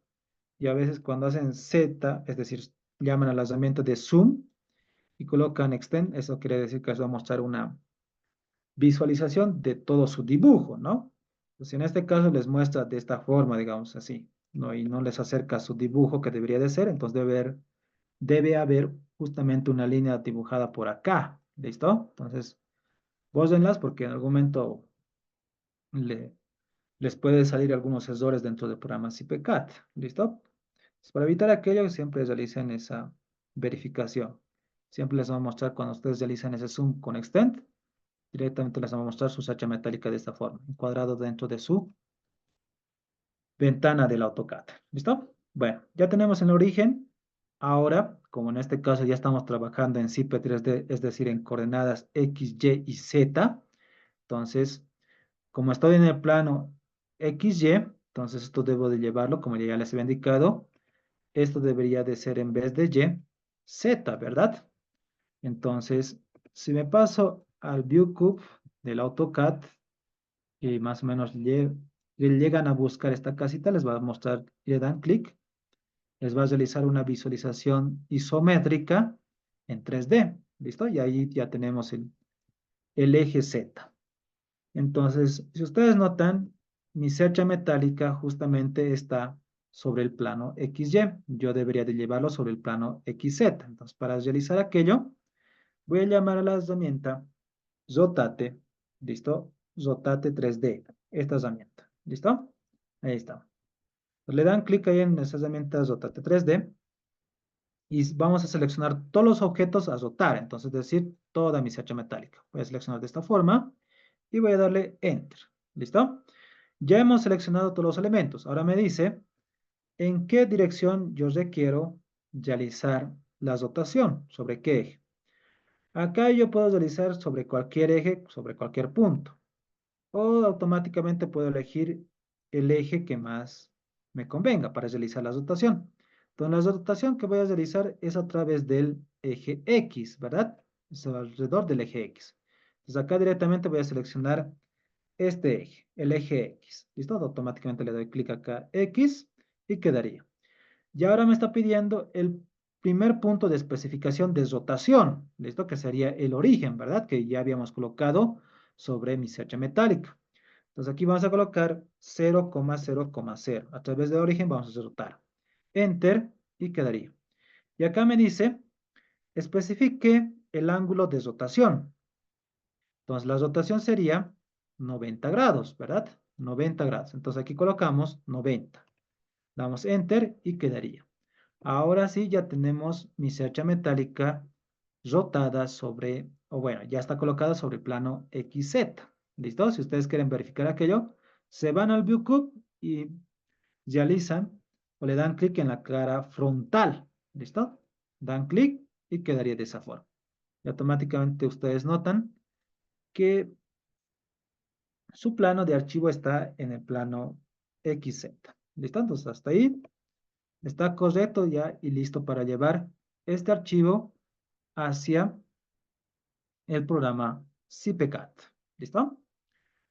y a veces cuando hacen Z, es decir, llaman a la herramienta de zoom y colocan extend, eso quiere decir que les va a mostrar una visualización de todo su dibujo, ¿no? Pues en este caso les muestra de esta forma, digamos así, ¿no? Y no les acerca su dibujo que debería de ser, entonces debe haber justamente una línea dibujada por acá, ¿listo? Entonces, bórrenlas porque en algún momento le, les puede salir algunos errores dentro del programa CPCAD, ¿listo? Entonces, para evitar aquello, siempre realicen esa verificación. Siempre les va a mostrar cuando ustedes realizan ese zoom con extend, directamente les va a mostrar su sacha metálica de esta forma, encuadrado dentro de su ventana del AutoCAD. ¿Listo? Bueno, ya tenemos el origen. Ahora, como en este caso ya estamos trabajando en CIP 3D, es decir, en coordenadas X, Y y Z, entonces, como estoy en el plano XY, entonces esto debo de llevarlo, como ya les había indicado, esto debería de ser en vez de Y, Z, ¿verdad? Entonces, si me paso al View Cube del AutoCAD y más o menos llegan a buscar esta casita, les va a mostrar, le dan clic, les va a realizar una visualización isométrica en 3D, ¿listo? Y ahí ya tenemos el eje Z. Entonces, si ustedes notan, mi cercha metálica justamente está sobre el plano XY. Yo debería de llevarlo sobre el plano XZ. Entonces, para realizar aquello, voy a llamar a la herramienta Zotate, ¿listo? Zotate 3D, esta herramienta, ¿listo? Ahí está. Pues le dan clic ahí en esa herramienta Zotate 3D y vamos a seleccionar todos los objetos a rotar, entonces es decir, toda mi cercha metálica. Voy a seleccionar de esta forma y voy a darle Enter, ¿listo? Ya hemos seleccionado todos los elementos. Ahora me dice en qué dirección yo requiero realizar la rotación, sobre qué eje. Acá yo puedo realizar sobre cualquier eje, sobre cualquier punto. O automáticamente puedo elegir el eje que más me convenga para realizar la rotación. Entonces, la rotación que voy a realizar es a través del eje X, ¿verdad? Es alrededor del eje X. Entonces, acá directamente voy a seleccionar este eje, el eje X. ¿Listo? Automáticamente le doy clic acá X y quedaría. Y ahora me está pidiendo el primer punto de especificación de rotación, ¿listo? Que sería el origen, ¿verdad? Que ya habíamos colocado sobre mi cercha metálica. Entonces aquí vamos a colocar 0,0,0. A través de origen vamos a rotar. Enter y quedaría. Y acá me dice, especifique el ángulo de rotación. Entonces la rotación sería 90 grados, ¿verdad? 90 grados. Entonces aquí colocamos 90. Damos Enter y quedaría. Ahora sí ya tenemos mi cercha metálica rotada sobre, o bueno, ya está colocada sobre el plano XZ. ¿Listo? Si ustedes quieren verificar aquello, se van al ViewCube y realizan o le dan clic en la cara frontal. ¿Listo? Dan clic y quedaría de esa forma. Y automáticamente ustedes notan que su plano de archivo está en el plano XZ. ¿Listo? Entonces hasta ahí está correcto ya y listo para llevar este archivo hacia el programa CPCAT. ¿Listo?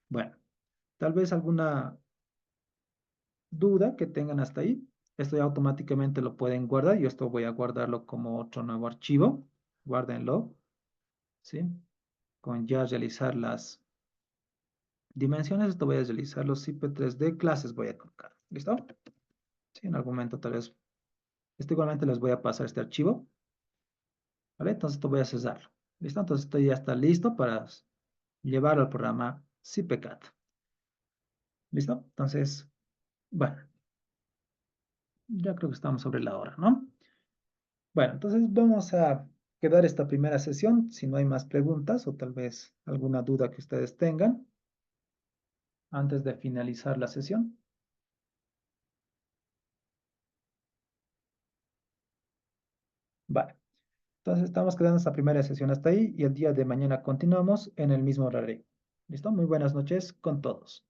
Bueno, tal vez alguna duda que tengan hasta ahí. Esto ya automáticamente lo pueden guardar. Yo esto voy a guardarlo como otro nuevo archivo. Guárdenlo, ¿sí? Con ya realizar las dimensiones, esto voy a realizar los IP3D clases voy a colocar. ¿Listo? Sí, en algún momento tal vez. Esto igualmente les voy a pasar este archivo. ¿Vale? Entonces esto voy a cesarlo. ¿Listo? Entonces esto ya está listo para llevarlo al programa CPCAT. ¿Listo? Entonces, bueno, ya creo que estamos sobre la hora, ¿no? Bueno, entonces vamos a quedar esta primera sesión. Si no hay más preguntas o tal vez alguna duda que ustedes tengan antes de finalizar la sesión. Vale, entonces estamos quedando esta primera sesión hasta ahí y el día de mañana continuamos en el mismo horario. ¿Listo? Muy buenas noches con todos.